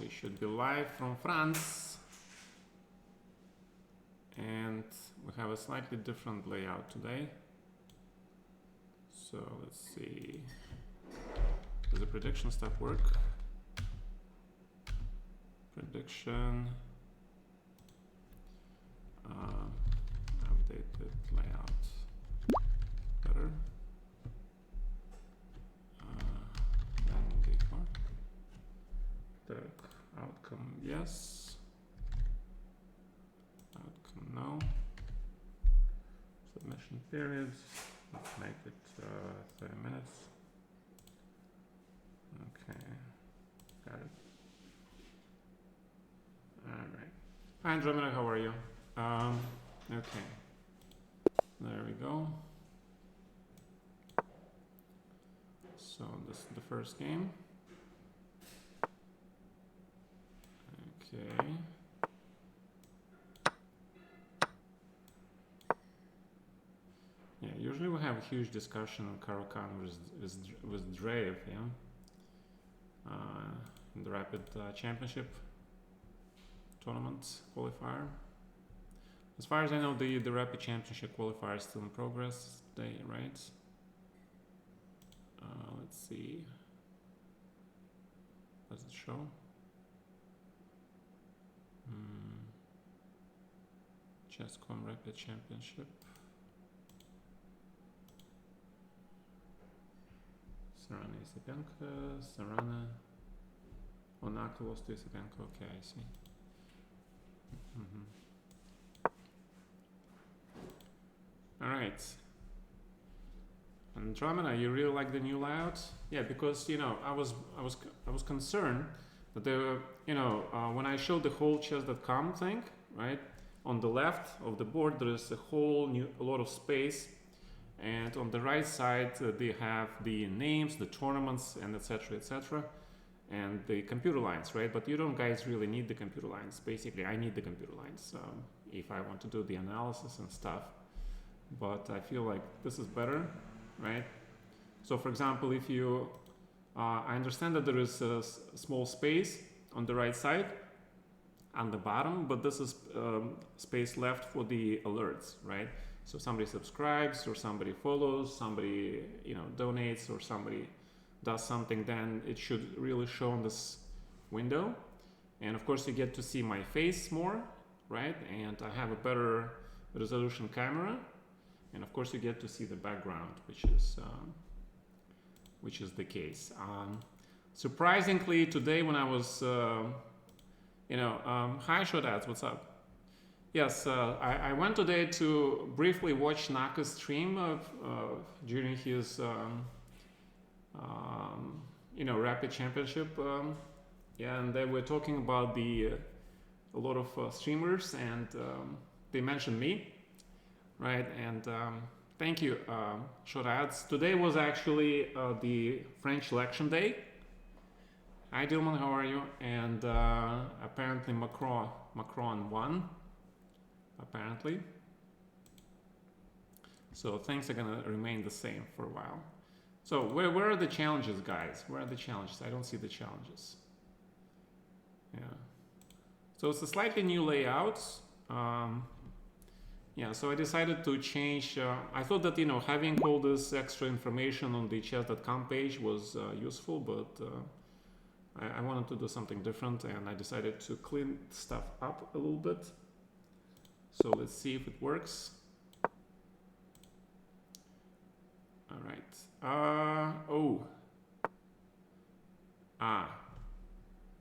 we should be live from France. And we have a slightly different layout today. So let's see. Does the prediction stuff work? Prediction. Updated layout. Better. Then default. The outcome, yes. Outcome, no. Submission periods. Let's make it 30 minutes. Okay, got it. All right. Hi, Andromeda, how are you? Okay, there we go. So this is the first game. Okay. Yeah, usually we have a huge discussion on Caro-Kann with Dreyev, yeah? In the Rapid Championship tournament qualifier. As far as I know, the Rapid Championship qualifier is still in progress today, right? Let's see. Does it show? Chess.com Rapid Championship. Sarana Isapenko, Sarana. Onaka lost to Isapenko. Okay, I see. All right. Andromeda, you really like the new layout? Yeah, because you know I was concerned that there were, you know, when I showed the whole chess.com thing, right? On the left of the board there is a lot of space, and on the right side they have the names, the tournaments, and etc., and the computer lines, right? But you don't guys really need the computer lines. Basically, I need the computer lines if I want to do the analysis and stuff. But I feel like this is better, right? So for example, if you, I understand that there is a small space on the right side, on the bottom, but this is space left for the alerts, right? So somebody subscribes or somebody follows, somebody, you know, donates, or somebody does something, then it should really show on this window. And of course you get to see my face more, right? And I have a better resolution camera. And of course you get to see the background, which is the case. Surprisingly, today when I was, hi Shodads, what's up? Yes, I went today to briefly watch Naka's stream during his, Rapid Championship. And they were talking about a lot of streamers, and they mentioned me. Right, and thank you, short ads. Today was actually the French election day. Hi Dilman, how are you? And apparently Macron won, apparently. So things are gonna remain the same for a while. So where are the challenges, guys? Where are the challenges? I don't see the challenges. Yeah. So it's a slightly new layout. Yeah, so I decided to change. I thought that, you know, having all this extra information on the chess.com page was useful, but I wanted to do something different, and I decided to clean stuff up a little bit. So let's see if it works. All right. All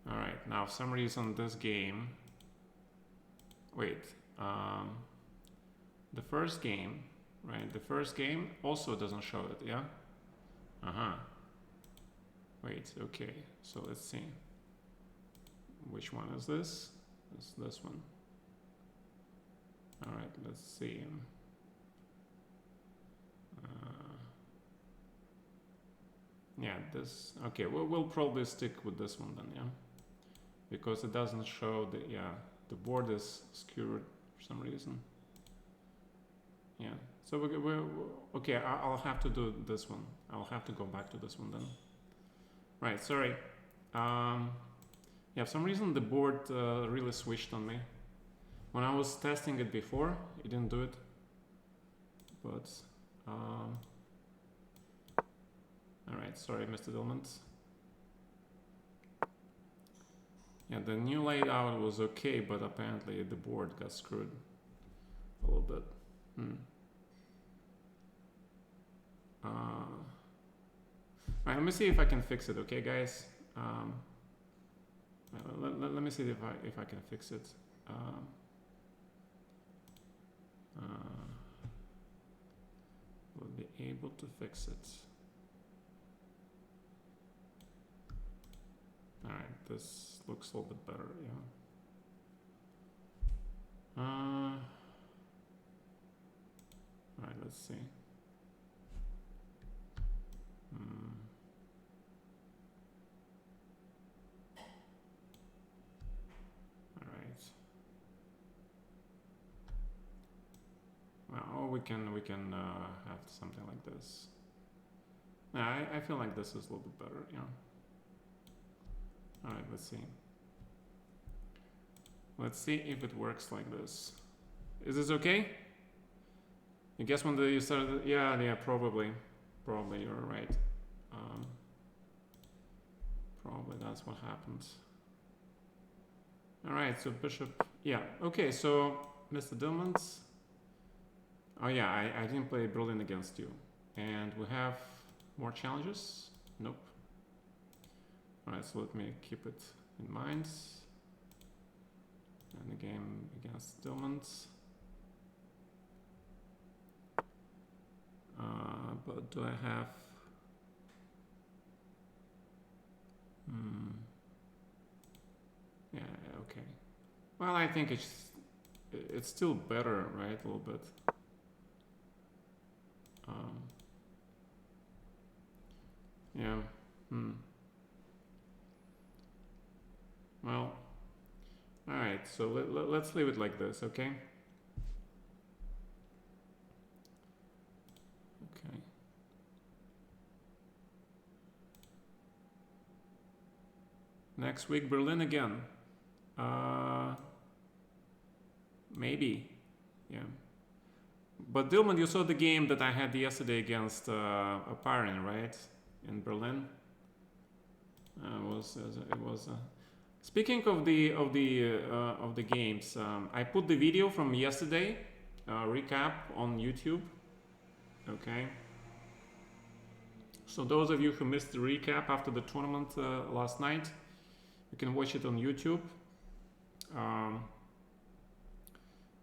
right. Now, for some reason, this game. Wait. The first game, right? The first game also doesn't show it, yeah? Wait, okay. So let's see. Which one is this? It's this one. All right, let's see. Yeah, this. Okay, we'll probably stick with this one then, yeah? Because it doesn't show the board is skewed for some reason. Yeah, so we're okay. I'll have to do this one. I'll have to go back to this one then. Right, sorry. Yeah, for some reason the board really switched on me. When I was testing it before, it didn't do it. But, alright, sorry, Mr. Dillmans. Yeah, the new layout was okay, but apparently the board got screwed a little bit. Alright, let me see if I can fix it, okay, guys? Let me see if I can fix it. We'll be able to fix it. Alright, this looks a little bit better, yeah. Alright, let's see. Alright. Well, we can have something like this. Yeah, I feel like this is a little bit better, yeah. Alright, let's see. Let's see if it works like this. Is this okay? You guess when you started? Yeah, probably. Probably you're right. Probably that's what happened. Alright, so bishop. Yeah, okay, so Mr. Dillmans. Oh yeah, I didn't play Berlin against you. And we have more challenges? Nope. Alright, so let me keep it in mind. And the game against Dillmans. But do I have... Yeah, okay. Well, I think it's still better, right? A little bit. Yeah. Well, all right. So let's leave it like this, okay? Okay. Next week, Berlin again. Maybe. Yeah. But Dilman, you saw the game that I had yesterday against Aparin, right? In Berlin. It was. Speaking of the games, I put the video from yesterday recap on YouTube. Okay. So those of you who missed the recap after the tournament last night, you can watch it on YouTube.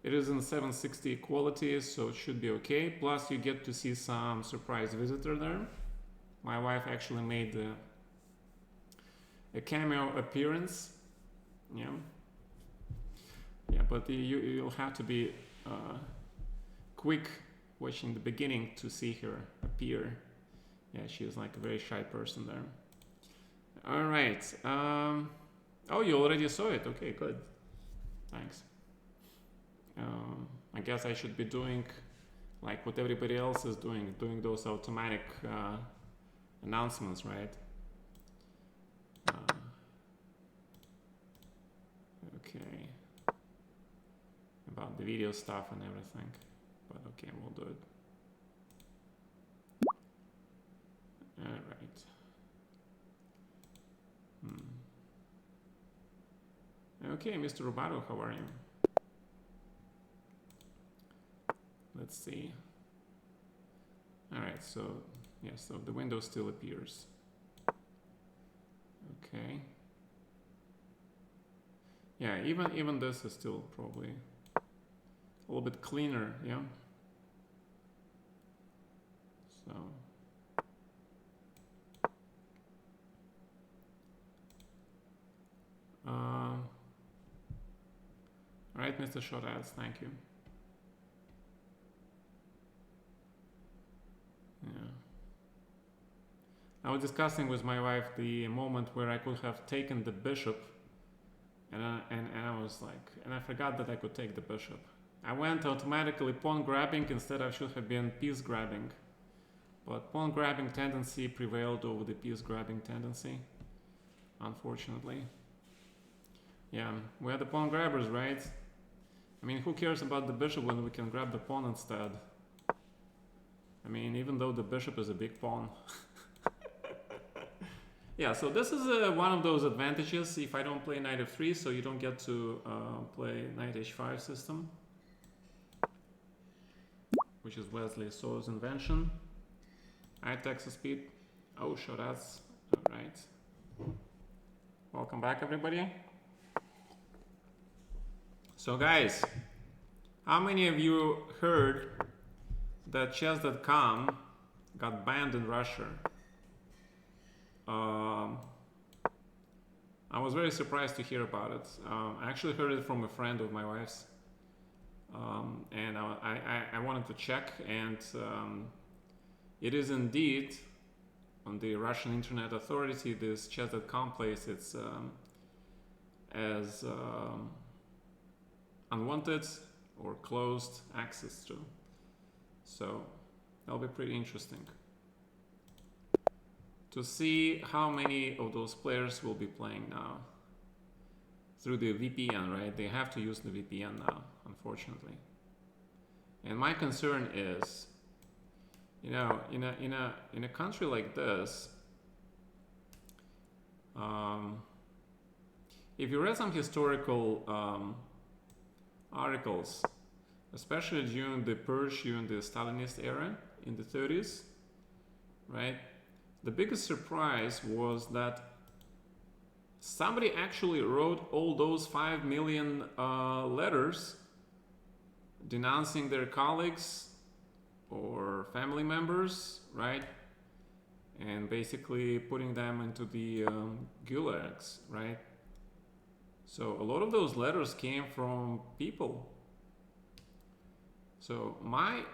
It is in 760 quality, so it should be okay. Plus, you get to see some surprise visitor there. My wife actually made a cameo appearance. Yeah. Yeah, but you'll have to be quick watching the beginning to see her appear. Yeah, she's like a very shy person there. All right. Oh, you already saw it. Okay, good. Thanks. I guess I should be doing like what everybody else is doing those automatic announcements, right? Okay. About the video stuff and everything, but okay, we'll do it. All right. Okay, Mr. Rubato, how are you? Let's see. All right, so yeah, so the window still appears. Okay. Yeah, even this is still probably a little bit cleaner, yeah. So. All right, Mr. Short Ads, thank you. Yeah. I was discussing with my wife the moment where I could have taken the bishop, and I was like, and I forgot that I could take the bishop. I went automatically pawn grabbing instead I should have been piece grabbing, but pawn grabbing tendency prevailed over the piece grabbing tendency, unfortunately. Yeah, we're the pawn grabbers, right? I mean, who cares about the bishop when we can grab the pawn instead? I mean, even though the bishop is a big pawn. Yeah, so this is one of those advantages if I don't play knight f3, so you don't get to play knight h5 system, which is Wesley So's invention. Alright, Texas speed. Oh, sure, that's alright. Welcome back, everybody. So guys, how many of you heard that chess.com got banned in Russia? I was very surprised to hear about it. I actually heard it from a friend of my wife's, and I wanted to check, and it is indeed on the Russian Internet Authority. This chess.com place, it's as unwanted or closed access to. So that'll be pretty interesting to see how many of those players will be playing now through the VPN, right? They have to use the VPN now, unfortunately. And my concern is, you know, in a country like this, if you read some historical articles, especially during the purge, during the Stalinist era in the 30s, right? The biggest surprise was that somebody actually wrote all those 5 million letters denouncing their colleagues or family members, right? And basically putting them into the gulags, right? So a lot of those letters came from people. So my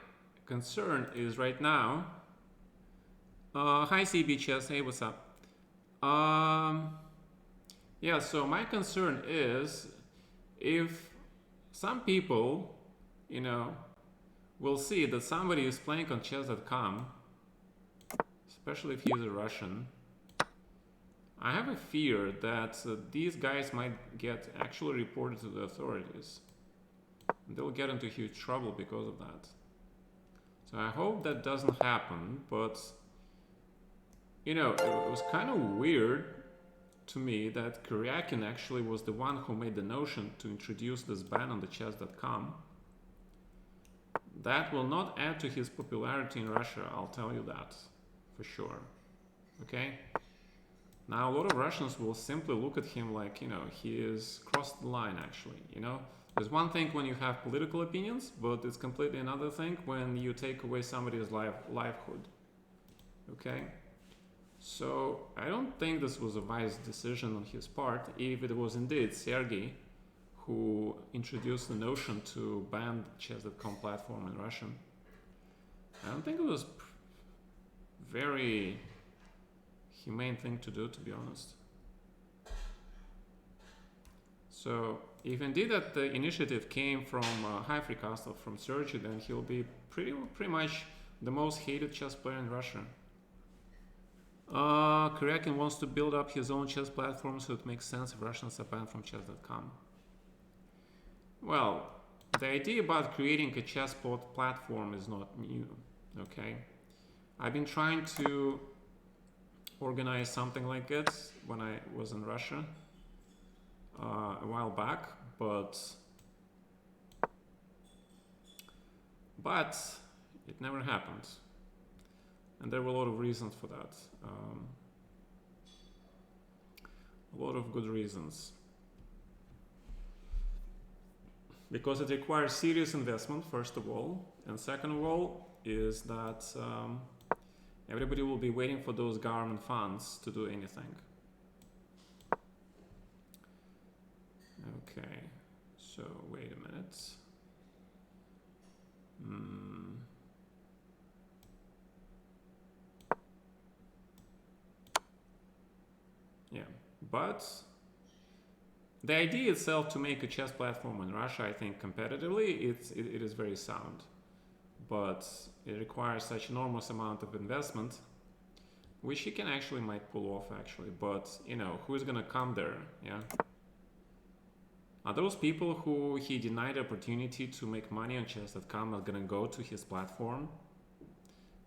concern is right now, hi CBChess, hey, what's up? Yeah, so my concern is if some people, you know, will see that somebody is playing on chess.com, especially if he's a Russian, I have a fear that these guys might get actually reported to the authorities. They'll get into huge trouble because of that. So I hope that doesn't happen, but you know, it was kind of weird to me that Kuryakin actually was the one who made the notion to introduce this ban on the chess.com. That will not add to his popularity in Russia, I'll tell you that for sure. Okay? Now a lot of Russians will simply look at him like, you know, he is crossed the line actually, you know? There's one thing when you have political opinions, but it's completely another thing when you take away somebody's livelihood. Okay? So I don't think this was a wise decision on his part, if it was indeed Sergei who introduced the notion to ban the chess.com platform in Russia. I don't think it was very humane thing to do, to be honest. So if indeed that the initiative came from High Freecastle, from Sergei, then he'll be pretty much the most hated chess player in Russia. Kuryakin wants to build up his own chess platform, so it makes sense if Russians are banned from chess.com. Well, the idea about creating a chess platform is not new, okay? I've been trying to organize something like it when I was in Russia a while back, but it never happened. And there were a lot of reasons for that. A lot of good reasons. Because it requires serious investment, first of all. And second of all, is that everybody will be waiting for those government funds to do anything. Okay, so wait a minute. Yeah, but the idea itself to make a chess platform in Russia, I think competitively, it is very sound. But it requires such enormous amount of investment, which he can actually might pull off actually. But you know, who's gonna come there? Yeah. Are those people who he denied opportunity to make money on chess.com are gonna go to his platform?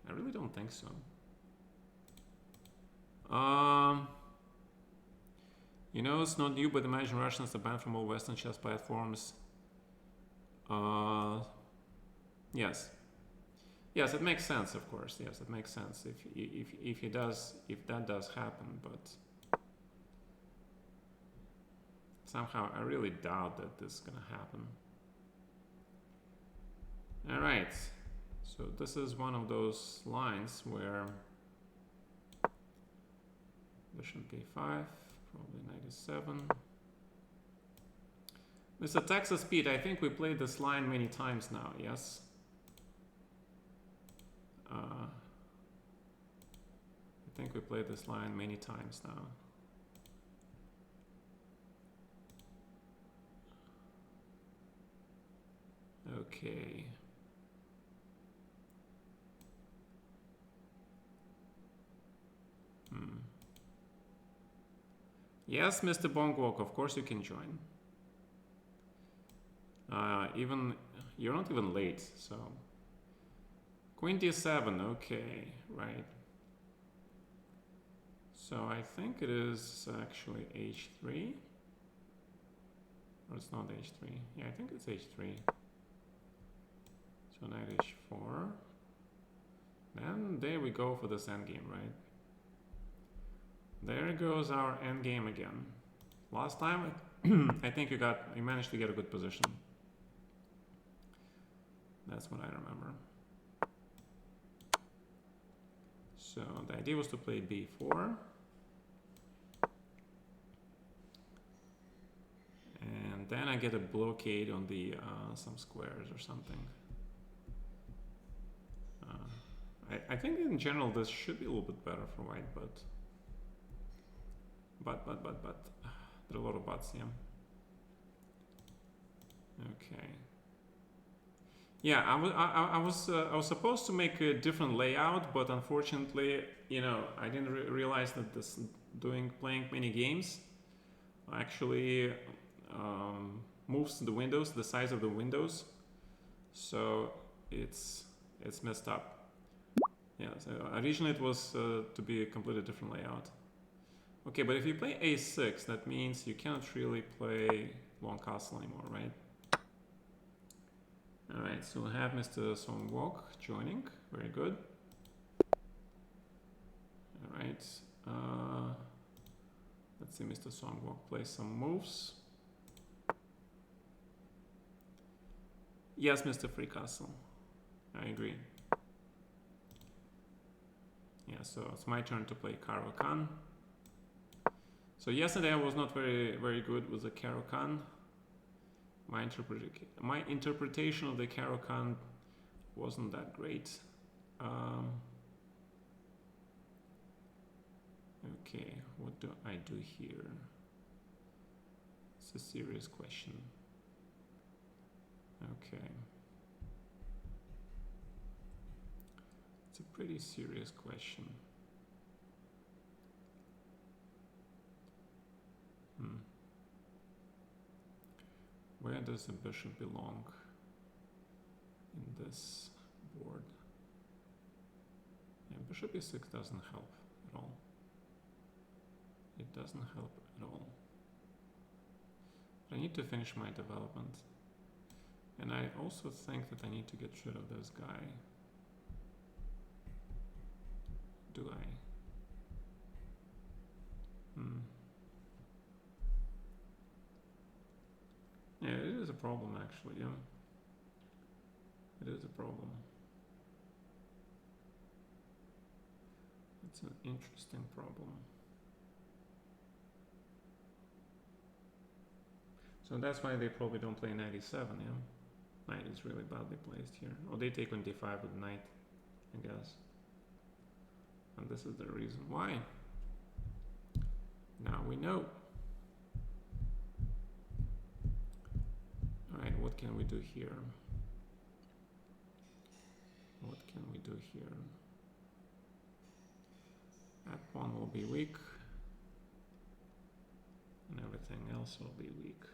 I really don't think so. You know, it's not new, but imagine Russians are banned from all Western chess platforms. Yes. Yes, it makes sense, of course. Yes, it makes sense if that does happen, but somehow I really doubt that this is gonna happen. All right, so this is one of those lines where bishop b5, probably 97. Mr. Texas Pete, I think we played this line many times now, yes? I think we played this line many times now. Okay. Yes, Mr. Bongwalk, of course you can join. Even you're not even late, so Queen d7, okay, right. So I think it is actually h3. Or it's not h3. Yeah, I think it's h3. So knight h4. Then there we go for this endgame, right? There goes our endgame again. Last time, I think you managed to get a good position. That's what I remember. So the idea was to play b4. And then I get a blockade on the some squares or something. I think in general this should be a little bit better for white, but there are a lot of buts, yeah. Okay. Yeah, I was supposed to make a different layout, but unfortunately, you know, I didn't realize that playing many games actually moves the windows, the size of the windows, so it's messed up. Yeah, so originally it was to be a completely different layout. Okay, but if you play a6, that means you cannot really play long castle anymore, right? All right, so we'll have Mr. Songwalk joining. Very good. All right. Let's see Mr. Songwalk play some moves. Yes, Mr. Free Castle. I agree. Yeah, so it's my turn to play Caro-Kann. So yesterday I was not very good with the Caro-Kann. My interpretation of the Caro-Kann wasn't that great. Okay, what do I do here? It's a serious question. Okay. It's a pretty serious question. Where does the bishop belong in this board? Yeah, bishop e6 doesn't help at all. It doesn't help at all. I need to finish my development. And I also think that I need to get rid of this guy. Do I? Yeah, it is a problem actually, yeah. It is a problem. It's an interesting problem. So that's why they probably don't play knight e7, yeah? Knight is really badly placed here. Or they take on d5 with knight, I guess. And this is the reason why. Now we know. Alright, what can we do here? What can we do here? That pawn will be weak. And everything else will be weak.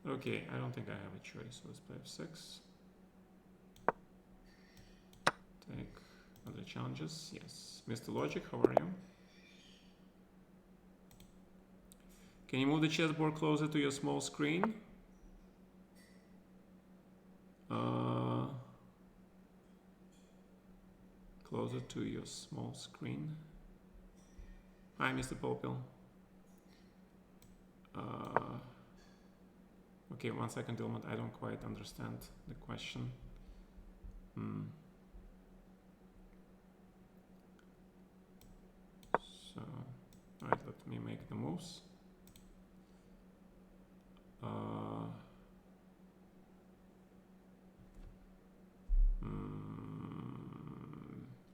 Okay, I don't think I have a choice. Let's play f6. Take other challenges. Yes. Mr. Logic, how are you? Can you move the chessboard closer to your small screen? Closer to your small screen. Hi, Mr. Popil. Okay, 1 second, Dilmot. I don't quite understand the question. So, alright, let me make the moves.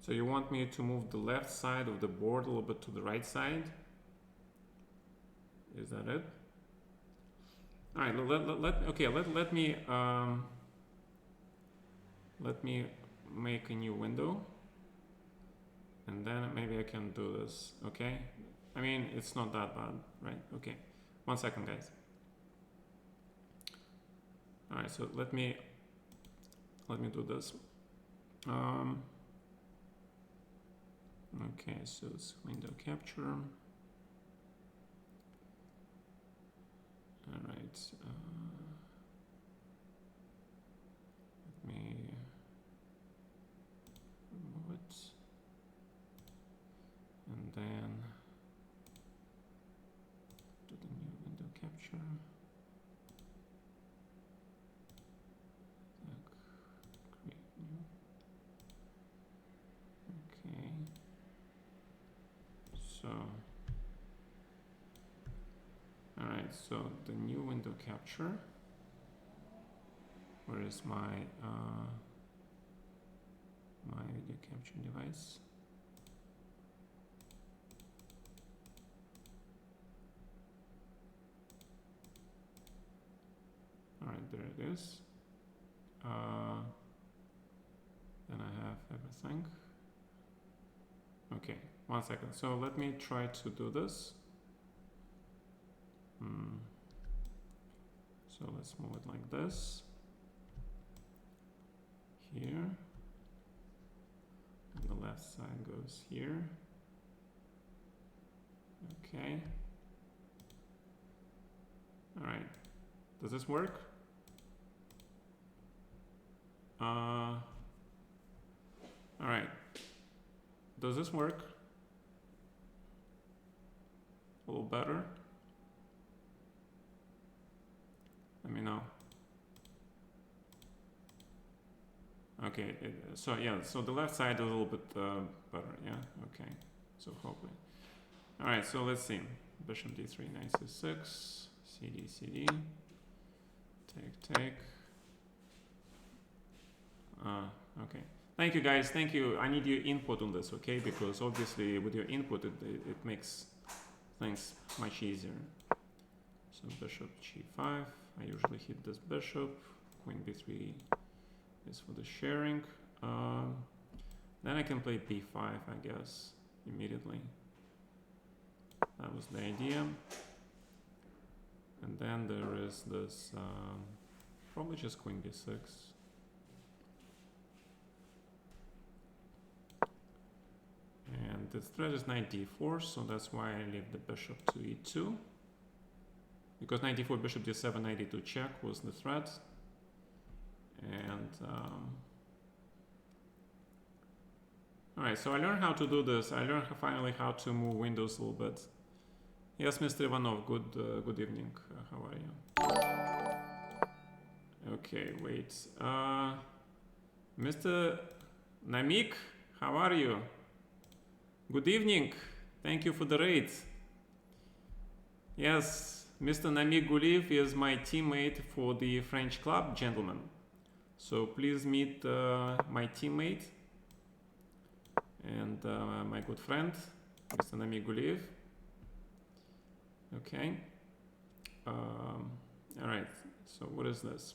So you want me to move the left side of the board a little bit to the right side? Is that it? All right. Let me make a new window, and then maybe I can do this. Okay. I mean, it's not that bad, right? Okay. 1 second, guys. All right. So let me do this. Okay, so it's window capture. All right. Let me remove it, and then do the new window capture. Create new. Okay. So, all right, so the new window capture, where is my my video capture device? All right, there it is. Then I have everything. Okay, 1 second. So let me try to do this. So let's move it like this. Here. And the left side goes here. Okay. All right. Does this work? All right. Does this work? A little better? Let me know. Okay, so yeah, so the left side is a little bit better, yeah, okay, so hopefully. All right, so let's see. Bishop d3, knight c6, cd, cd, take. Okay, thank you guys, thank you. I need your input on this, okay, because obviously with your input it makes things much easier. So bishop g5, I usually hit this bishop, queen b3 is for the sharing. Then I can play b5, I guess, immediately. That was the idea. And then there is this, probably just queen b6. And the threat is knight d4, so that's why I leave the bishop to e2. Because knight d4, bishop d7, knight d2 check was the threat. And all right, so I learned how to do this. I learned finally how to move windows a little bit. Yes, Mr. Ivanov, good evening. How are you? Okay, wait. Mr. Namik, how are you? Good evening. Thank you for the raid. Yes, Mr. Namik Guliv is my teammate for the French club, gentlemen. So please meet my teammate and my good friend, Mr. Namik Guliv. Okay. All right. So what is this?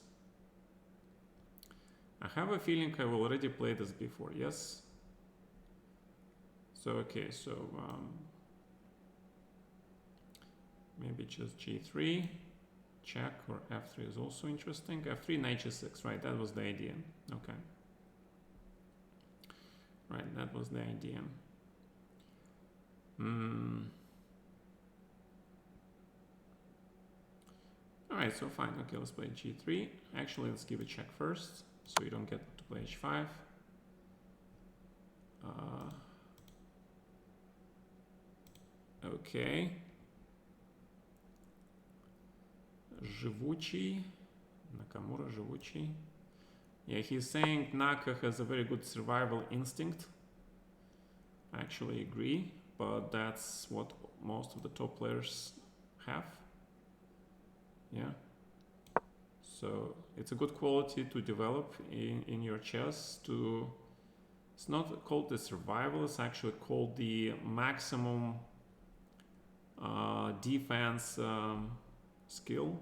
I have a feeling I've already played this before. Yes. So okay. So maybe just g3, check, or f3 is also interesting. f3, knight g6, right? That was the idea. Okay. Right, that was the idea. Alright, so fine. Okay, let's play g3. Actually, let's give a check first, so you don't get to play h5. Okay. Живучий. Nakamura Живучий. Yeah, he's saying Naka has a very good survival instinct. I actually agree, but that's what most of the top players have. Yeah. So it's a good quality to develop in your chess. It's not called the survival, it's actually called the maximum defense skill.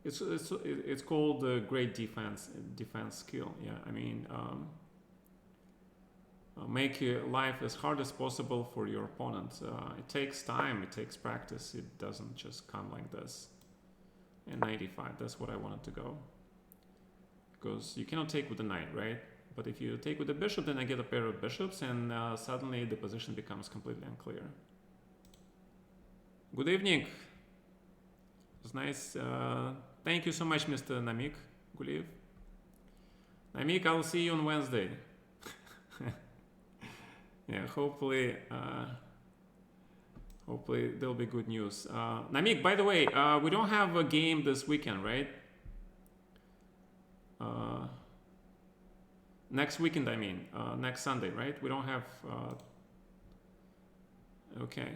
It's called the great defense skill. Yeah, I mean, make your life as hard as possible for your opponent. It takes time, it takes practice. It doesn't just come like this. And 95, that's what I wanted to go. Because you cannot take with the knight, right? But if you take with the bishop, then I get a pair of bishops, and suddenly the position becomes completely unclear. Good evening. It was nice. Thank you so much, Mr. Namik Guliyev. Namik, I'll see you on Wednesday. Yeah, hopefully there'll be good news. Namik, by the way, we don't have a game this weekend, right? Next weekend, I mean, next Sunday, right? We don't have. Okay.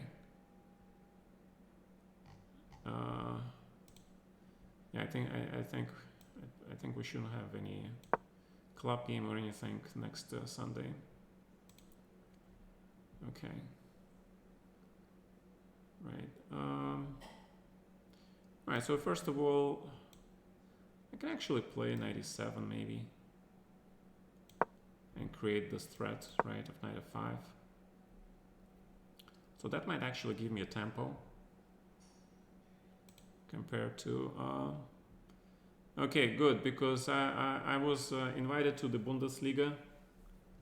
Yeah, I think we shouldn't have any club game or anything next Sunday. Okay. Right. Alright, so first of all, I can actually play 97 maybe. And create this threat, right, of knight f5. So that might actually give me a tempo. Compared to... okay, good, because I was invited to the Bundesliga.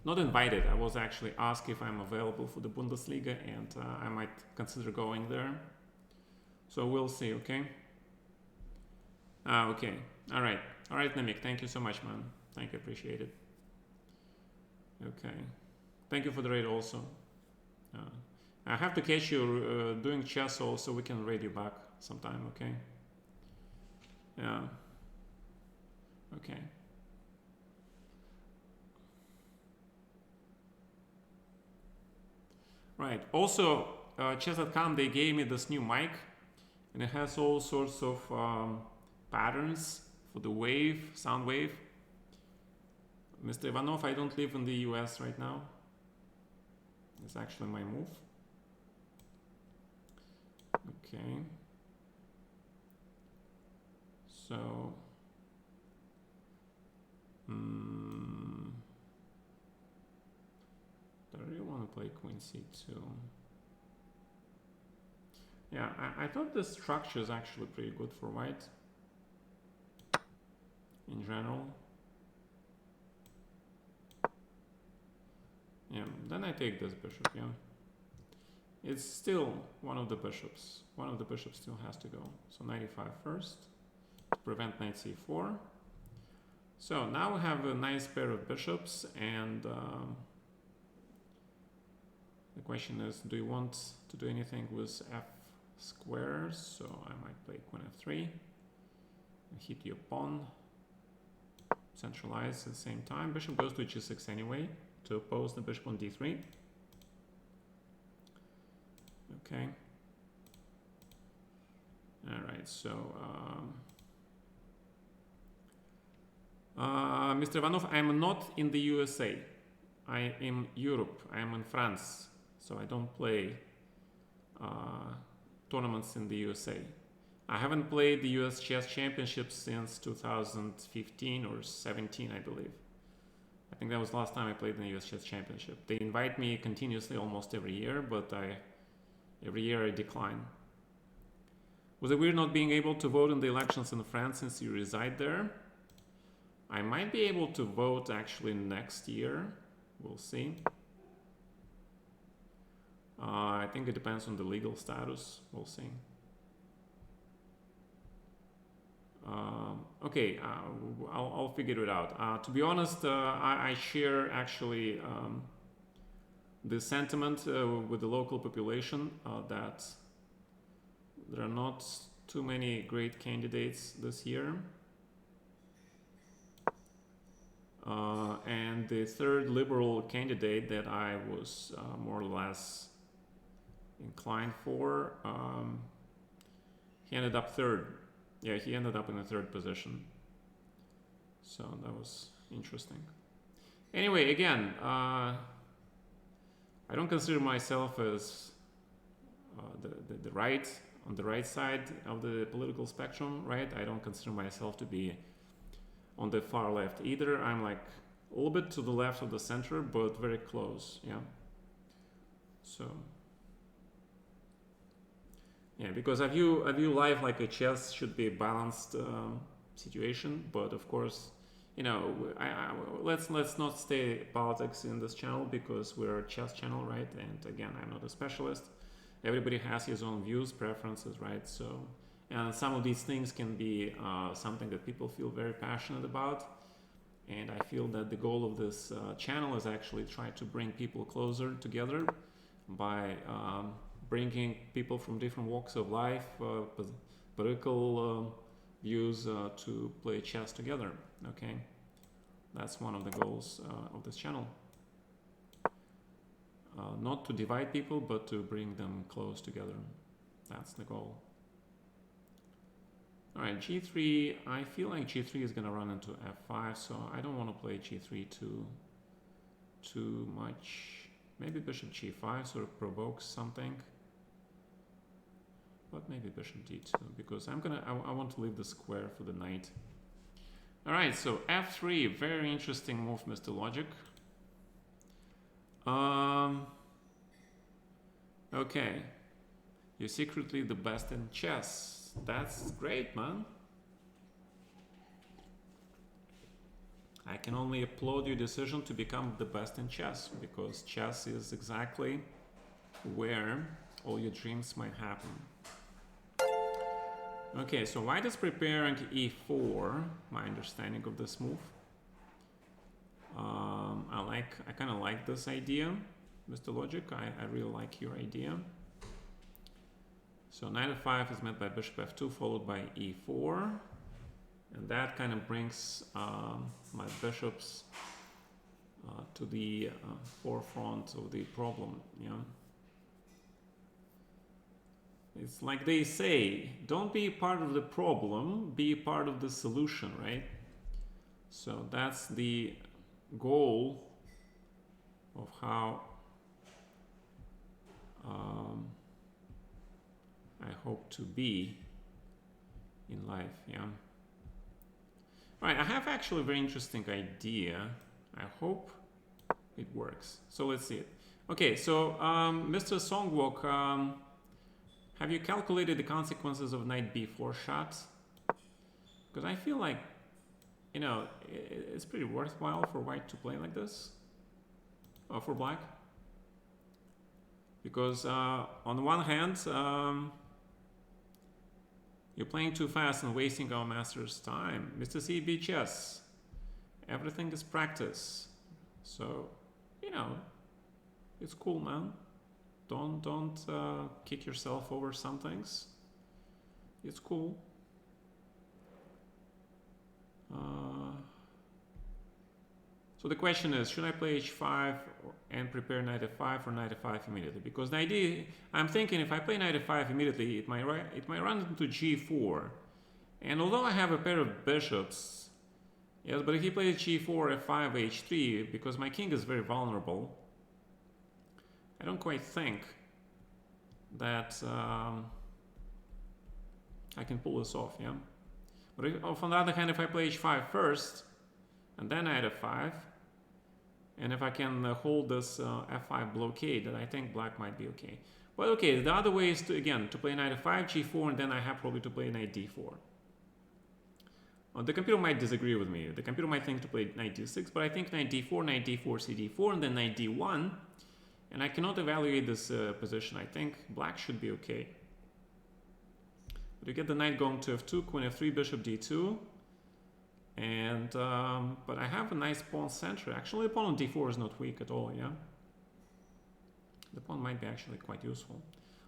Not invited, I was actually asked if I'm available for the Bundesliga, and I might consider going there. So we'll see, okay? Okay, alright. Alright, Namik, thank you so much, man. Thank you, appreciate it. Okay. Thank you for the raid also. I have to catch you doing chess also, we can raid you back sometime, okay? Yeah. Okay. Right. Also, chess.com, they gave me this new mic, and it has all sorts of patterns for the wave, sound wave. Mr. Ivanov, I don't live in the US right now. It's actually my move. Okay. So, do I really want to play Queen C2? Yeah, I thought this structure is actually pretty good for white in general. Yeah, then I take this bishop, yeah. It's still one of the bishops. One of the bishops still has to go. So 95 first to prevent knight c4. So now we have a nice pair of bishops, and the question is, do you want to do anything with f squares? So I might play queen f3 and hit your pawn, centralize at the same time. Bishop goes to g6 anyway to oppose the bishop on d3. Okay. All right, so Mr. Ivanov, I am not in the USA. I am in Europe. I am in France, so I don't play tournaments in the USA. I haven't played the US Chess Championship since 2015 or 17, I believe. I think that was the last time I played in the US Chess Championship. They invite me continuously almost every year, but every year I decline. Was it weird not being able to vote in the elections in France since you reside there? I might be able to vote actually next year. We'll see. I think it depends on the legal status. We'll see. Okay, I'll figure it out. To be honest, I share actually the sentiment with the local population that there are not too many great candidates this year. And the third liberal candidate that I was more or less inclined for, he ended up third. Yeah, he ended up in the third position. So that was interesting. Anyway, again, I don't consider myself as the right, on the right side of the political spectrum, right? I don't consider myself to be on the far left either. I'm like a little bit to the left of the center, but very close, yeah. So, yeah, because I view life like a chess should be a balanced situation, but of course, you know, let's not stay politics in this channel because we're a chess channel, right? And again, I'm not a specialist. Everybody has his own views, preferences, right? So, and some of these things can be something that people feel very passionate about. And I feel that the goal of this channel is actually try to bring people closer together by bringing people from different walks of life, political views to play chess together, okay? That's one of the goals of this channel. Not to divide people, but to bring them close together. That's the goal. All right, g3. I feel like g3 is going to run into f5, so I don't want to play g3 too much. Maybe bishop g5 sort of provokes something. But maybe bishop d2, because I want to leave the square for the knight. All right, so f3, very interesting move, Mr. Logic. Okay, you're secretly the best in chess. That's great, man. I can only applaud your decision to become the best in chess, because chess is exactly where all your dreams might happen. Okay, so white is preparing e4, my understanding of this move. I kind of like this idea, Mr. Logic. I really like your idea. So knight f5 is met by bishop f2 followed by e4, and that kind of brings my bishops to the forefront of the problem. Yeah, it's like they say, don't be part of the problem, be part of the solution, right? So that's the goal of how I hope to be in life, yeah. All right, I have actually a very interesting idea. I hope it works. So let's see it. Okay, so Mr. Songwalk, have you calculated the consequences of knight b4 shots? Because I feel like, you know, it's pretty worthwhile for white to play like this, for black. Because on the one hand, you're playing too fast and wasting our master's time. Mr. CB Chess, everything is practice. So, you know, it's cool, man. Don't kick yourself over some things. It's cool. So the question is, should I play h5 and prepare knight f5 or knight f5 immediately? Because the idea, I'm thinking if I play knight f5 immediately, it might run into g4. And although I have a pair of bishops, yes, but if he plays g4, f5, h3, because my king is very vulnerable, I don't quite think that I can pull this off, yeah? But if, on the other hand, if I play h5 first, and then knight f5, And if I can hold this f5 blockade, then I think black might be okay. But okay, the other way is to, again, to play knight f5, g4, and then I have probably to play knight d4. The computer might disagree with me. The computer might think to play knight d6, but I think knight d4, cd4, and then knight d1. And I cannot evaluate this position. I think black should be okay. But you get the knight going to f2, queen f3, bishop d2. And, but I have a nice pawn center. Actually, the pawn on d4 is not weak at all, yeah? The pawn might be actually quite useful.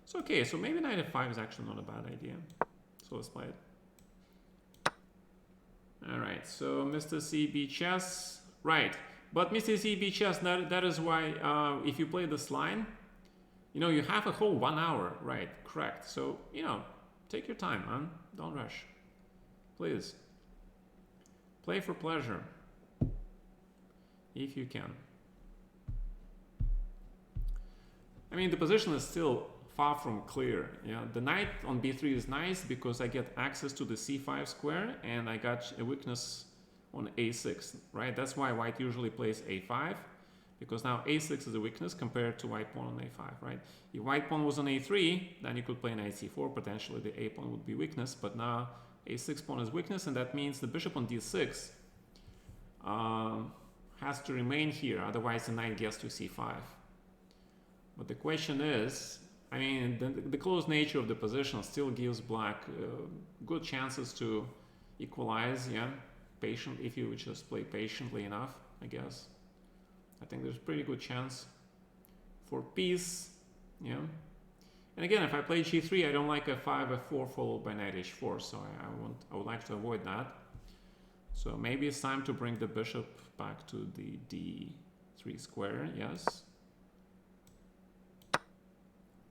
So, okay, so maybe knight f5 is actually not a bad idea. So let's play it. All right, so Mr. CB chess, right. But Mr. CB chess, that is why if you play this line, you know, you have a whole 1 hour, right? Correct. So, you know, take your time, man. Don't rush. Please. Play for pleasure. If you can. I mean, the position is still far from clear. Yeah, the knight on b3 is nice because I get access to the c5 square and I got a weakness on a6, right? That's why white usually plays a5, because now a6 is a weakness compared to white pawn on a5, right? If white pawn was on a3, then you could play knight c4, potentially the a pawn would be weakness, but now a6 pawn is weakness, and that means the bishop on d6 has to remain here, otherwise the knight gets to c5. But the question is, I mean, the close nature of the position still gives black good chances to equalize, yeah, patient, if you just play patiently enough, I guess. I think there's a pretty good chance for peace, yeah. And again, if I play g3, I don't like f5, f4 followed by knight h4, so I would like to avoid that. So maybe it's time to bring the bishop back to the d3 square, yes.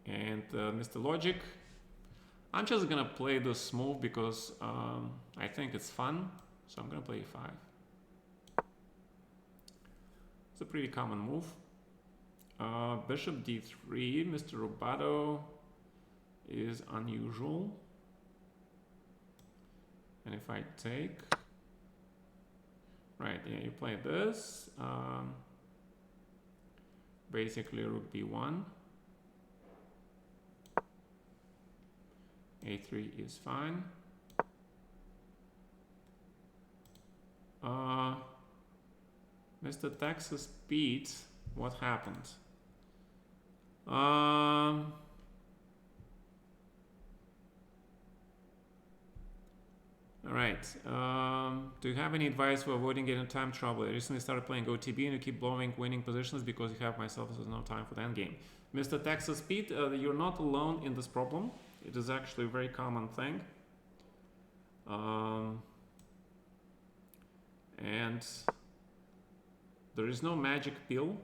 And Mr. Logic, I'm just gonna play this move because I think it's fun, so I'm gonna play e5. It's a pretty common move. Bishop d3, Mr. Robato is unusual. And if I take, right, yeah, you play this. Basically rook b1. a3 is fine. Mr. Texas beat. What happened? All right. Do you have any advice for avoiding getting time trouble? I recently started playing OTB and you keep blowing winning positions because you have myself, so there's no time for the endgame. Mr. Texas Pete, you're not alone in this problem. It is actually a very common thing. And there is no magic pill.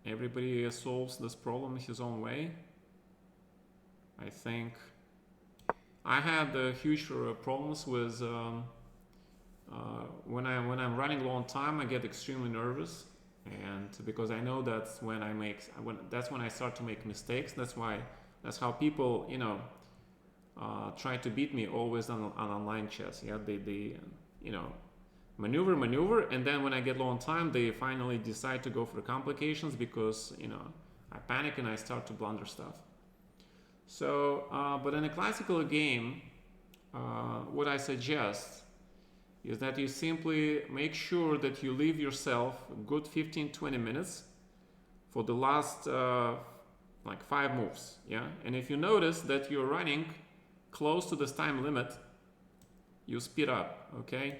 Everybody solves this problem his own way. I think I had huge problems with when I'm running long time, I get extremely nervous, and because I know that's when that's when I start to make mistakes. That's how people, you know, try to beat me always on online chess. Yeah, they you know, maneuver, and then when I get low on time, they finally decide to go for complications because, you know, I panic and I start to blunder stuff. So, but in a classical game, what I suggest is that you simply make sure that you leave yourself a good 15-20 minutes for the last like 5 moves, yeah? And if you notice that you're running close to this time limit, you speed up, okay?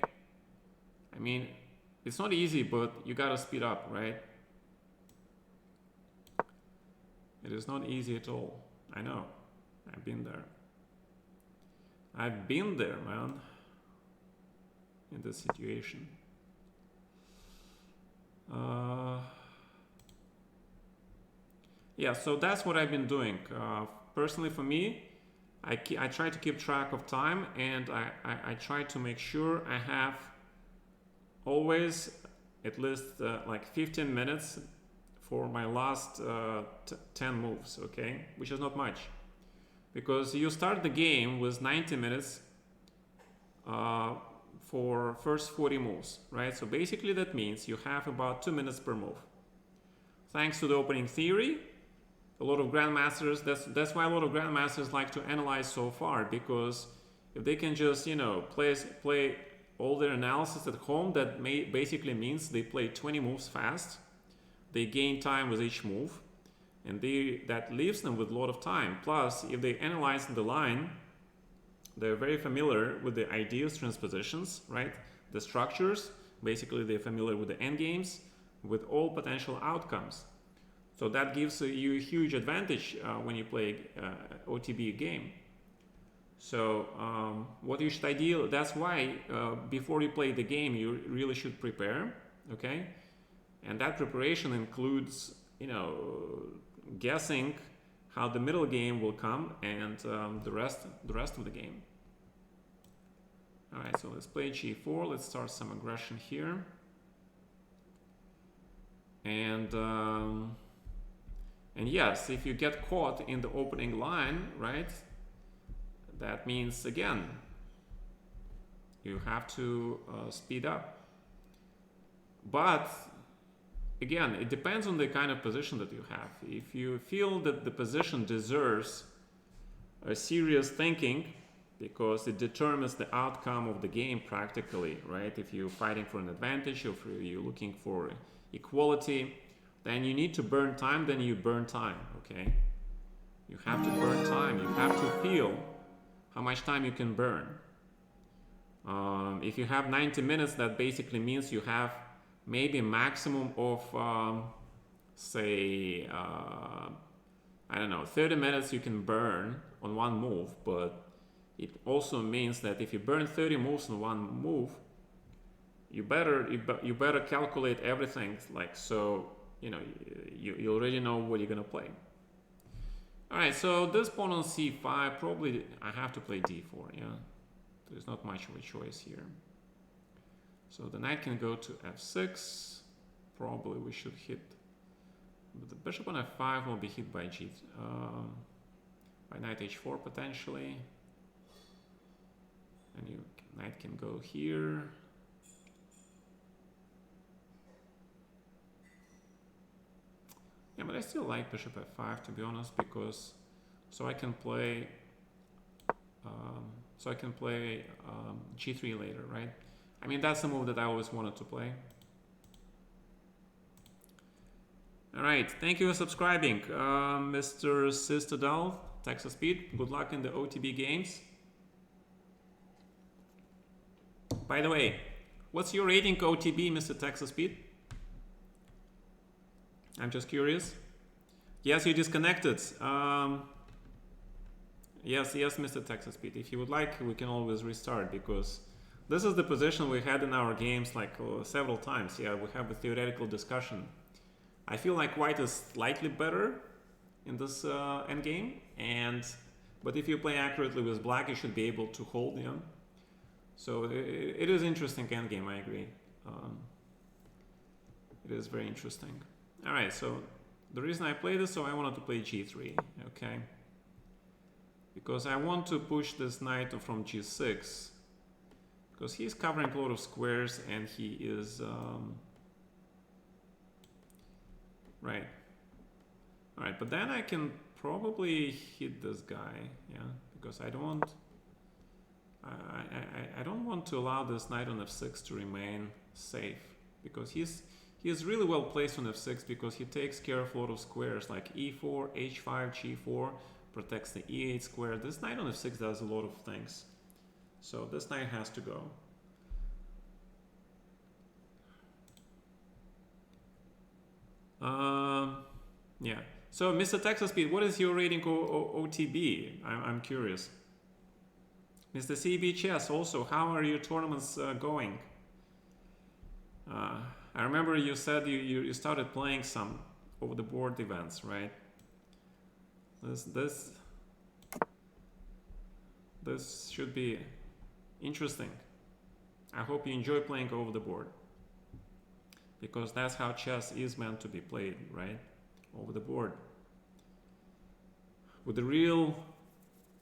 I mean, it's not easy, but you gotta speed up, right? It is not easy at all. I know. I've been there. I've been there, man, in this situation. Yeah, so that's what I've been doing. Personally, for me, I try to keep track of time, and I try to make sure I have always at least like 15 minutes for my last 10 moves, okay? Which is not much. Because you start the game with 90 minutes for first 40 moves, right? So basically that means you have about 2 minutes per move. thanks to the opening theory, a lot of grandmasters, that's why a lot of grandmasters like to analyze so far, because if they can just, you know, play all their analysis at home, that basically means they play 20 moves fast, they gain time with each move, and that leaves them with a lot of time. Plus, if they analyze the line, they're very familiar with the ideas, transpositions, right? The structures, basically they're familiar with the endgames, with all potential outcomes. So that gives you a huge advantage when you play OTB game. So what you should ideally, that's why before you play the game, you really should prepare, okay? And that preparation includes, you know, guessing how the middle game will come and the rest of the game. All right, so let's play G4. Let's start some aggression here. And yes, if you get caught in the opening line, right, that means, again, you have to speed up. But, again, it depends on the kind of position that you have. If you feel that the position deserves a serious thinking, because it determines the outcome of the game practically, right? If you're fighting for an advantage, or if you're looking for equality, then you need to burn time, then you burn time, okay? You have to burn time. You have to feel how much time you can burn. If you have 90 minutes, that basically means you have maybe a maximum of, say, I don't know, 30 minutes you can burn on one move, but it also means that if you burn 30 moves on one move, you better calculate everything, like, so, you know, you already know what you're gonna play. All right, so this pawn on c5, probably I have to play d4, yeah? There's not much of a choice here. So the knight can go to f6, probably we should hit, but the bishop on f5 will be hit by by knight h4 potentially. And knight can go here. Yeah, but I still like bishop f5, to be honest, because so I can play g3 later, right? I mean, that's the move that I always wanted to play. All right, thank you for subscribing, Mr. Sistadal, Texas Speed. Good luck in the OTB games. By the way, what's your rating OTB, Mr. Texas Speed? I'm just curious. Yes, you disconnected. Yes, Mr. Texas Speed. If you would like, we can always restart, because this is the position we had in our games like several times. Yeah, we have a theoretical discussion. I feel like white is slightly better in this endgame, but if you play accurately with black, you should be able to hold him. So it is interesting endgame, I agree. It is very interesting. All right, so the reason I play this, so I wanted to play g3, okay? Because I want to push this knight from g6, because he's covering a lot of squares and he is, right. All right, but then I can probably hit this guy, yeah, because I don't want to allow this knight on f6 to remain safe, because he's really well placed on f6, because he takes care of a lot of squares like e4, h5, g4, protects the e8 square. This knight on f6 does a lot of things, so this knight has to go. Yeah. So, Mr. Texas Speed, what is your rating OTB? I'm curious. Mr. CB Chess, also, how are your tournaments going? I remember you said you started playing some over the board events, right? This should be interesting. I hope you enjoy playing over the board, because that's how chess is meant to be played, right? Over the board, with the real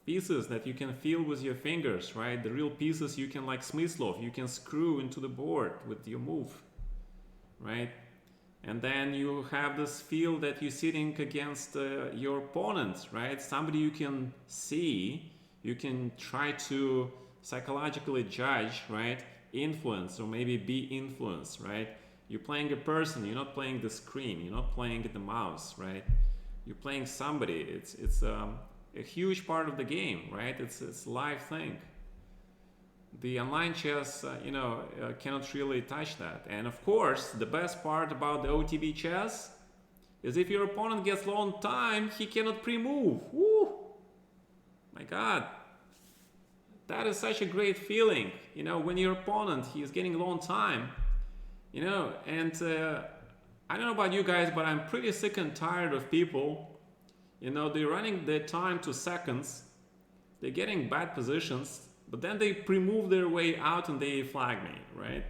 pieces that you can feel with your fingers, right? The real pieces you can, like Smyslov, you can screw into the board with your move, right? and then you have this feel that you're sitting against your opponent, right? Somebody you can see, you can try to psychologically judge, right? Influence, or maybe be influenced, right? You're playing a person, you're not playing the screen, you're not playing the mouse, right? You're playing somebody. It's a huge part of the game, right? It's a live thing. The online chess, cannot really touch that. And of course, the best part about the OTB chess is if your opponent gets low on time, he cannot pre-move. Woo! My God, that is such a great feeling. When your opponent, he is getting low on time, and I don't know about you guys, but I'm pretty sick and tired of people, they're running their time to seconds, they're getting bad positions, but then they pre-move their way out and they flag me, right?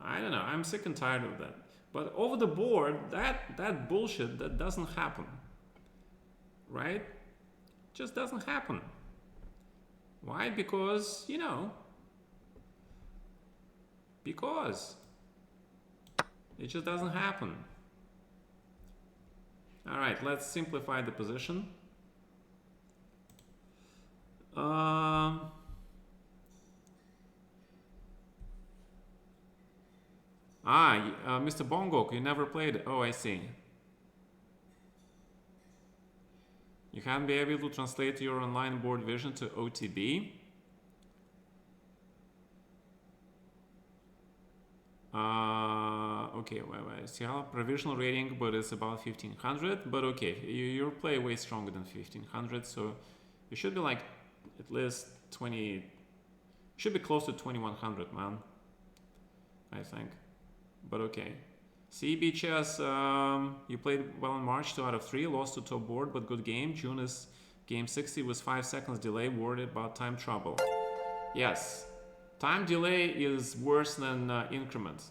I don't know, I'm sick and tired of that. But over the board, that bullshit, that doesn't happen, right? Just doesn't happen. Why? Because, because it just doesn't happen. All right, let's simplify the position. Mr. Bongok, you never played. Oh, I see. You haven't been able to translate your online board vision to OTB. Okay, well, see how provisional rating, but it's about 1500. But okay, your play way stronger than 1500, so you should be like at least 20. Should be close to 2100, man. I think. But okay. CB chess, you played well in March, 2 out of 3, lost to top board, but good game. June is game 60 with 5 seconds delay, worried about time trouble. Yes, time delay is worse than increment,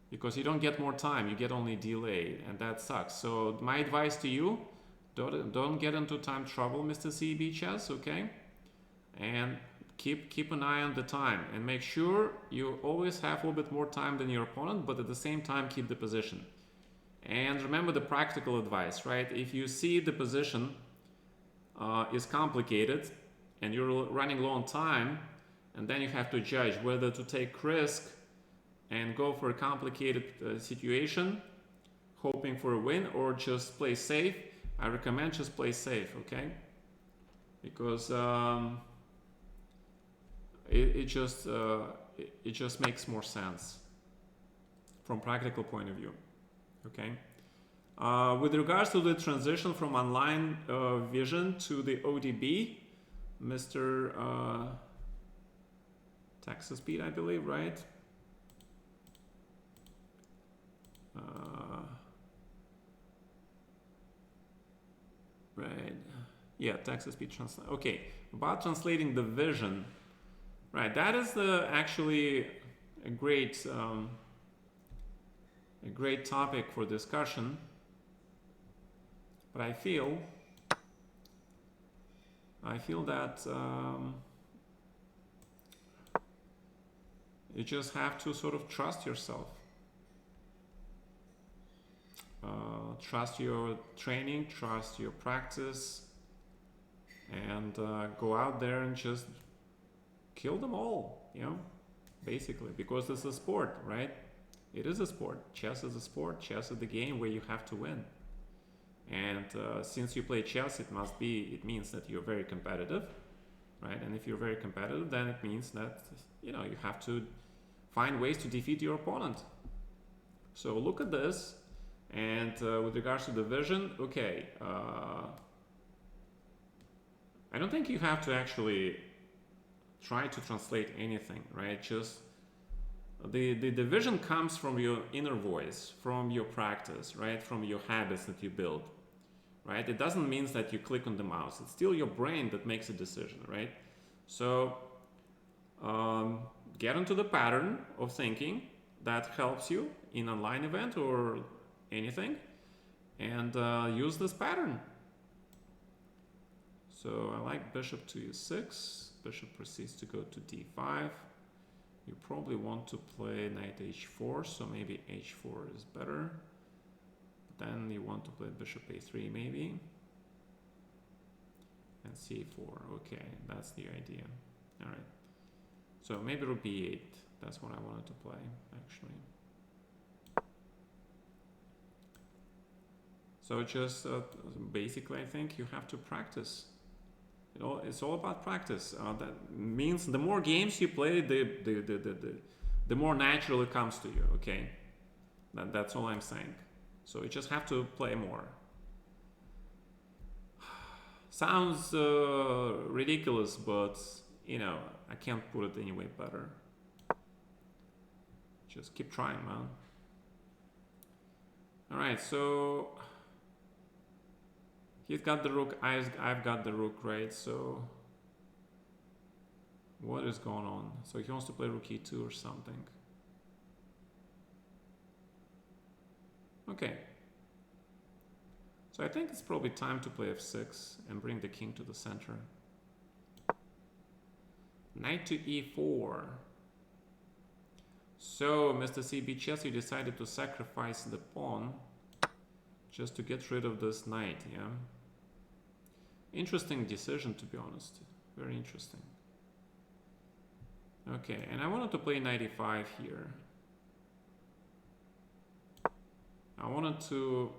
because you don't get more time, you get only delay, and that sucks. So my advice to you, don't get into time trouble, Mr. CB chess, okay? And keep an eye on the time, and make sure you always have a little bit more time than your opponent, but at the same time keep the position. And remember the practical advice, right? If you see the position is complicated and you're running low on time, and then you have to judge whether to take risk and go for a complicated situation hoping for a win, or just play safe. I recommend just play safe, okay? Because it just makes more sense from practical point of view, okay? With regards to the transition from online vision to the ODB, Mr. Texas Speed, I believe, right? Right. Yeah, Texas Speed translate. Okay, about translating the vision. Right, that is actually a great topic for discussion. But I feel that you just have to sort of trust yourself, trust your training, trust your practice, and go out there and just kill them all, basically, because it's a sport, right? It is a sport. Chess is a sport. Chess is the game where you have to win. And since you play chess, it means that you're very competitive, right? And if you're very competitive, then it means that, you have to find ways to defeat your opponent. So look at this, and with regards to the vision, okay, I don't think you have to actually try to translate anything, right? Just the vision comes from your inner voice, from your practice, right? From your habits that you build, right? It doesn't mean that you click on the mouse. It's still your brain that makes a decision, right? So get into the pattern of thinking that helps you in an online event or anything, and use this pattern. So I like bishop to e6. Bishop proceeds to go to d5. You probably want to play knight h4, so maybe h4 is better. Then you want to play bishop a3 maybe. And c4, okay, that's the idea. All right, so maybe rook b8, that's what I wanted to play, actually. So just basically, I think you have to practice. It's all about practice. That means the more games you play, the more natural it comes to you. Okay, that's all I'm saying. So you just have to play more. Sounds ridiculous, but you know, I can't put it any way better. Just keep trying, man. All right, so he's got the rook, I've got the rook, right? So what is going on? So he wants to play rook e2 or something. Okay. So I think it's probably time to play f6 and bring the king to the center. Knight to e4. So, Mr. CB Chess, you decided to sacrifice the pawn just to get rid of this knight, yeah? Interesting decision, to be honest. Very interesting. Okay, and I wanted to play knight e5 here. I wanted to,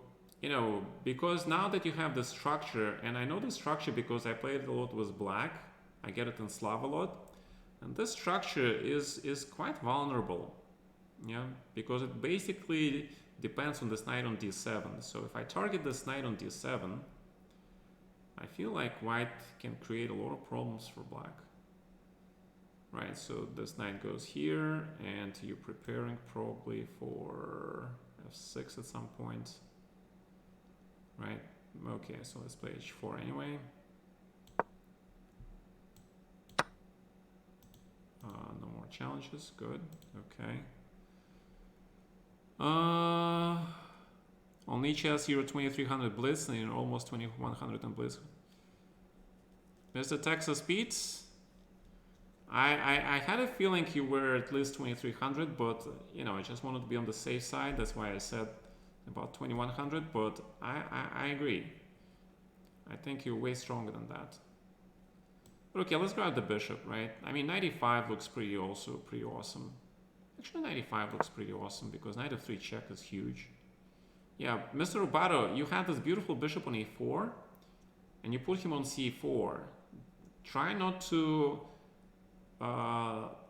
you know, because now that you have the structure, and I know the structure because I played a lot with black, I get it in Slav a lot, and this structure is quite vulnerable, yeah, because it basically depends on this knight on d7. So if I target this knight on d7, I feel like white can create a lot of problems for black. Right, so this knight goes here, and you're preparing probably for f6 at some point. Right, okay, so let's play h4 anyway. No more challenges, good, okay. On ECHS, you're 2300 Blitz, and you're almost 2100 in Blitz. Mr. Texas Beats, I had a feeling you were at least 2300, but you know, I just wanted to be on the safe side. That's why I said about 2100, but I agree. I think you're way stronger than that. But okay, let's grab the bishop, right? I mean, 95 looks pretty awesome. Actually, 95 looks pretty awesome because knight f3 check is huge. Yeah, Mr. Robato, you had this beautiful bishop on e4, and you put him on c4. Try not to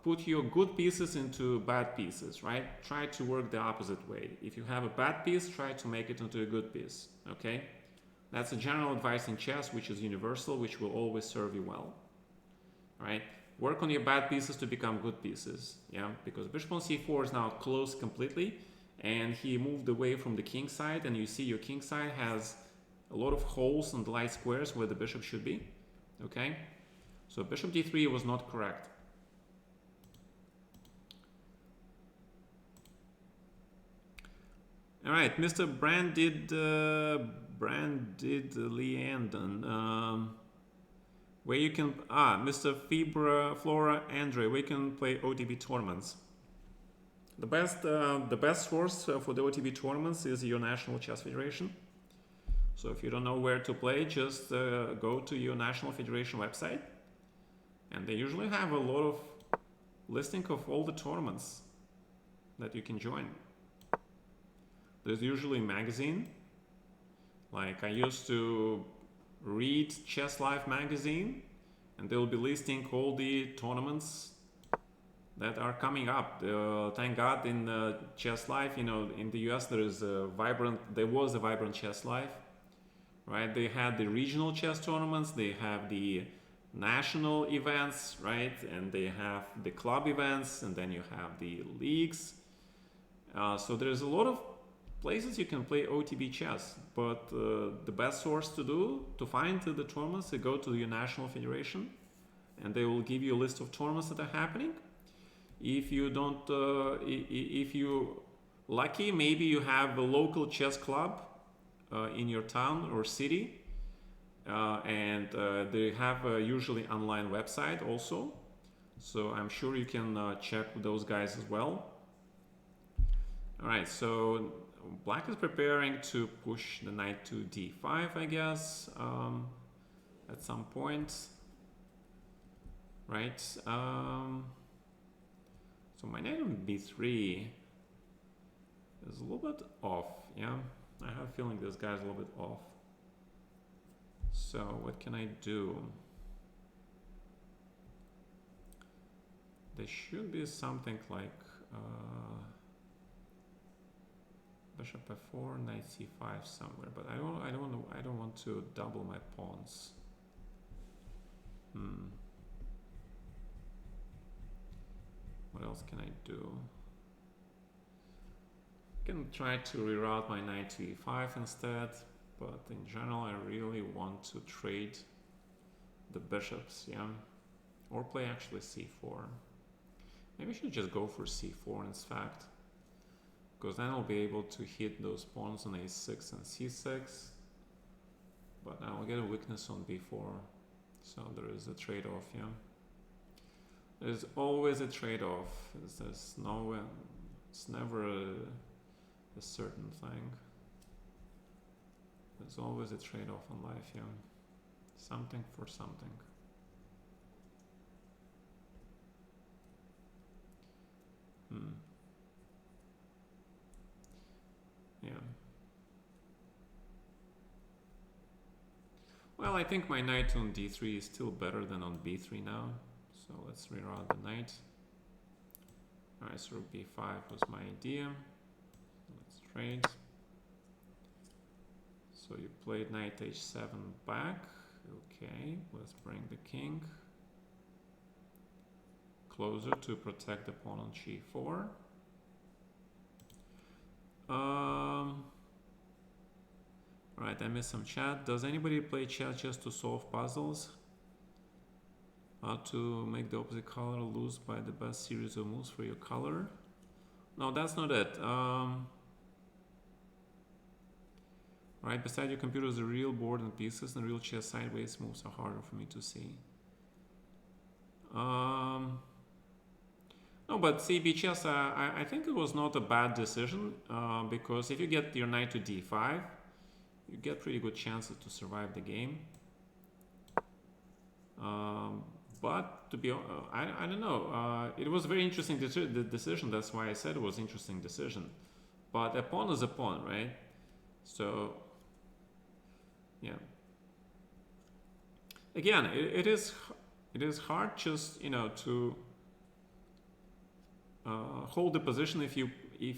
put your good pieces into bad pieces, right? Try to work the opposite way. If you have a bad piece, try to make it into a good piece, okay? That's a general advice in chess, which is universal, which will always serve you well, right? Work on your bad pieces to become good pieces, yeah? Because bishop on c4 is now closed completely, and he moved away from the king side, and you see your king side has a lot of holes and light squares where the bishop should be, okay? So bishop d3 was not correct. All right, Mr. Branded Leandon, where you can Mr. Fibra Flora Andre, where you can play OTB tournaments. The best source for the OTB tournaments is your National Chess Federation. So if you don't know where to play, just go to your National Federation website, and they usually have a lot of listing of all the tournaments that you can join. There's usually a magazine. Like I used to read Chess Life magazine, and they'll be listing all the tournaments that are coming up. Thank God in Chess Life, you know, in the US there was a vibrant Chess Life, right? They had the regional chess tournaments, they have the national events, right? And they have the club events, and then you have the leagues. So there's a lot of places you can play OTB chess, but the best source to find the tournaments, go to your National Federation, and they will give you a list of tournaments that are happening. If you don't, if you lucky, maybe you have a local chess club in your town or city, and they have usually online website also. So I'm sure you can check with those guys as well. All right, so black is preparing to push the knight to d5, I guess, at some point, right? So my knight on b3 is a little bit off, yeah? I have a feeling this guy's a little bit off. So what can I do? There should be something like bishop f4, knight c5 somewhere, but I don't want to double my pawns. What else can I do? I can try to reroute my knight to e5 instead, but in general I really want to trade the bishops, yeah? Or play actually c4. Maybe I should just go for c4 in fact, because then I'll be able to hit those pawns on a6 and c6, but I'll get a weakness on b4, so there is a trade-off, yeah? There's always a trade-off. There's no, it's never a certain thing. There's always a trade-off in life, yeah? Something for something. Yeah. Well, I think my knight on d3 is still better than on b3 now. So let's reroute the knight. Alright, so rook b5 was my idea. Let's trade. So you played knight h7 back. Okay, let's bring the king closer to protect the pawn on g4. Alright, I missed some chat. Does anybody play chess just to solve puzzles? How to make the opposite color lose by the best series of moves for your color? No, that's not it. Right, beside your computer is a real board and pieces, and real chess sideways moves are harder for me to see. No, but CB chess, I think it was not a bad decision, because if you get your knight to d5, you get pretty good chances to survive the game. But to be, I don't know. It was a very interesting decision. That's why I said it was an interesting decision. But a pawn is a pawn, right? So, yeah. Again, it is hard just, you know, to hold the position if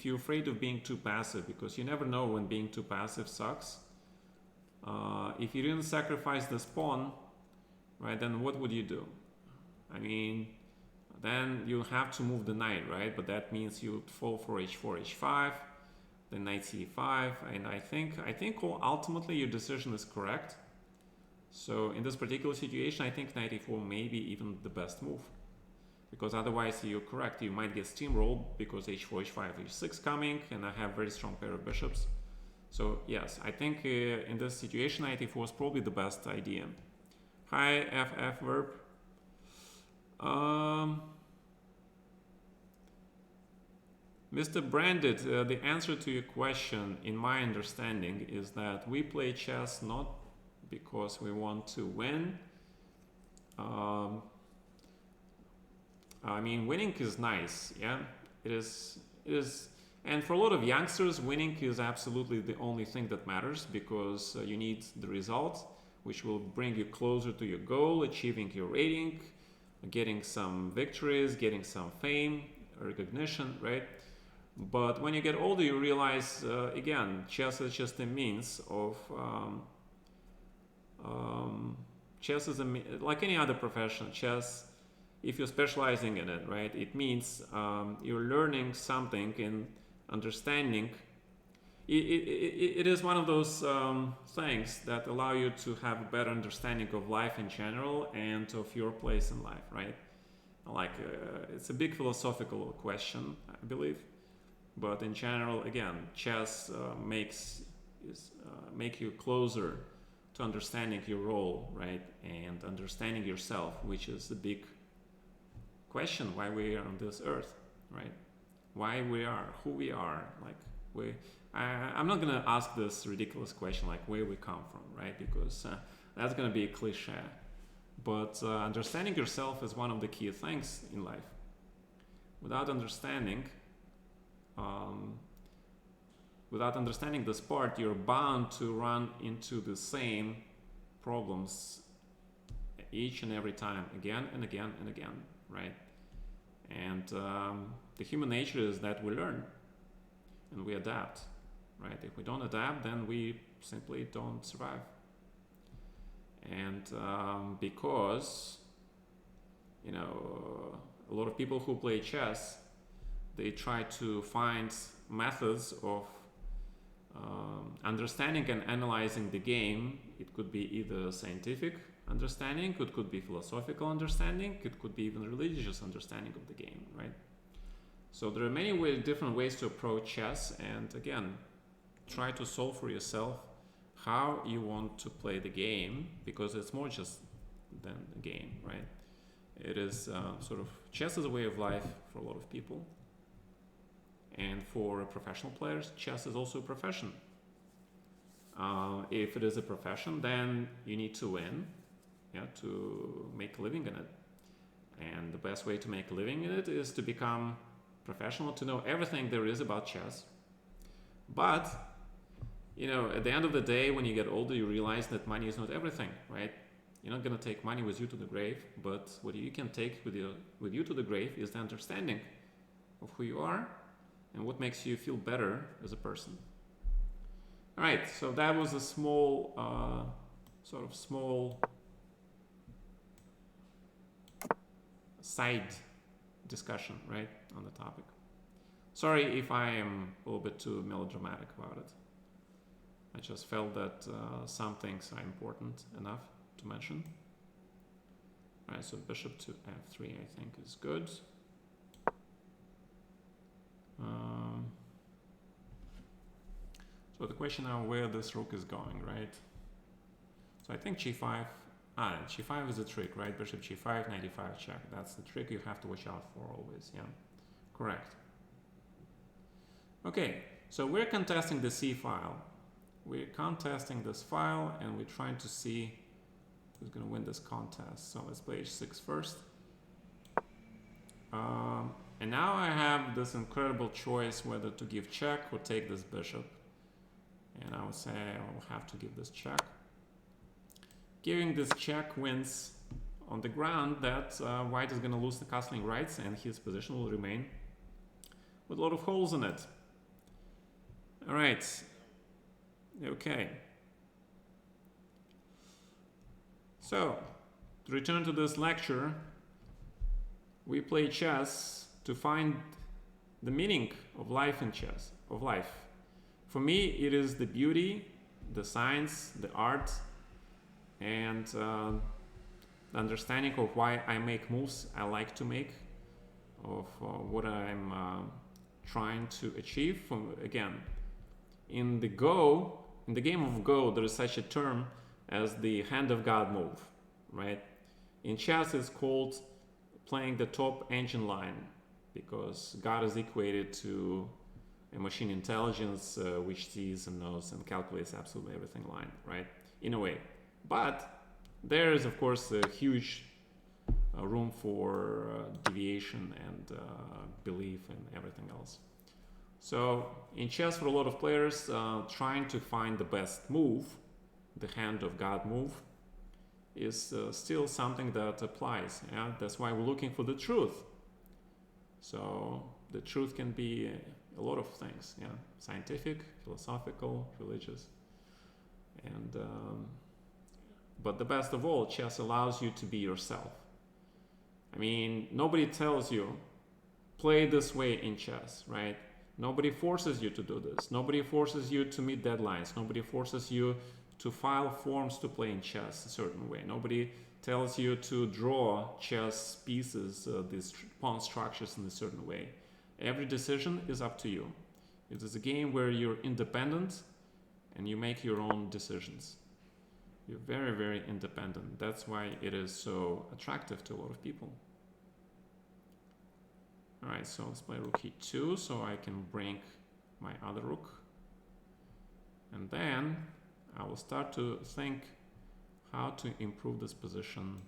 you're afraid of being too passive, because you never know when being too passive sucks. If you didn't sacrifice this pawn, right, then what would you do? I mean, then you have to move the knight, right? But that means you fall for h4, h5, then knight c5, and I think ultimately your decision is correct. So in this particular situation, I think knight e4 may be even the best move, because otherwise you're correct. You might get steamrolled because h4, h5, h6 coming, and I have very strong pair of bishops. So yes, I think in this situation, knight e4 is probably the best idea. Hi, FF verb. Mr. Branded, the answer to your question, in my understanding, is that we play chess not because we want to win. I mean, winning is nice, yeah? It is, and for a lot of youngsters, winning is absolutely the only thing that matters, because you need the result, which will bring you closer to your goal, achieving your rating, getting some victories, getting some fame, recognition, right? But when you get older, you realize, again, chess is just a means of, chess is like any other profession. Chess, if you're specializing in it, right, it means you're learning something in understanding. It is one of those things that allow you to have a better understanding of life in general and of your place in life, right? Like, it's a big philosophical question, I believe. But in general, again, chess make you closer to understanding your role, right? And understanding yourself, which is a big question why we are on this earth, right? Why we are, who we are, like I'm not gonna ask this ridiculous question like where we come from, right? Because that's gonna be a cliche. But understanding yourself is one of the key things in life. Without understanding this part, you're bound to run into the same problems each and every time, again and again and again, right? And the human nature is that we learn and we adapt, right? If we don't adapt, then we simply don't survive. And because, you know, a lot of people who play chess, they try to find methods of understanding and analyzing the game. It could be either scientific understanding, it could be philosophical understanding, it could be even religious understanding of the game, right? So there are many different ways to approach chess, and again, try to solve for yourself how you want to play the game, because it's more just than a game, right? It is sort of, chess is a way of life for a lot of people. And for professional players, chess is also a profession. If it is a profession, then you need to win, yeah, to make a living in it. And the best way to make a living in it is to become professional, to know everything there is about chess. But, you know, at the end of the day, when you get older, you realize that money is not everything, right? You're not going to take money with you to the grave, but what you can take with you to the grave is the understanding of who you are and what makes you feel better as a person. All right, so that was a small, small side discussion, right, on the topic. Sorry if I am a little bit too melodramatic about it. I just felt that some things are important enough to mention. All right, so bishop to f3 I think is good. So the question now where this rook is going, right? So I think g5. G5 is a trick, right? Bishop g5, knight e5 check. That's the trick you have to watch out for always, yeah. Correct. Okay, so we're contesting the C file. We're contesting this file and we're trying to see who's going to win this contest. So let's play h6 first. And now I have this incredible choice whether to give check or take this bishop. And I would say I will have to give this check. Giving this check wins on the ground that white is going to lose the castling rights and his position will remain with a lot of holes in it. All right. Okay. So, to return to this lecture, we play chess to find the meaning of life in chess, of life. For me, it is the beauty, the science, the art, and the understanding of why I make moves I like to make, of what I'm trying to achieve. Again, in the game of Go, there is such a term as the hand of God move, right? In chess, it's called playing the top engine line, because God is equated to a machine intelligence which sees and knows and calculates absolutely everything line, right? In a way. But there is, of course, a huge room for deviation and belief and everything else. So in chess, for a lot of players, trying to find the best move, the hand of God move, is still something that applies. Yeah? That's why we're looking for the truth. So the truth can be a lot of things, yeah, scientific, philosophical, religious, and but the best of all, chess allows you to be yourself. I mean, nobody tells you play this way in chess, right? Nobody forces you to do this. Nobody forces you to meet deadlines. Nobody forces you to file forms to play in chess a certain way. Nobody tells you to draw chess pieces, these pawn structures in a certain way. Every decision is up to you. It is a game where you're independent and you make your own decisions. You're very, very independent. That's why it is so attractive to a lot of people. Alright, so let's play rook e2 so I can bring my other rook. And then I will start to think how to improve this position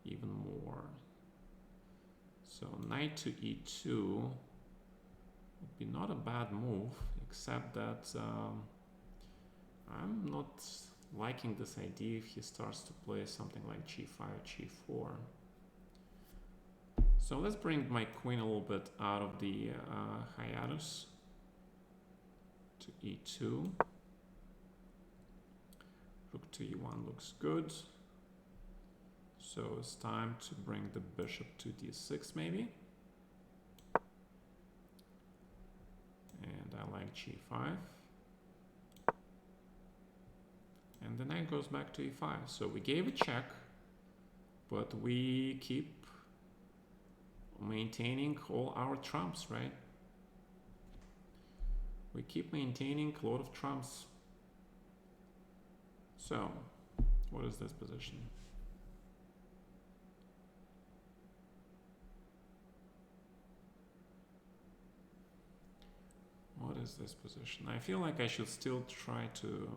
even more. So knight to e2 would be not a bad move, except that I'm not liking this idea if he starts to play something like g5 or g4. So let's bring my queen a little bit out of the hiatus to e2. Rook to e1 looks good. So it's time to bring the bishop to d6 maybe. And I like g5. And the knight goes back to e5. So we gave a check, but we keep maintaining all our trumps, right? We keep maintaining a lot of trumps. So, what is this position? What is this position? I feel like I should still try to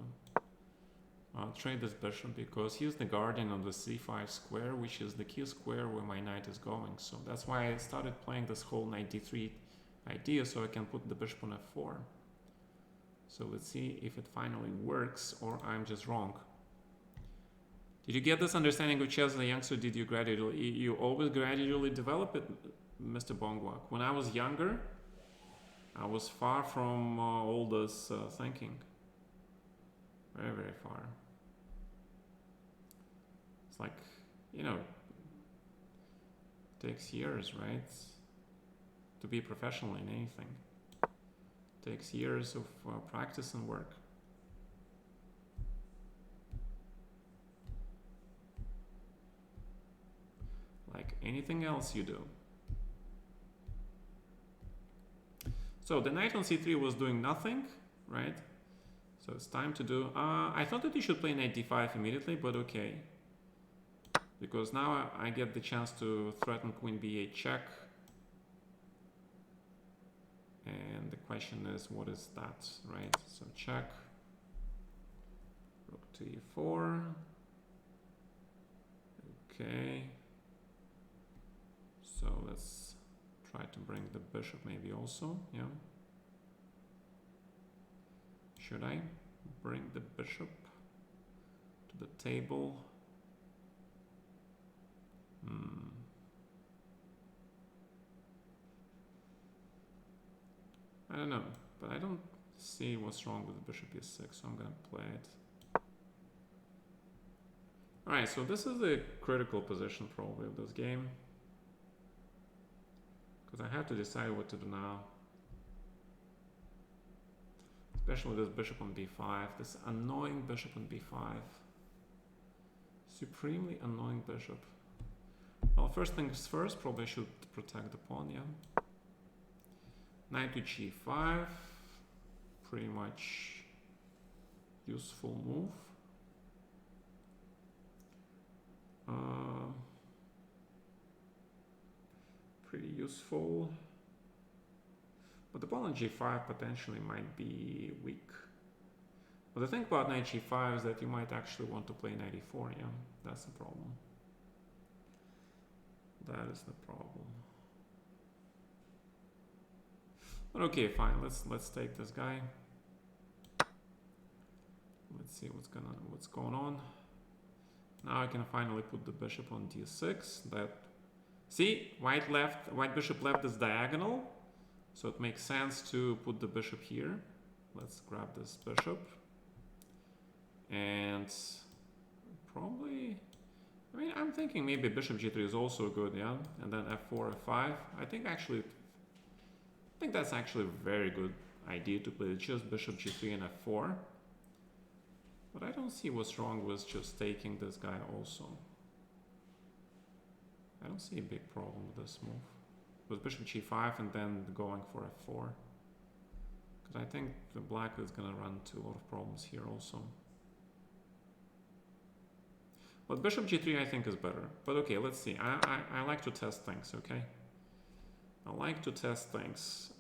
trade this bishop because he's the guardian of the c5 square, which is the key square where my knight is going. So that's why I started playing this whole knight d3 idea, so I can put the bishop on f4. So let's see if it finally works or I'm just wrong. Did you get this understanding of chess as a youngster? Did you gradually, you always gradually develop it, Mr. Bongwak? When I was younger, I was far from all this thinking. Very, very far. It's like, you know, it takes years, right? To be professional in anything. It takes years of practice and work. Like anything else you do. So the knight on c3 was doing nothing, right? So it's time to do... I thought that you should play knight d5 immediately, but okay. Because now I get the chance to threaten queen b8 check. And the question is, what is that, right? So check. Rook to e4. Okay. So let's try to bring the bishop maybe also, yeah. Should I bring the bishop to the table? I don't know, but I don't see what's wrong with the bishop e6, so I'm gonna play it. Alright, so this is the critical position probably of this game. Because I have to decide what to do now. Especially with this bishop on b5, this annoying bishop on b5. Supremely annoying bishop. Well, first things first, probably I should protect the pawn, yeah. Knight to g5, pretty much useful move. Pretty useful. But the pawn on g5 potentially might be weak. But the thing about knight g5 is that you might actually want to play knight e4, yeah? That's the problem. That is the problem. But okay, fine. Let's take this guy. Let's see what's going on. Now I can finally put the bishop on d6. That, see, white bishop left is diagonal, so it makes sense to put the bishop here. Let's grab this bishop, and probably, I mean, I'm thinking maybe bishop g3 is also good, yeah, and then f4, f5. I think that's actually a very good idea to play just bishop g3 and f4. But I don't see what's wrong with just taking this guy also. I don't see a big problem with this move. With bishop g5 and then going for f4. Because I think the black is going to run into a lot of problems here also. But bishop g3 I think is better. But okay, let's see. I like to test things, okay? I like to test things.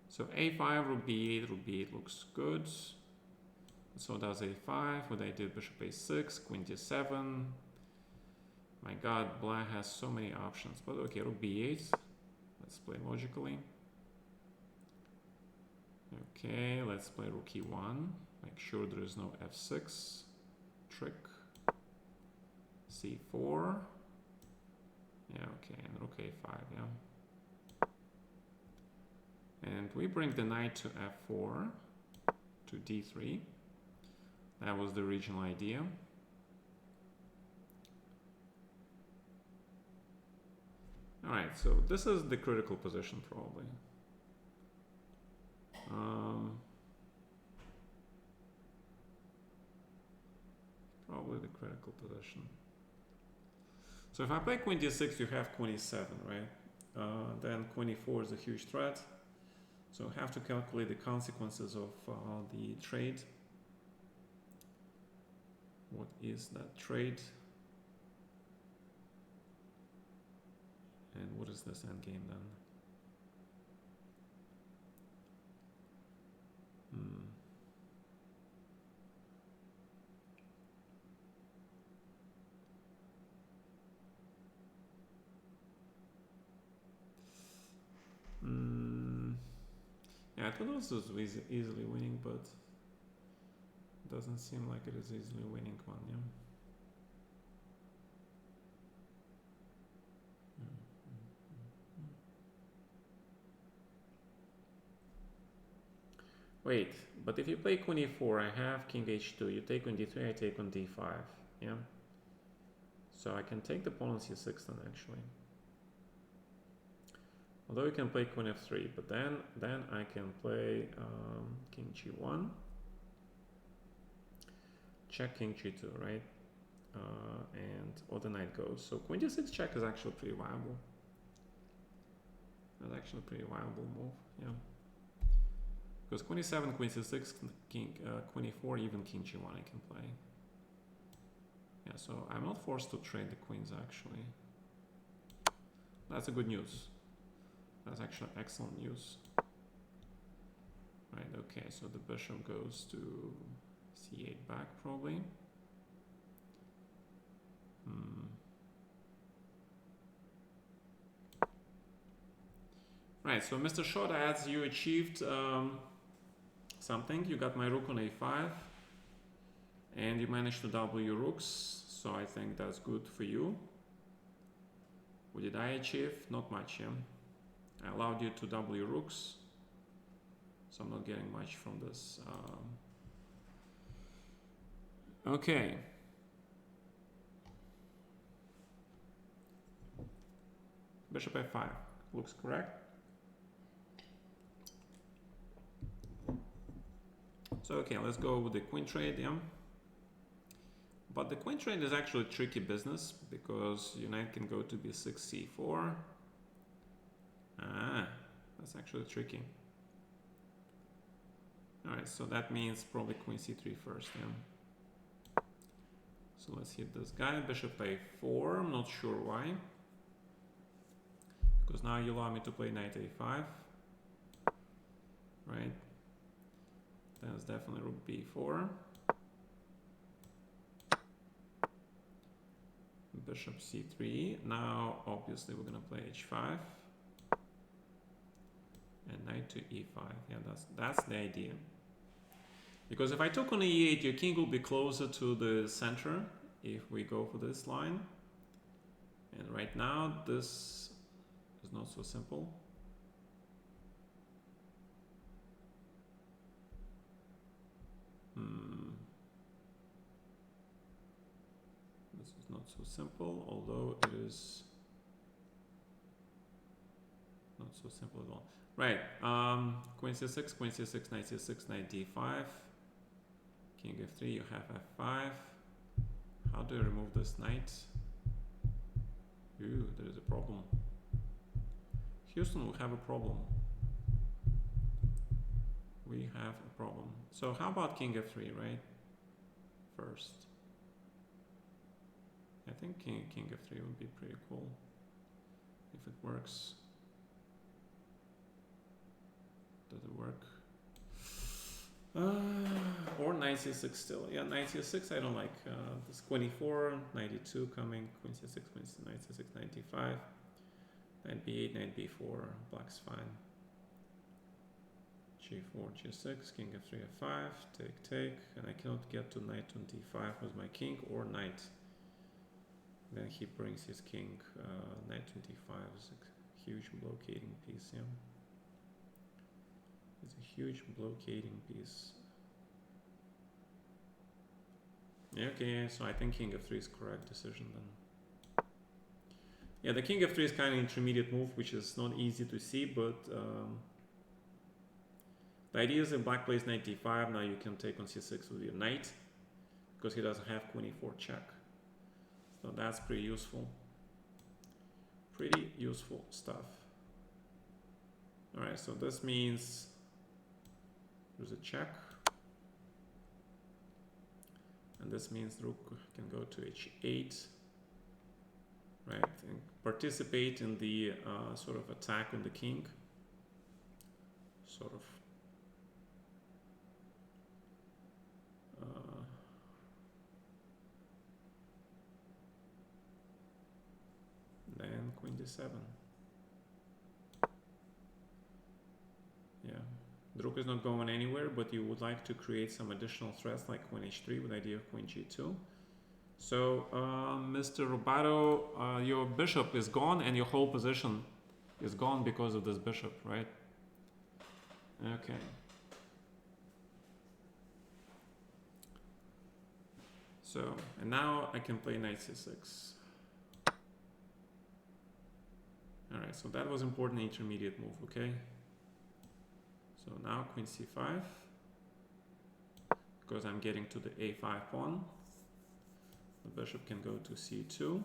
So a5, rook b8, rook b8 looks good. So does a5, what I did, bishop a6, queen d7. My god, black has so many options, but okay, rook b8. Let's play logically. Okay, let's play rook e1. Make sure there is no f6. Trick. c4. Yeah, okay, and rook a5, yeah. And we bring the knight to f4, to d3. That was the original idea. Alright, so this is the critical position probably. Probably the critical position. So if I play queen d6, you have queen e7, right? Then queen e4 is a huge threat. So I have to calculate the consequences of the trade. What is that trade? And what is this endgame then? Yeah, I thought this was easily winning, but it doesn't seem like it is easily winning one, yeah. Wait, but if you play queen e4, I have king h2, you take on d3, I take on d5, yeah? So I can take the pawn on c6 then, actually. Although you can play queen f3, but then I can play king g1, check king g2, right? And the knight goes. So queen d6 check is actually pretty viable. That's actually a pretty viable move, yeah. Because queen e7, queen c6, queen e4, even king g1 I can play. Yeah, so I'm not forced to trade the queens actually. That's a good news. That's actually excellent news. Right, okay, so the bishop goes to c8 back probably. Right, so Mr. Short adds you achieved something. You got my rook on a5 and you managed to double your rooks, so I think that's good for you. What did I achieve? Not much, yeah. I allowed you to double your rooks, so I'm not getting much from this. Okay. Bishop f5 looks correct. So okay, let's go with the queen trade, yeah. But the queen trade is actually tricky business because your knight can go to b6, c4. Ah, that's actually tricky. Alright, so that means probably queen c3 first, yeah. So let's hit this guy, bishop a4, I'm not sure why. Because now you allow me to play knight a5. Right? That's definitely rook b4. Bishop c3. Now, obviously, we're going to play h5. And knight to e5. Yeah, that's the idea. Because if I took on e8, your king will be closer to the center if we go for this line. And right now, this is not so simple. This is not so simple, although it is not so simple at all. Right, queen c6, knight c6, knight d5, king f3, you have f5. How do I remove this knight? Ooh, there is a problem. Houston, we have a problem. We have a problem. So how about king f3, right? First. I think king f3 would be pretty cool. if it works. Does it work? Or knight c6 still. Yeah, knight c6 I don't like. This 24, 92 coming, queen c6, knight c6, 95, knight b8, knight b4, black's fine. g4, g6, king f3, f5, take, and I cannot get to knight on d5 with my king or knight. Then he brings his king, knight on d5 is a huge blockading piece, yeah. It's a huge blockading piece. Yeah, okay, so I think king f3 is correct decision then. Yeah, the king f3 is kind of intermediate move, which is not easy to see, but the idea is if black plays knight d5, now you can take on c6 with your knight, because he doesn't have queen e4 check. So that's pretty useful. Pretty useful stuff. Alright, so this means there's a check. And this means rook can go to h8, right? And participate in the sort of attack on the king. Sort of. Then queen d7. Yeah. The rook is not going anywhere, but you would like to create some additional threats like queen h3 with the idea of queen g2. So, Mr. Robato, your bishop is gone and your whole position is gone because of this bishop, right? Okay. So, and now I can play knight c6. Alright, so that was important intermediate move, okay? So now queen c5, because I'm getting to the a5 pawn. The bishop can go to c2.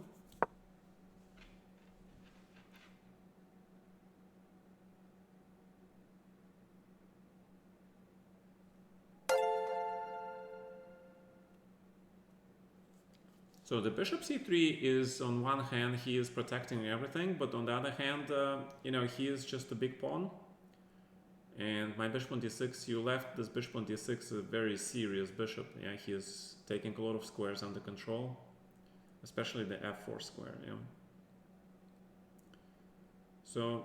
So the bishop c3 is, on one hand, he is protecting everything, but on the other hand, you know, he is just a big pawn. And my bishop on d6, you left this bishop on d6 a very serious bishop. Yeah, he is taking a lot of squares under control, especially the f4 square. Yeah. So,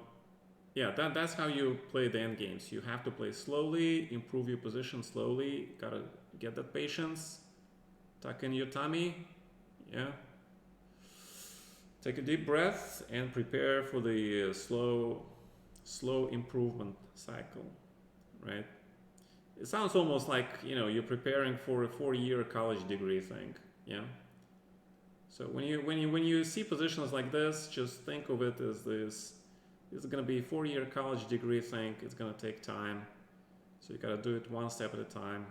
yeah, that's how you play the end games. You have to play slowly, improve your position slowly. Gotta get that patience. Tuck in your tummy. Yeah. Take a deep breath and prepare for the slow improvement cycle, right? It sounds almost like, you know, you're preparing for a 4-year college degree thing, yeah. So when you see positions like this, just think of it as this is going to be a 4-year college degree thing. It's going to take time, so you got to do it one step at a time.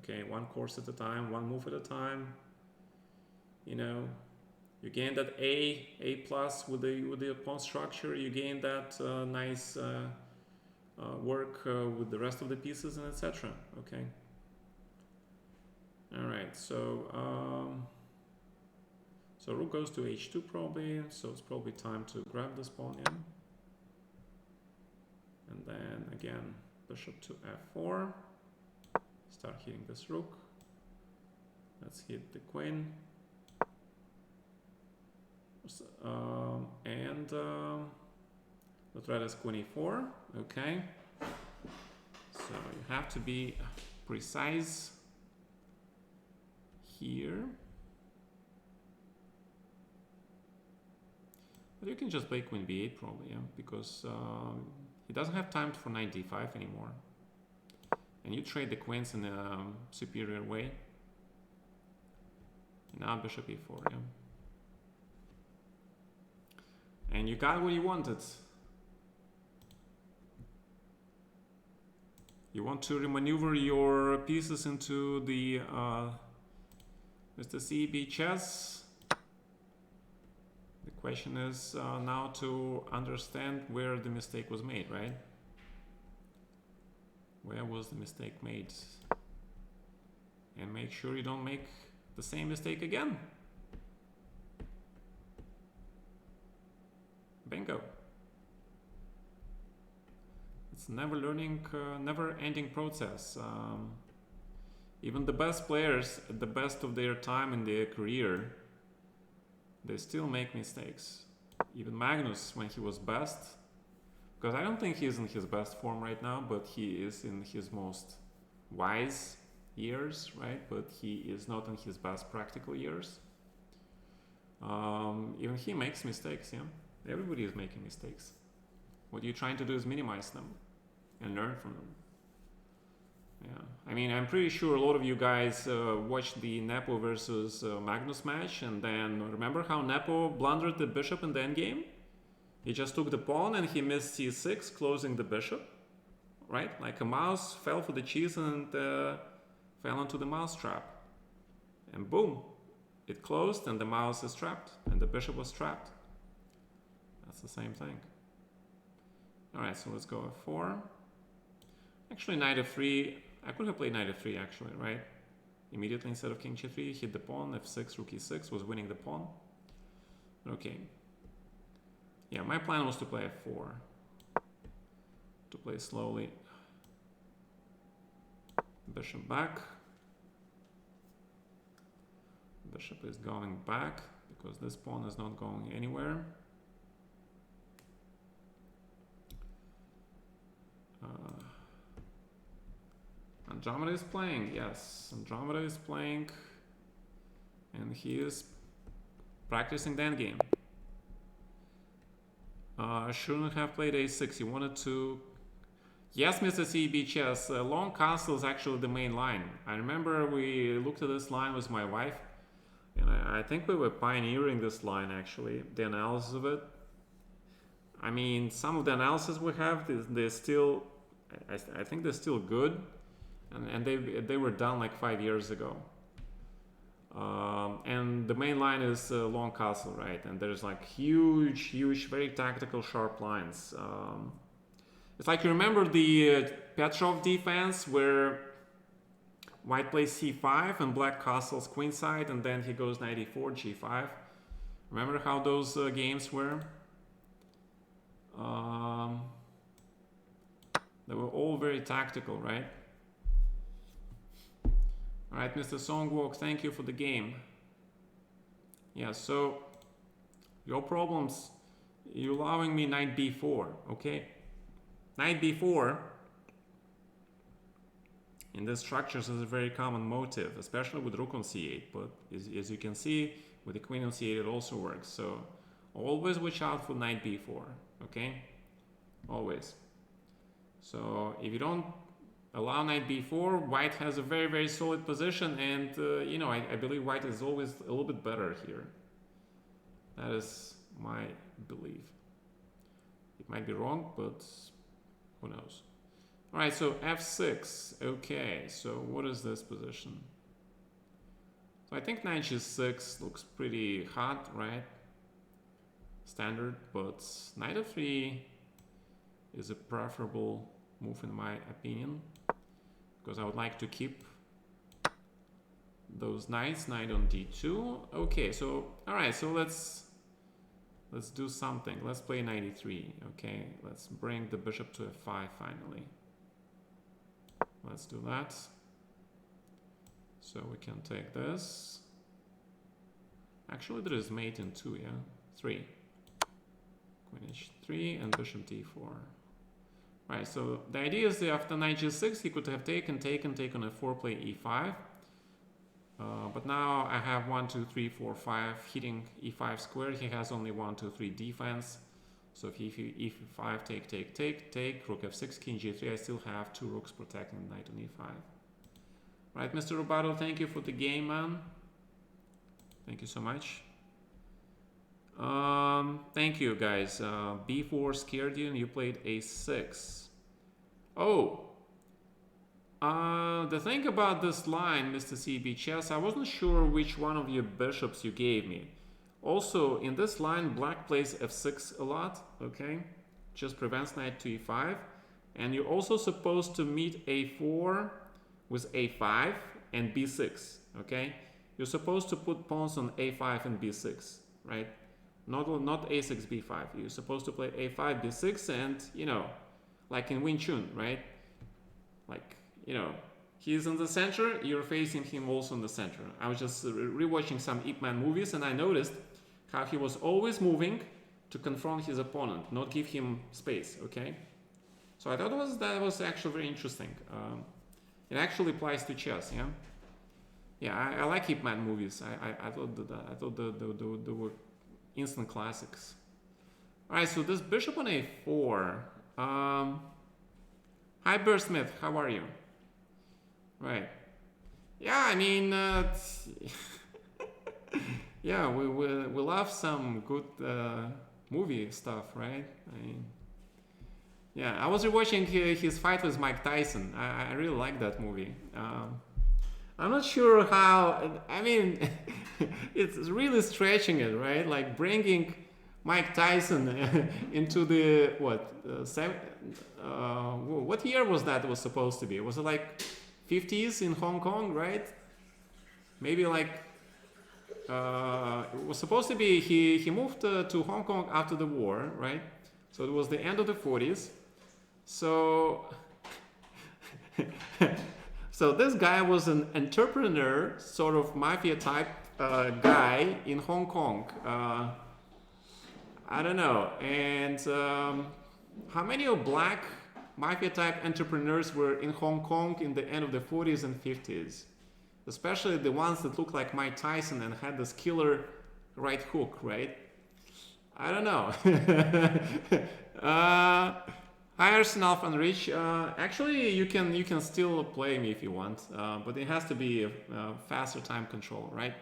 Okay, one course at a time, one move at a time. You know, you gain that A plus with the pawn structure. You gain that nice work with the rest of the pieces and etc. Okay. All right. So so rook goes to h2 probably. So it's probably time to grab this pawn in. And then again, bishop to f4. Start hitting this rook. Let's hit the queen. The threat is queen e4. Okay. So you have to be precise here. But you can just play queen b8 probably, yeah, because he doesn't have time for knight d5 anymore. And you trade the queens in a superior way. And now bishop e4, yeah. And you got what you wanted. You want to remaneuver your pieces into the Mr. CB chess. The question is now to understand where the mistake was made, right? Where was the mistake made? And make sure you don't make the same mistake again. Bingo. It's never-ending process. Even the best players at the best of their time in their career, they still make mistakes. Even Magnus, when he was best, because I don't think he's in his best form right now, but he is in his most wise years, right? But he is not in his best practical years. Even he makes mistakes, yeah? Everybody is making mistakes. What you're trying to do is minimize them and learn from them. Yeah, I mean, I'm pretty sure a lot of you guys watched the Nepo versus Magnus match, and then remember how Nepo blundered the bishop in the endgame? He just took the pawn and he missed c6, closing the bishop, right? Like a mouse fell for the cheese and fell into the mouse trap. And boom, it closed and the mouse is trapped and the bishop was trapped. That's the same thing. All right, so let's go f4. Actually, knight f3. I could have played knight f3 actually, right? Immediately instead of king g3, hit the pawn, f6, rook e6 was winning the pawn. Okay. Yeah, my plan was to play f4. To play slowly. Bishop back. Bishop is going back because this pawn is not going anywhere. Andromeda is playing, yes, Andromeda is playing, and he is practicing the endgame. Shouldn't have played a6. He wanted to. Yes, Mr. CB Chess. Long castle is actually the main line. I remember we looked at this line with my wife, and I think we were pioneering this line actually, the analysis of it. I mean, some of the analysis we have, they're still, I think they're still good. And they were done like 5 years ago. And the main line is Long Castle, right? And there's like huge, very tactical, sharp lines. It's like you remember the Petrov defense where white plays c5 and black castles queenside, and then he goes knight e4, g5. Remember how those games were? They were all very tactical, right? Alright, Mr. Songwalk, thank you for the game. Yeah, so your problems, you're allowing me knight b4, okay? Knight b4 in these structures is a very common motive, especially with rook on c8, but as you can see, with the queen on c8 it also works. So always watch out for knight b4, okay? Always. So if you don't allow knight b4, white has a very solid position, and you know, I believe white is always a little bit better here. That is my belief. It might be wrong, but who knows. All right, so f6. Okay, so what is this position? So I think knight g6 looks pretty hot, right? Standard, but knight f3 is a preferable move in my opinion, because I would like to keep those knights. Knight on d2. Okay, so all right, so let's do something. Let's play knight e3. Okay, let's bring the bishop to f5 finally. Let's do that. So we can take this. Actually, there is mate in 2, yeah? 3. Queen h3 and bishop d4. Right, so the idea is that after knight g6, he could have taken on f4, play e5. But now I have 1, 2, 3, 4, 5 hitting e5 square. He has only 1, 2, 3 defense. So if he e5, take, rook f6, king g3, I still have 2 rooks protecting the knight on e5. Right, Mr. Robato, thank you for the game, man. Thank you so much. Thank you, guys. b4 scared you and you played a6. Oh, the thing about this line, Mr. CB Chess, I wasn't sure which one of your bishops you gave me. Also, in this line, black plays f6 a lot, okay? Just prevents knight to e5. And you're also supposed to meet a4 with a5 and b6, okay? You're supposed to put pawns on a5 and b6, right? Not a6, b5. You're supposed to play a5, b6, and, you know, like in Wing Chun, right? Like, you know, he's in the center, you're facing him also in the center. I was just rewatching some Ip Man movies, and I noticed how he was always moving to confront his opponent, not give him space, okay? So I thought that was actually very interesting. It actually applies to chess, yeah? Yeah, I like Ip Man movies. I thought they were instant classics. All right, so this bishop on a4. Hi, Bear Smith, how are you? Right. Yeah, I mean, yeah, we love some good movie stuff, right? I mean, yeah, I was rewatching his fight with Mike Tyson. I really like that movie. I'm not sure how. I mean, it's really stretching it, right? Like bringing Mike Tyson into the what year was that? It was supposed to be? Was it like 50s in Hong Kong, right? Maybe like it was supposed to be. He moved to Hong Kong after the war, right? So it was the end of the 40s. So. So this guy was an entrepreneur, sort of mafia type guy in Hong Kong. I don't know. And how many of black mafia type entrepreneurs were in Hong Kong in the end of the 40s and 50s? Especially the ones that looked like Mike Tyson and had this killer right hook, right? I don't know. Hi Arsenal fan Rich. Actually, you can still play me if you want, but it has to be a faster time control, right?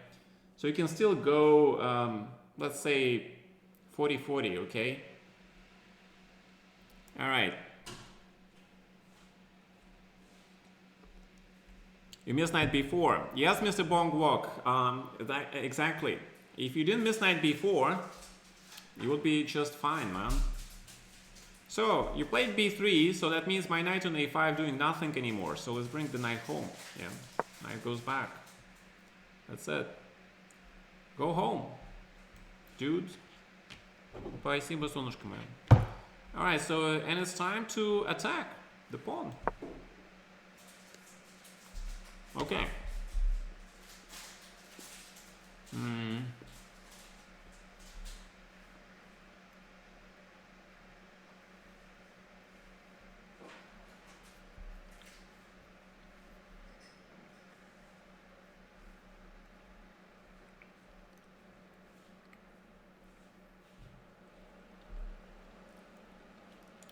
So you can still go, let's say 40-40, okay? All right. You missed night before. Yes, Mr. Bong Walk. Exactly. If you didn't miss night before, you would be just fine, man. So you played b3, so that means my knight on a5 doing nothing anymore. So let's bring the knight home. Yeah, knight goes back. That's it. Go home, dude. Спасибо, солнышко мое. All right, so and it's time to attack the pawn. Okay.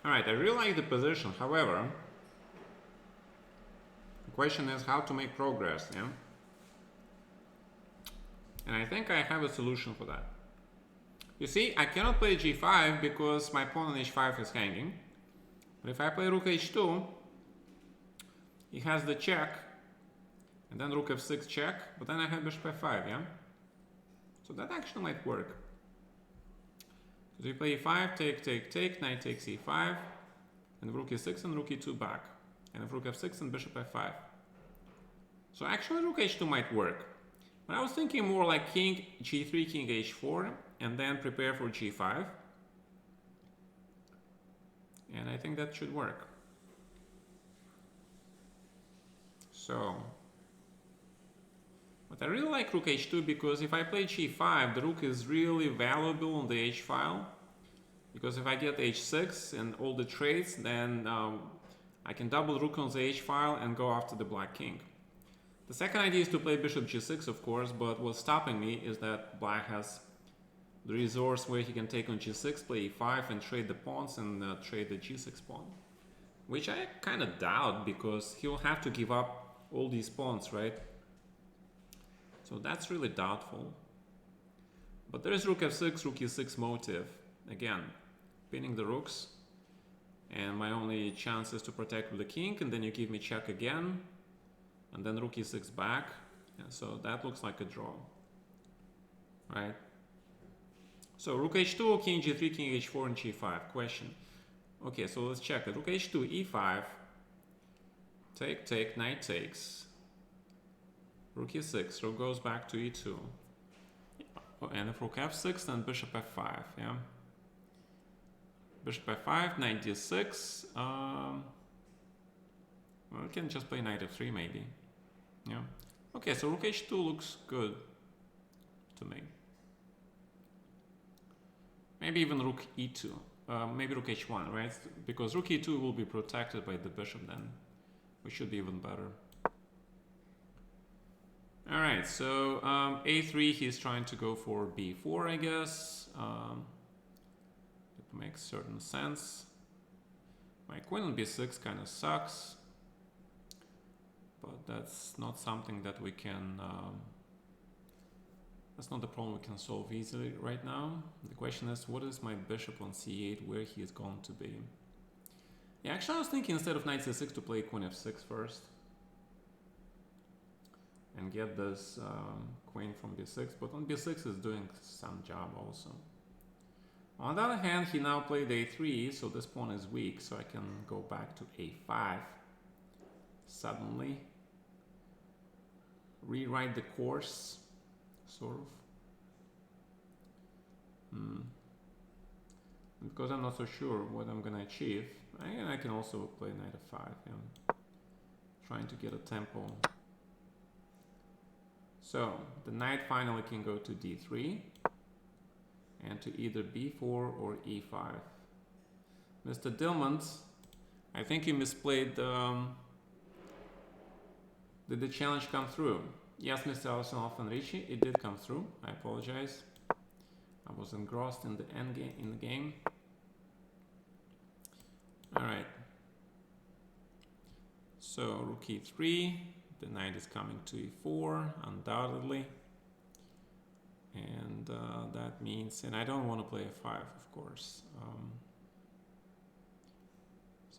Alright, I really like the position, however, the question is how to make progress, yeah? And I think I have a solution for that. You see, I cannot play g5 because my pawn on h5 is hanging. But if I play rook h2, he has the check, and then rook f6 check, but then I have bishop f5, yeah? So that actually might work. So you play e5, take, knight takes e5, and rook e6 and rook e2 back. And if rook f6 and bishop f5. So actually rook h2 might work. But I was thinking more like king g3, king h4, and then prepare for g5. And I think that should work. So, but I really like rook h2 because if I play g5, the rook is really valuable on the h file. Because if I get h6 and all the trades, then I can double rook on the h file and go after the black king. The second idea is to play bishop g6, of course, but what's stopping me is that black has the resource where he can take on g6, play e5, and trade the pawns and trade the g6 pawn. Which I kind of doubt, because he'll have to give up all these pawns, right? So that's really doubtful. But there's rook f6, rook e6 motive. Again, pinning the rooks. And my only chance is to protect with the king, and then you give me check again. And then rook e6 back. Yeah, so that looks like a draw. Right? So rook h2, king g3, king h4, and g5. Question. Okay, so let's check it. Rook h2, e5. Take, knight takes. Rook e6, rook goes back to e2. And if rook f6, then bishop f5, yeah? Bishop f5, knight d6. Well, we can just play knight f3 maybe. Yeah. Okay, so rook h2 looks good to me. Maybe even rook e2. Maybe rook h1, right? Because rook e2 will be protected by the bishop then. We should be even better. Alright, so a3, he's trying to go for b4, I guess. It makes certain sense. My queen on b6 kind of sucks. But that's not something that we can... that's not the problem we can solve easily right now. The question is, what is my bishop on c8, where he is going to be? Yeah, actually I was thinking instead of knight c6 to play queen f6 first. And get this queen from b6, but on b6 is doing some job also. On the other hand, he now played a3, so this pawn is weak, so I can go back to a5 suddenly. Rewrite the course, sort of. Because I'm not so sure what I'm gonna achieve, I can also play knight f5, yeah. Trying to get a tempo. So the knight finally can go to d3 and to either b4 or e5. Mr. Dillmans, I think you misplayed. Did the challenge come through? Yes, Mr. Alison Alfanrici, it did come through. I apologize. I was engrossed in the end game, in the game. All right. So rook e3. The knight is coming to e4, undoubtedly. And that means, and I don't want to play f5, of course.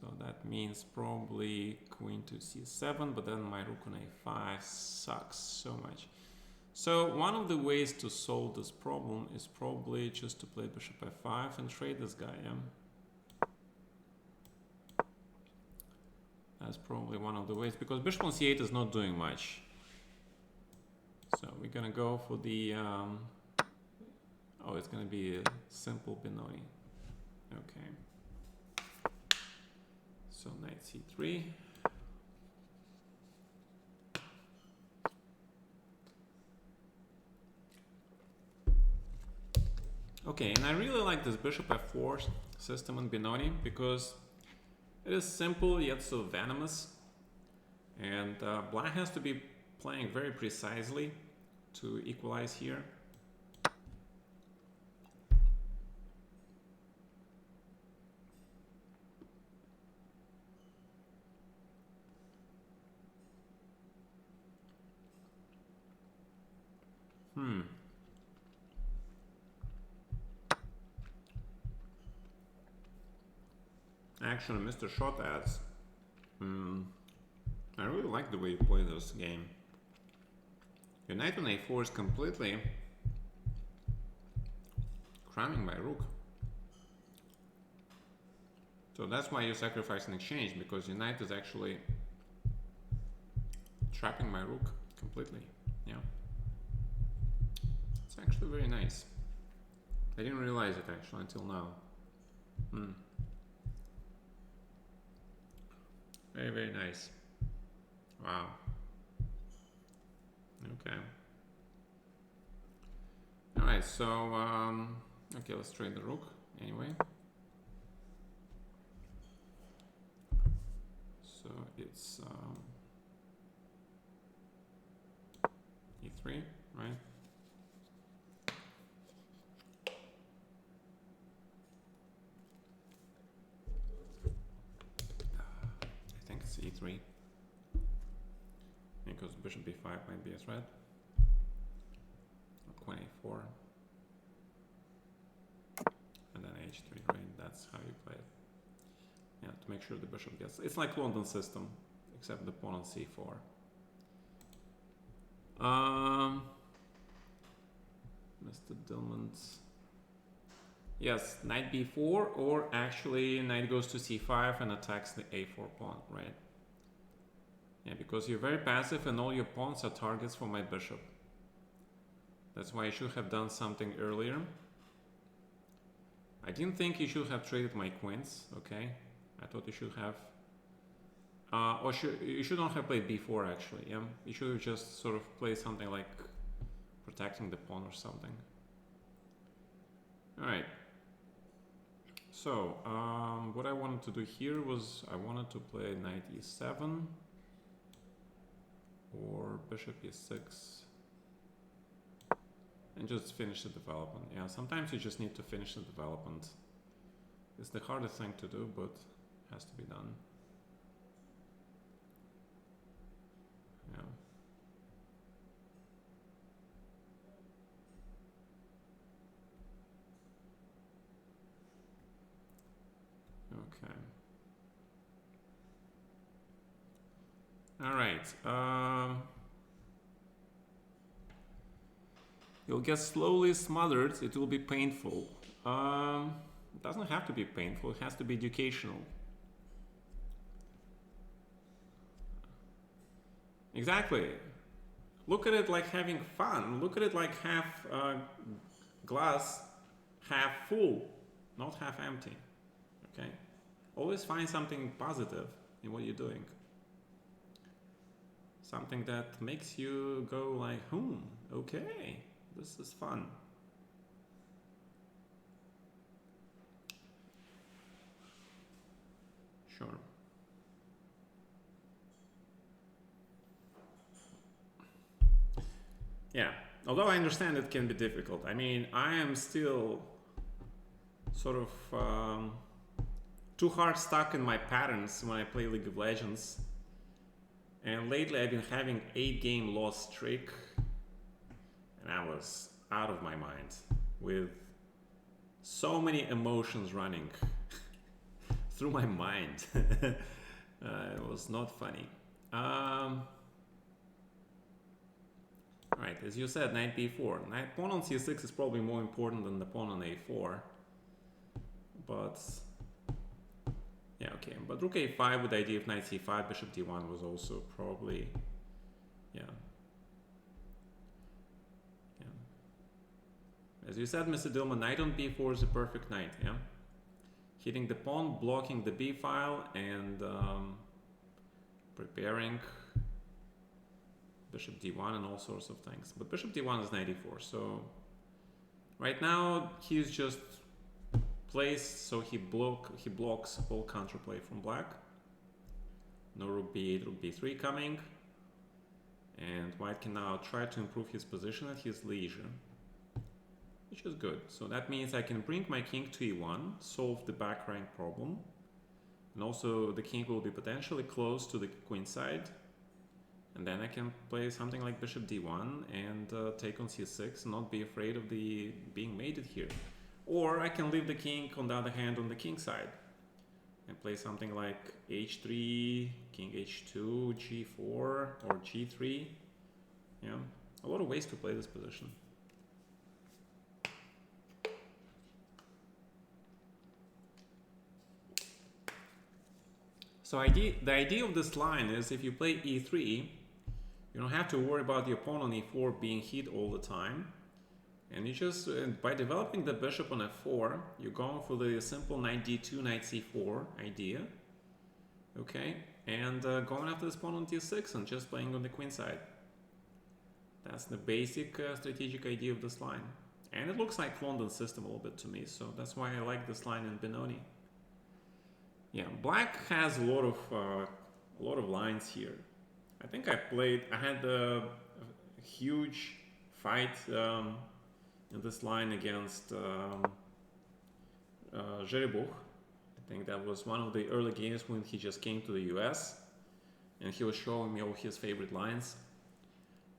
So that means probably queen to c7, but then my rook on a5 sucks so much. So one of the ways to solve this problem is probably just to play bishop f5 and trade this guy, yeah? That's probably one of the ways, because bishop on c8 is not doing much. So we're gonna go for the, oh, it's gonna be a simple Benoni. Okay. So knight c3. Okay, and I really like this bishop f4 system in Benoni because it is simple yet so venomous, and black has to be playing very precisely to equalize here. Actually, Mr. Shot adds, I really like the way you play this game. Your knight on a4 is completely cramming my rook. So that's why you sacrifice an exchange, because your knight is actually trapping my rook completely. Yeah. It's actually very nice. I didn't realize it actually until now. Very, very nice. Wow. Okay. Alright, so, okay, let's trade the rook anyway. So it's e3, right? I think it's e3. Because bishop b5 might be a threat. Queen a4. And then h3, right? That's how you play it. Yeah, to make sure the bishop gets... It's like London system, except the pawn on c4. Mr. Dillmans. Yes, knight b4, or actually knight goes to c5 and attacks the a4 pawn, right? Yeah, because you're very passive and all your pawns are targets for my bishop. That's why I should have done something earlier. I didn't think you should have traded my queens, okay? I thought you should have... you should not have played b4 actually, yeah? You should have just sort of played something like protecting the pawn or something. Alright. So, what I wanted to do here was I wanted to play knight e7 or bishop e6 and just finish the development. Yeah, sometimes you just need to finish the development. It's the hardest thing to do, but it has to be done. Yeah. Okay. All right. You'll get slowly smothered. It will be painful. It doesn't have to be painful. It has to be educational. Exactly. Look at it like having fun. Look at it like half glass, half full, not half empty. Okay? Always find something positive in what you're doing. Something that makes you go like, okay, this is fun. Sure. Yeah, although I understand it can be difficult. I mean, I am still sort of too hard stuck in my patterns when I play League of Legends. And lately I've been having 8-game loss streak. And I was out of my mind with so many emotions running through my mind. It was not funny. Right, as you said, knight b4. Pawn on c6 is probably more important than the pawn on a4. But yeah, okay. But rook a5 with the idea of knight c5, bishop d1 was also probably, yeah. As you said, Mr. Dillman, knight on b4 is a perfect knight, yeah? Hitting the pawn, blocking the b file, and preparing bishop d1 and all sorts of things. But bishop d1 is knight e4, so right now he's just placed so he blocks all counterplay from black. No rook b8, rook b3 coming, and white can now try to improve his position at his leisure, which is good. So that means I can bring my king to e1, solve the back rank problem, and also the king will be potentially close to the queen side, and then I can play something like bishop d1 and take on c6 and not be afraid of the being mated here. Or I can leave the king on the other hand on the king side and play something like h3, king h2, g4 or g3. Yeah, a lot of ways to play this position. So the idea of this line is if you play e3, you don't have to worry about your pawn on e4 being hit all the time. And you just, by developing the bishop on f4, you're going for the simple knight d2, knight c4 idea. Okay, and going after this pawn on d6 and just playing on the queen side. That's the basic strategic idea of this line. And it looks like London system a little bit to me, so that's why I like this line in Benoni. Yeah, black has a lot of lines here. I think I had a huge fight in this line against Zheribuch. I think that was one of the early games when he just came to the US and he was showing me all his favorite lines.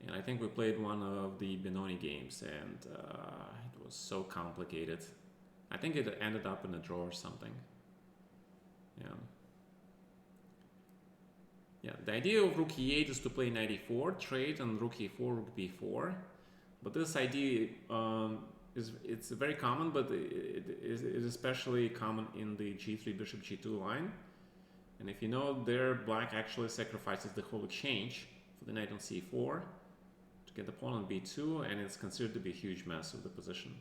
And I think we played one of the Benoni games and it was so complicated. I think it ended up in a draw or something. Yeah. Yeah, the idea of rook e8 is to play knight e4, trade, and rook e4, rook b4. But this idea it's very common, but it is especially common in the g3 bishop g2 line. And if you know there, black actually sacrifices the whole exchange for the knight on c4 to get the pawn on b2, and it's considered to be a huge mess of the position.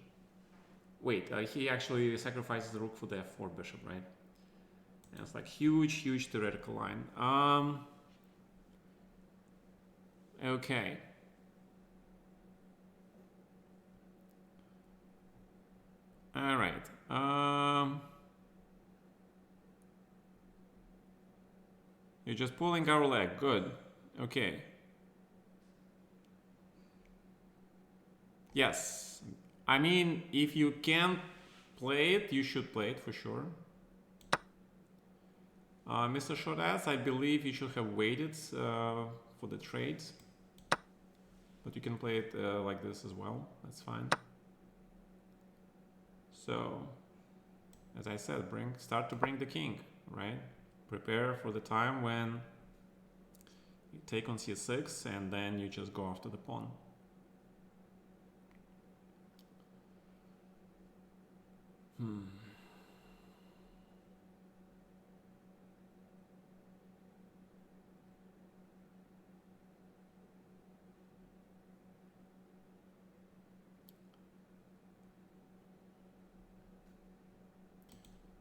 wait, he actually sacrifices the rook for the f4 bishop, right? And it's like huge theoretical line. Okay. All right. You're just pulling our leg. Good. Okay. Yes. I mean, if you can play it, you should play it for sure. Mr. Shortass, I believe you should have waited for the trades. But you can play it like this as well. That's fine. So, as I said, start to bring the king, right? Prepare for the time when you take on c6 and then you just go after the pawn.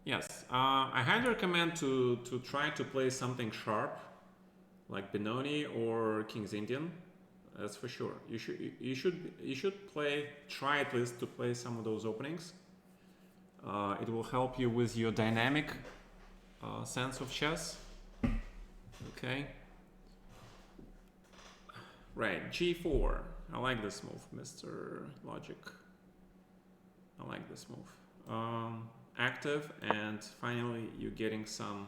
Yes, I highly recommend to try to play something sharp, like Benoni or King's Indian. That's for sure. You should try at least to play some of those openings. It will help you with your dynamic sense of chess. Okay. Right, G4. I like this move, Mr. Logic. I like this move. Active, and finally you're getting some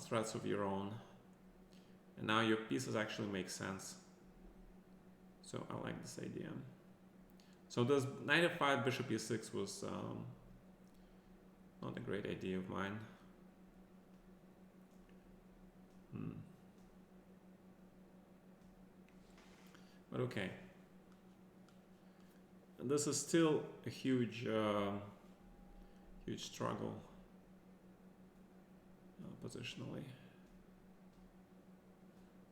threats of your own. And now your pieces actually make sense. So I like this idea. So this knight f5, bishop e6 was not a great idea of mine. But okay. And this is still a huge struggle positionally.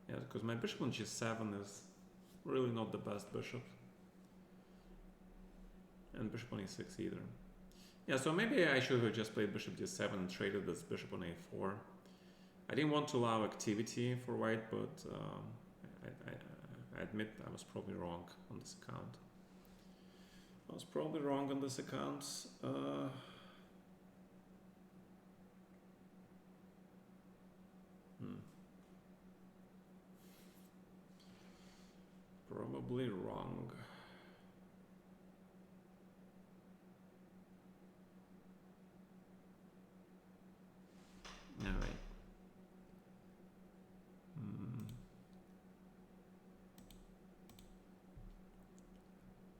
Yeah, because my bishop on g7 is really not the best bishop. And bishop on e6 either. Yeah, so maybe I should have just played bishop d7 and traded this bishop on a4. I didn't want to allow activity for white, but I admit I was probably wrong on this account. Probably wrong. All right.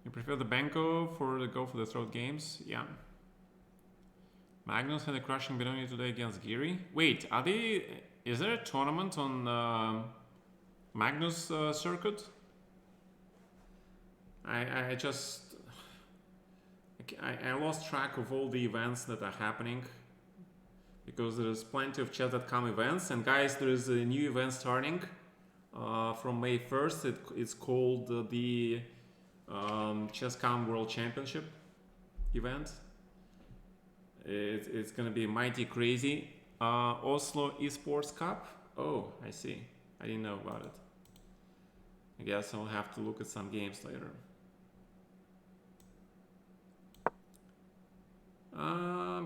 You prefer the Banco for the go for the throat games? Yeah. Magnus had a crushing Benoni today against Giri. Wait, is there a tournament on Magnus circuit? I lost track of all the events that are happening, because there's plenty of chess.com events, and guys, there is a new event starting from May 1st. It's called the Chess.com World Championship event. It's gonna be mighty crazy. Oslo Esports Cup. Oh, I see. I didn't know about it. I guess I'll have to look at some games later.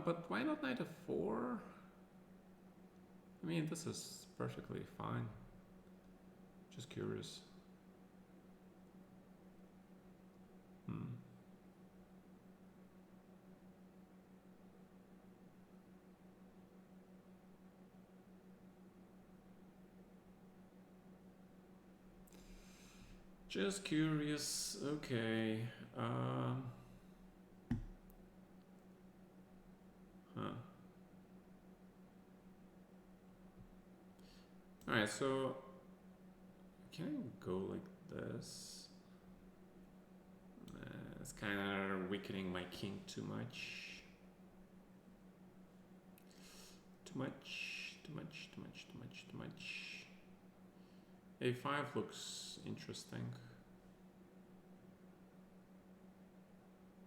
But why not knight f4? I mean, this is perfectly fine. Just curious. Just curious. Okay. Alright, so can I go like this? It's kind of weakening my king too much. Too much. A5 looks interesting.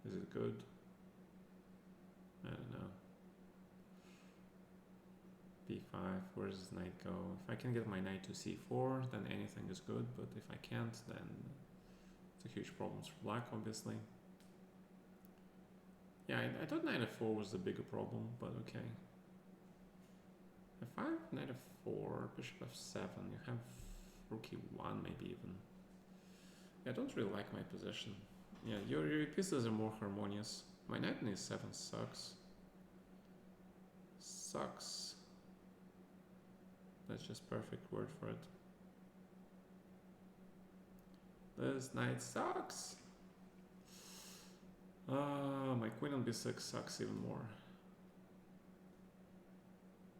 Is it good? I don't know. b5, where does knight go? If I can get my knight to c4, then anything is good, but if I can't, then it's a huge problem for black, obviously. Yeah, I thought knight f4 was the bigger problem, but okay. f5, knight f4, bishop f7, you have rook e1 maybe even. Yeah, I don't really like my position. Yeah, your pieces are more harmonious. My knight in e7 sucks. Sucks. That's just perfect word for it. This knight sucks. My queen on b6 sucks even more.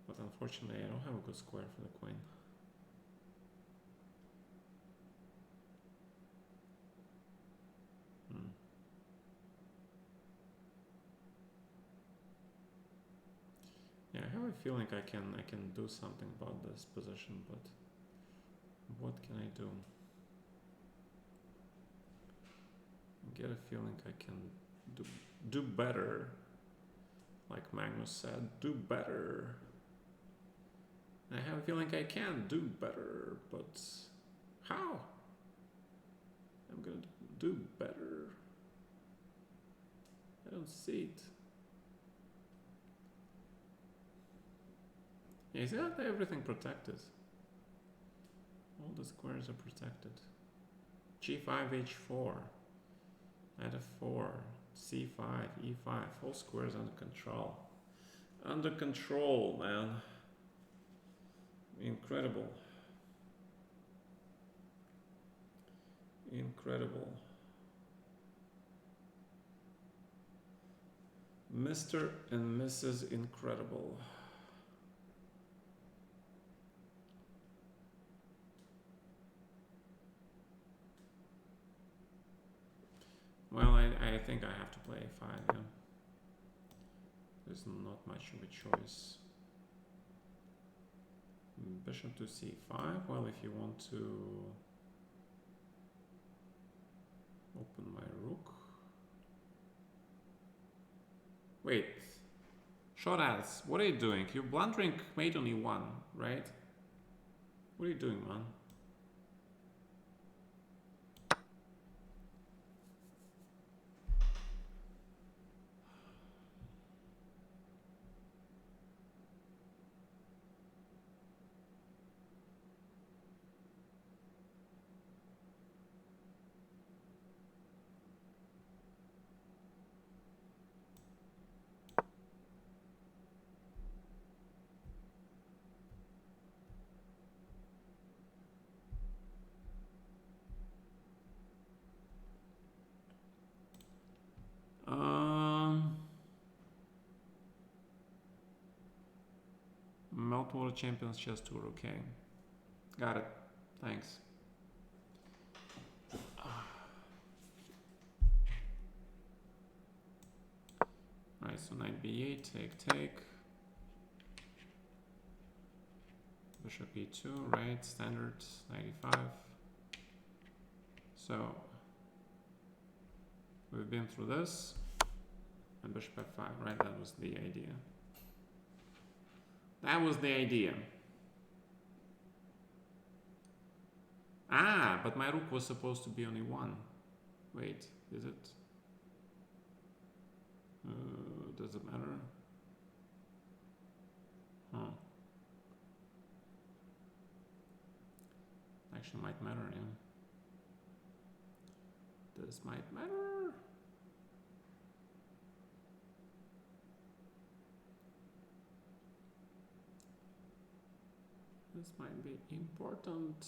But unfortunately, I don't have a good square for the queen. Yeah, I have a feeling I can do something about this position, but what can I do? I get a feeling I can do better. Like Magnus said, do better. I have a feeling I can do better, but how? I'm gonna do better. I don't see it. Yeah, is that everything protected? All the squares are protected. G5, H4, knight f4, C5, E5, all squares under control. Under control, man. Incredible. Incredible. Mr. and Mrs. Incredible. Well, I think I have to play a5, yeah. There's not much of a choice. Bishop to c5, well, if you want to open my rook. Wait, short ass, what are you doing? You're blundering mate on e1, right? What are you doing, man? Meltwater Champions Chess Tour, okay. Got it. Thanks. Alright, so knight b8, take. Bishop e2, right, standard, 95. So, we've been through this. And bishop f5, right, that was the idea. That was the idea. Ah, but my rook was supposed to be on e1. Wait, is it? Does it matter? Huh. Actually might matter, yeah. This might matter. This might be important.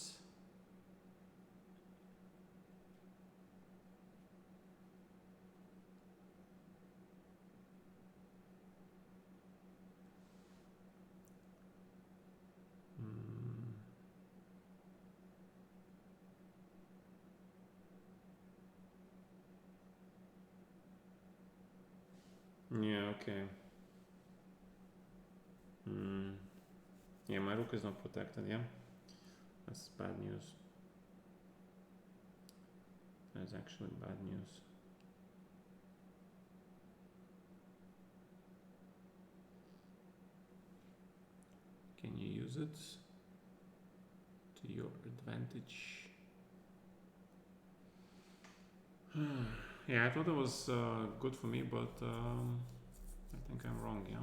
Yeah, okay. Yeah, my rook is not protected, yeah? That's bad news. That's actually bad news. use it to your advantage. Yeah, I thought it was good for me, but I think I'm wrong, yeah?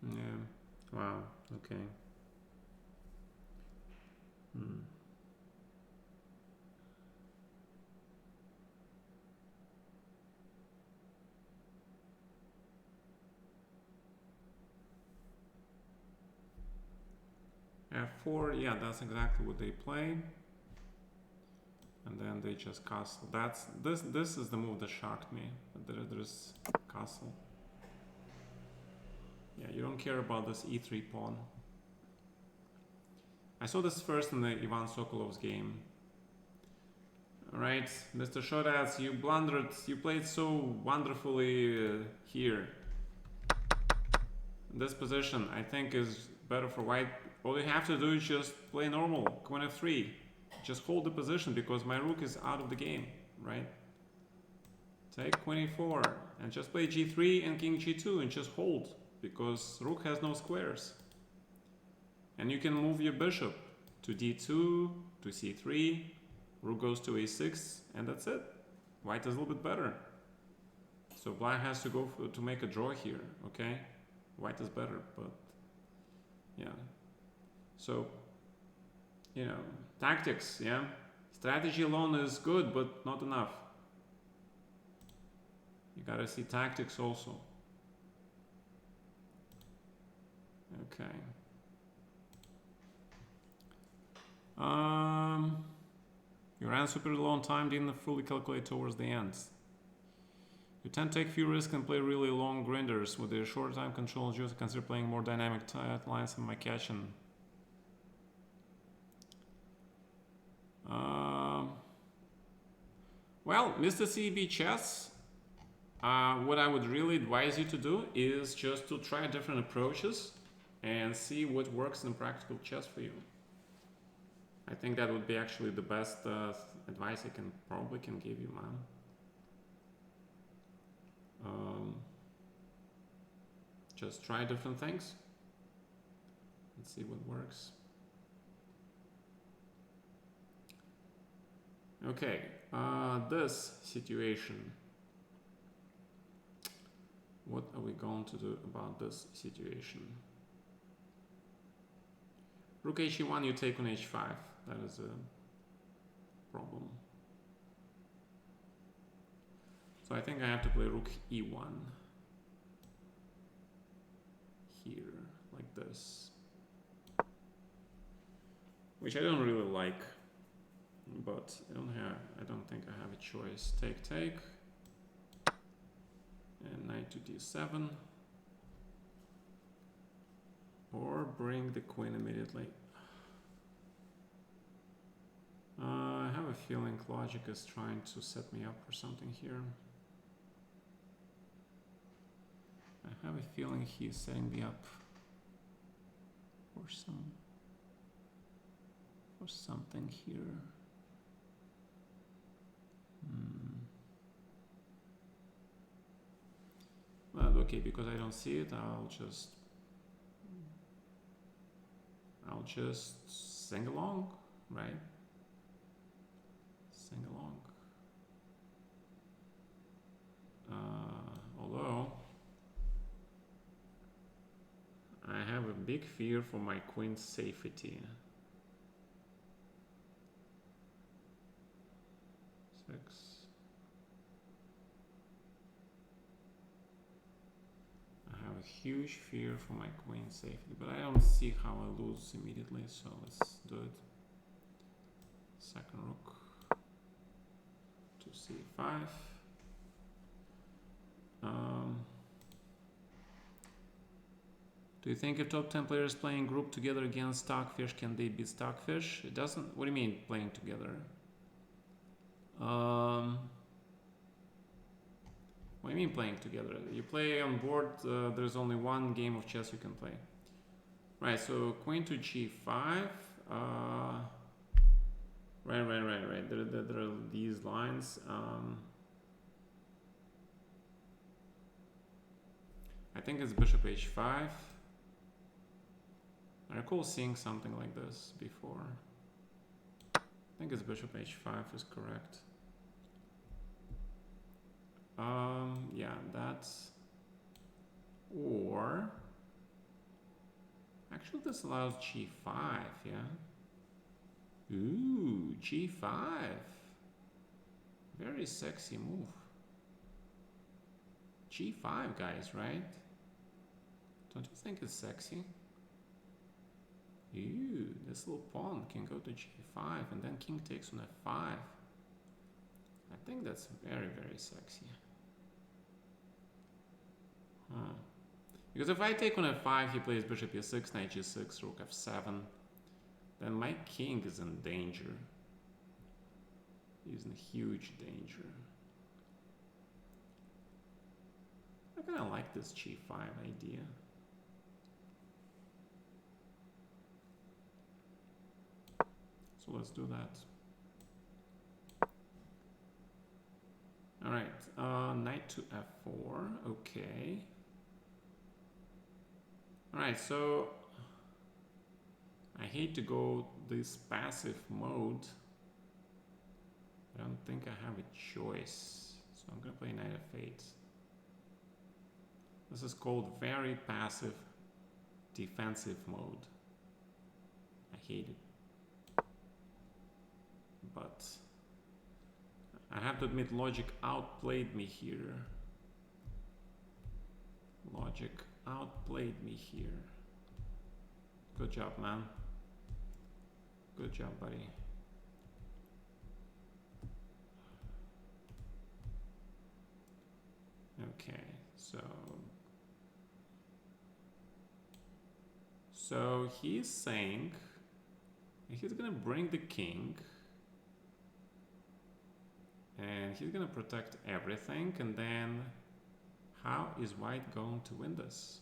Yeah, wow, okay. F4, yeah, that's exactly what they play. And then they just castle. This is the move that shocked me. There's castle. Yeah, you don't care about this e3 pawn. I saw this first in the Ivan Sokolov's game. Alright, Mr. Shodas, you blundered. You played so wonderfully here. This position, I think, is better for white. All you have to do is just play normal, queen f3. Just hold the position because my rook is out of the game, right? Take queen e4 and just play g3 and king g2 and just hold because rook has no squares. And you can move your bishop to d2, to c3, rook goes to a6, and that's it. White is a little bit better. So black has to go to make a draw here, okay? White is better, but yeah. So, you know, tactics, yeah? Strategy alone is good, but not enough. You gotta see tactics also. Okay. You ran super long time, didn't fully calculate towards the end. You tend to take few risks and play really long grinders. With the short time control, you consider playing more dynamic tight lines in my catching. Well, Mr. CB Chess, what I would really advise you to do is just to try different approaches and see what works in practical chess for you. I think that would be actually the best advice I probably can give you, man. Just try different things and see what works. Okay, this situation. What are we going to do about this situation? Rook h1, you take on h5. That is a problem. So I think I have to play rook e1 here, like this, which I don't really like, but I don't think I have a choice. Take, and knight to d7, or bring the queen immediately. I have a feeling logic is trying to set me up for something here. I have a feeling he's setting me up for something here. Well, okay, because I don't see it, I'll just sing along, right? Sing along. Although I have a big fear for my queen's safety. 6. I have a huge fear for my queen's safety, but I don't see how I lose immediately, so let's do it. Second rook to c5. Do you think if top 10 players playing group together against Stockfish, can they beat Stockfish? It doesn't. What do you mean playing together? What do you mean playing together? You play on board, there's only one game of chess you can play. Right, so queen to g5. Right. There are these lines. I think it's bishop h5. I recall seeing something like this before. I think it's bishop h5 is correct. Yeah, that's... Or... Actually, this allows g5, yeah? Ooh, g5. Very sexy move. g5, guys, right? Don't you think it's sexy? Ooh, this little pawn can go to g5 and then king takes on f5. I think that's very, very sexy. Huh. Because if I take on f5, he plays bishop e6, knight g6, rook f7. Then my king is in danger. He's in huge danger. I kind of like this g5 idea. So let's do that. All right, knight to f4. Okay. All right, so I hate to go this passive mode. I don't think I have a choice. So I'm gonna play knight f8. This is called very passive defensive mode. I hate it. But I have to admit logic outplayed me here. Logic outplayed me here. Good job, man. Good job, buddy. Okay, so he's saying he's gonna bring the king and he's gonna protect everything, and then how is white going to win this?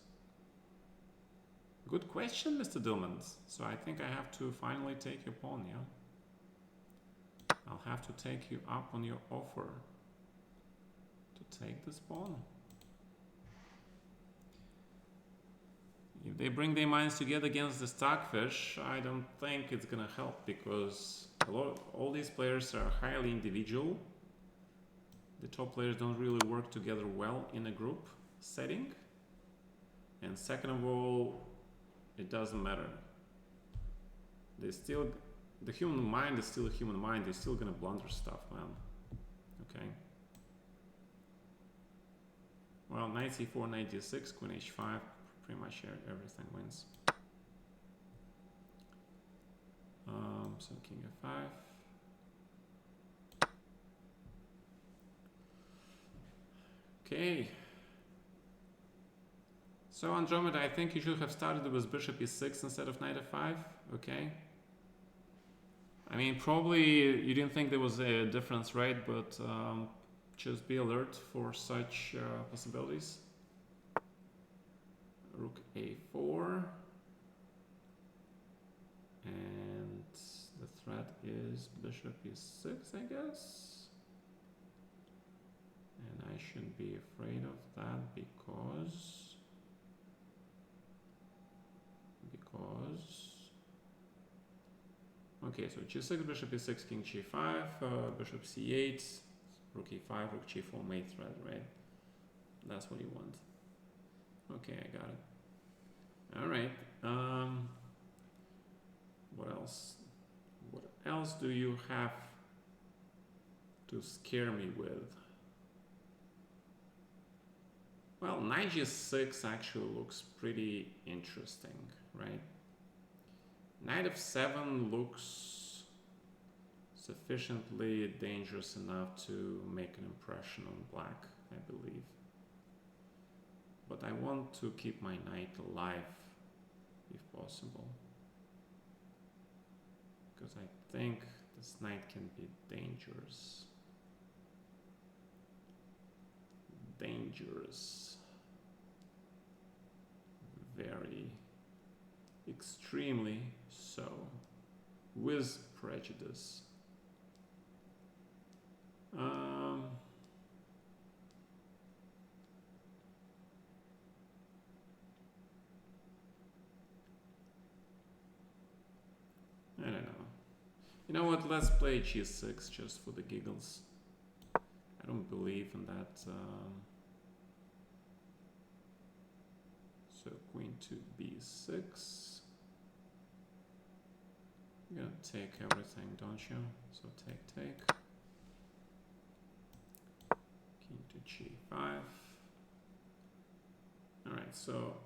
Good question, Mr. Dillmans. So I think I have to finally take your pawn, yeah? I'll have to take you up on your offer to take this pawn. If they bring their minds together against the Stockfish, I don't think it's gonna help, because all these players are highly individual. The top players don't really work together well in a group setting. And second of all, it doesn't matter. The human mind is still a human mind. They're still gonna blunder stuff, man. Okay. Well, knight c4, knight d6, queen h5, pretty much everything wins. So king f5. Okay. So Andromeda, I think you should have started with bishop e6 instead of knight f5. Okay. I mean, probably you didn't think there was a difference, right? But just be alert for such possibilities. Rook a4. And the threat is bishop e6, I guess. And I shouldn't be afraid of that because okay, so g6, bishop e6, king g5, bishop c8, rook e5, rook g4, mate threat, right? That's what you want. Okay, I got it. All right. What else? What else do you have to scare me with? Well, knight g6 actually looks pretty interesting, right? Knight f7 looks sufficiently dangerous enough to make an impression on black, I believe. But I want to keep my knight alive, if possible. Because I think this knight can be dangerous. Dangerous. Very, extremely so. With prejudice. Um, I don't know. You know what? Let's play g6 just for the giggles. I don't believe in that. So queen to b6. You're gonna take everything, don't you? So take. King to g5. Alright, so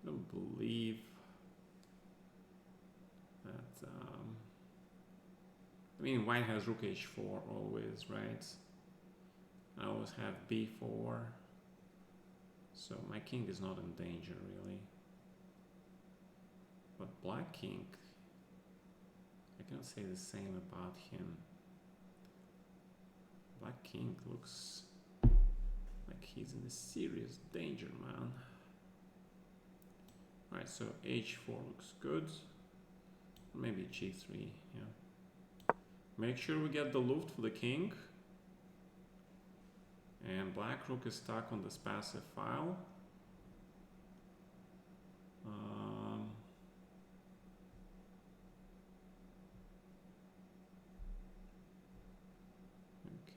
I don't believe that. I mean, white has rook h4 always, right? I always have b4. So my king is not in danger, really. But black king, I cannot say the same about him. Black king looks like he's in a serious danger, man. Alright, so h4 looks good. Maybe g3, yeah. Make sure we get the loop for the king. And black rook is stuck on this passive file.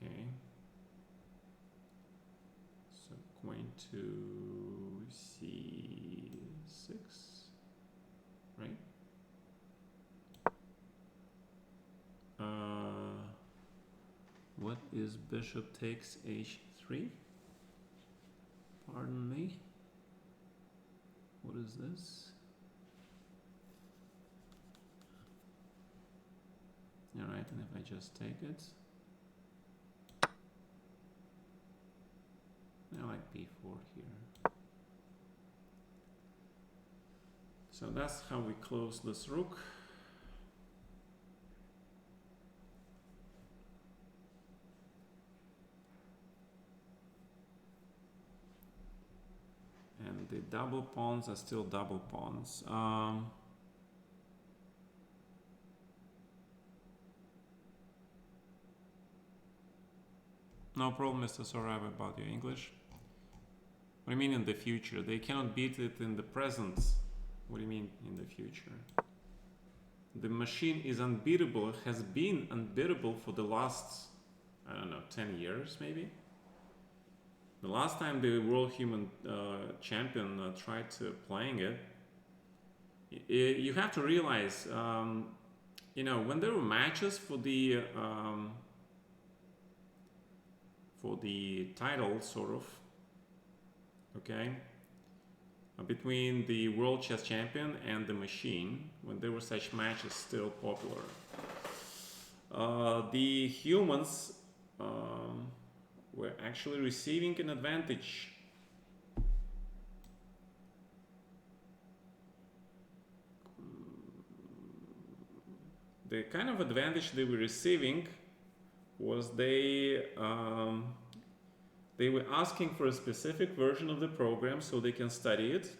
Okay. So queen to c6, right? What is bishop takes h3? Pardon me. What is this? Alright, and if I just take it, I like b4 here. So that's how we close this rook. And the double pawns are still double pawns. No problem, Mr. Sorab, about your English. What do you mean in the future? They cannot beat it in the present. What do you mean in the future? The machine is unbeatable, has been unbeatable for the last, I don't know, 10 years maybe? The last time the world human champion tried playing it, you have to realize, you know, when there were matches for the title, sort of, okay, between the world chess champion and the machine, when there were such matches still popular, the humans were actually receiving an advantage. The kind of advantage they were receiving was they were asking for a specific version of the program so they can study it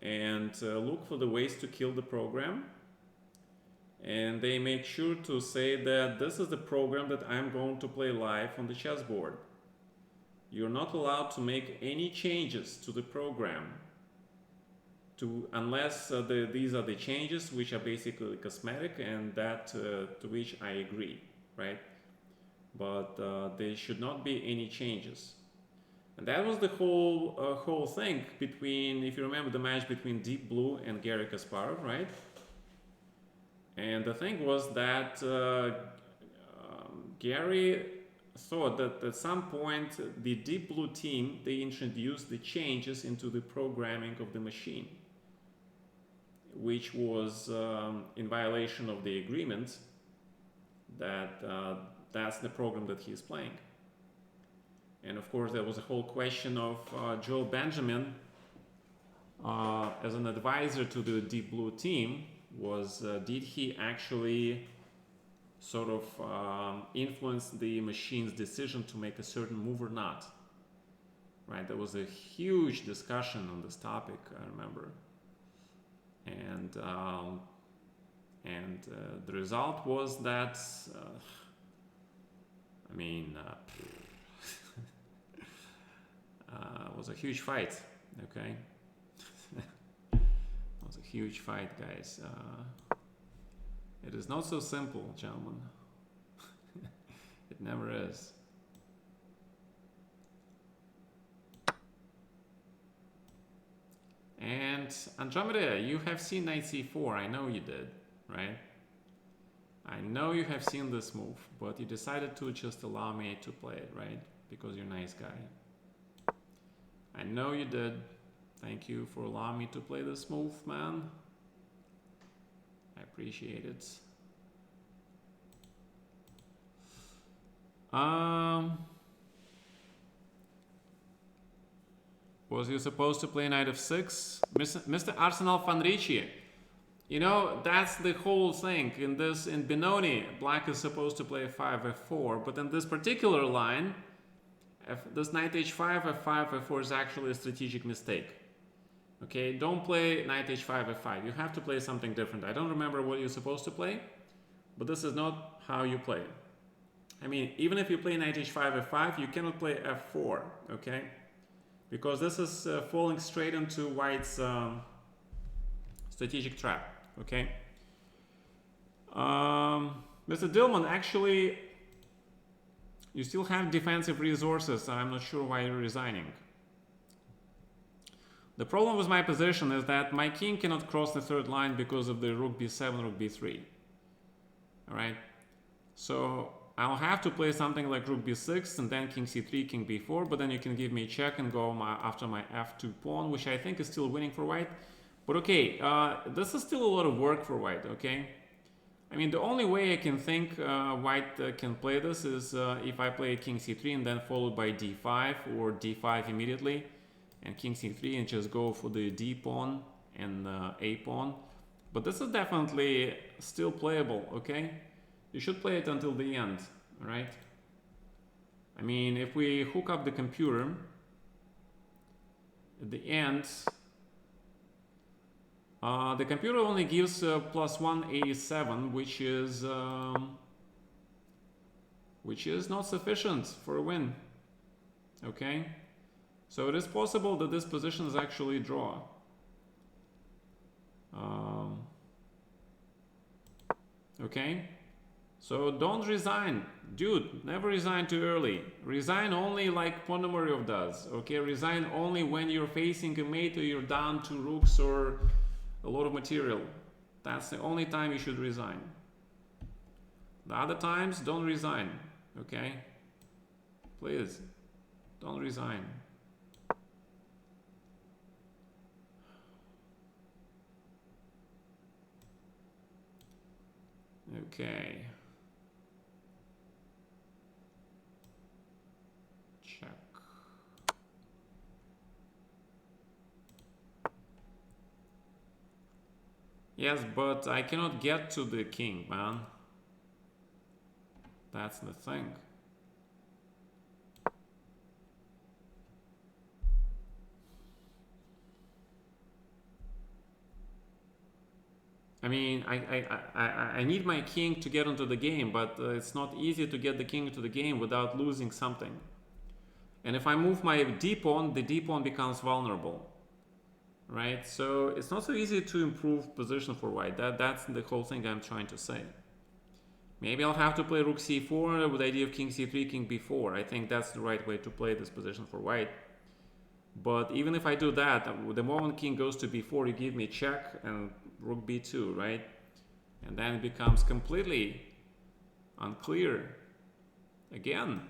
and look for the ways to kill the program. And they make sure to say that this is the program that I'm going to play live on the chessboard. You're not allowed to make any changes to the program unless these are the changes which are basically cosmetic, and that to which I agree, right? But there should not be any changes. And that was the whole thing between, if you remember, the match between Deep Blue and Garry Kasparov, right? And the thing was that Garry thought that at some point the Deep Blue team, they introduced the changes into the programming of the machine, which was in violation of the agreement that that's the program that he's playing. And of course there was a whole question of Joe Benjamin as an advisor to the Deep Blue team was did he actually sort of influence the machine's decision to make a certain move or not, right? There was a huge discussion on this topic, I remember. And And the result was that, it was a huge fight, okay? It was a huge fight, guys. It is not so simple, gentlemen. It never is. And Andromeda, you have seen knight c4. I know you did, right? I know you have seen this move, but you decided to just allow me to play it, right? Because you're a nice guy. I know you did. Thank you for allowing me to play this move, man. I appreciate it. Was you supposed to play knight f6? Mr. Arsenal van Ricci. You know, that's the whole thing. In Benoni, black is supposed to play 5 f4, but in this particular line, this knight h5, f5, f4 is actually a strategic mistake. Okay, don't play knight h5, f5. You have to play something different. I don't remember what you're supposed to play, but this is not how you play. I mean, even if you play knight h5, f5, you cannot play f4, okay? Because this is falling straight into white's strategic trap, okay? Mr. Dillman, actually, you still have defensive resources. I'm not sure why you're resigning. The problem with my position is that my king cannot cross the third line because of the rook b7, rook b3. All right, so I'll have to play something like rook b6 and then king c3, king b4, but then you can give me a check and go after my f2 pawn, which I think is still winning for white. But okay, this is still a lot of work for white, okay? I mean, the only way I can think white can play this is if I play king c3 and then followed by d5 or d5 immediately, and king c3 and just go for the d pawn and a pawn. But this is definitely still playable, okay? You should play it until the end, right? I mean, if we hook up the computer, at the end, the computer only gives plus 187, which is not sufficient for a win, okay? So it is possible that this position is actually a draw. Okay? So don't resign. Dude, never resign too early. Resign only like Ponomaryov does. Okay? Resign only when you're facing a mate or you're down 2 rooks or a lot of material. That's the only time you should resign. The other times, don't resign. Okay? Please, don't resign. Okay. Check. Yes, but I cannot get to the king, man. That's the thing. I mean, I need my king to get into the game, but it's not easy to get the king into the game without losing something. And if I move my d-pawn, the d-pawn becomes vulnerable, right? So it's not so easy to improve position for white. That's the whole thing I'm trying to say. Maybe I'll have to play rook c4 with the idea of king c3, king b4. I think that's the right way to play this position for white. But even if I do that, the moment king goes to b4, you give me check and rook b2, right? And then it becomes completely unclear again.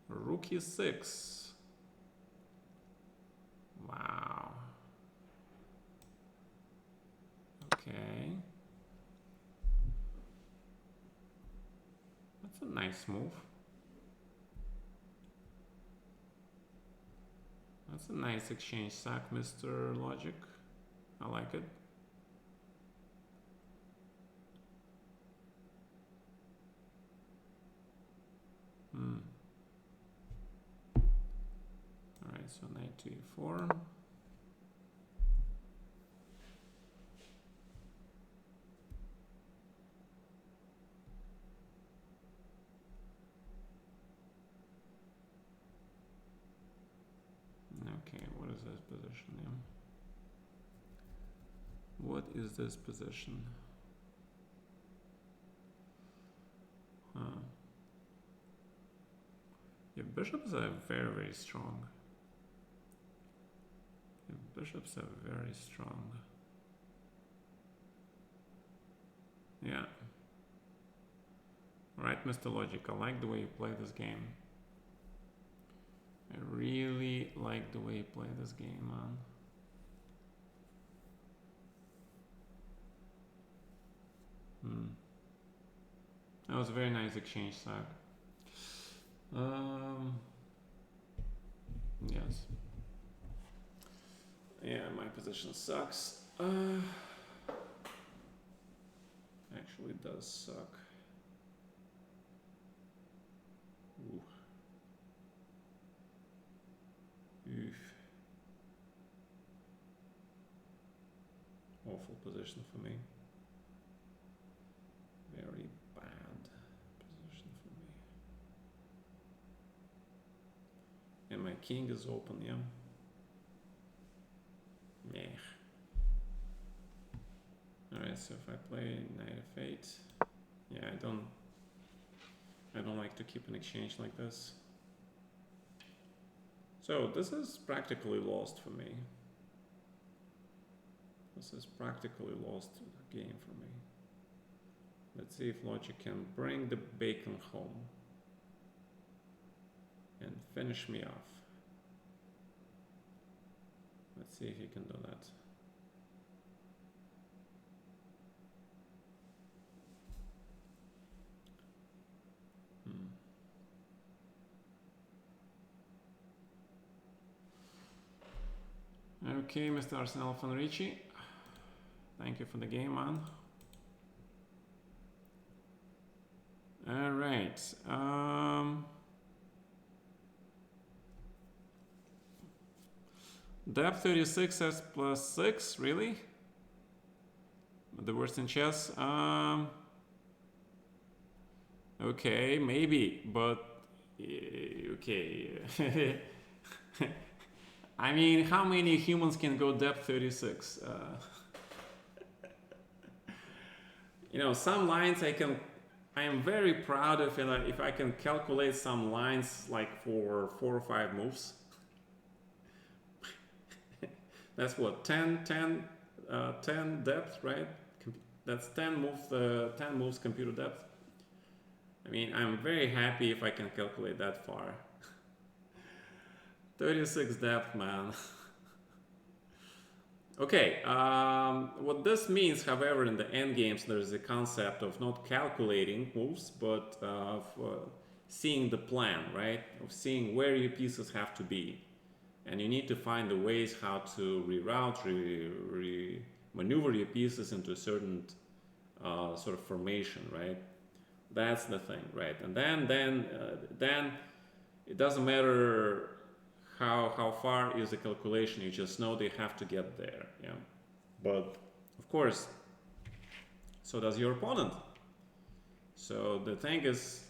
Rook e6. Wow. Okay. That's a nice move. That's a nice exchange sack, Mr. Logic. I like it. so knight to e4. Okay, what is this position? Yeah. What is this position? Yeah, bishops are very, very strong. Yeah, bishops are very strong. Yeah. Right, Mr. Logic, I like the way you play this game. I really like the way you play this game, man. That was a very nice exchange, Sag. Yes. Yeah, my position sucks. Actually, it does suck. Ooh. Oof. Awful position for me. Very bad position for me. And my king is open, yeah. Meh. Alright, so if I play knight f8, yeah, I don't like to keep an exchange like this. So this is practically lost for me. This is practically lost game for me. Let's see if Logic can bring the bacon home and finish me off. Let's see if he can do that. Okay, Mr. Arsenal Fonrici. Thank you for the game, man. All right. Depth 36 s plus 6, really? The worst in chess? Okay, maybe, but okay. I mean, how many humans can go depth 36? You know, some lines I am very proud of it if I can calculate some lines like for 4 or 5 moves. That's what, 10 depth, right? That's 10 moves computer depth. I mean, I'm very happy if I can calculate that far. 36 depth, man. Okay, what this means, however, in the endgames, there's a concept of not calculating moves, but of seeing the plan, right? Of seeing where your pieces have to be. And you need to find the ways how to reroute, maneuver your pieces into a certain sort of formation, right? That's the thing, right? And then it doesn't matter how far is the calculation, you just know they have to get there, yeah. But of course, so does your opponent. So the thing is,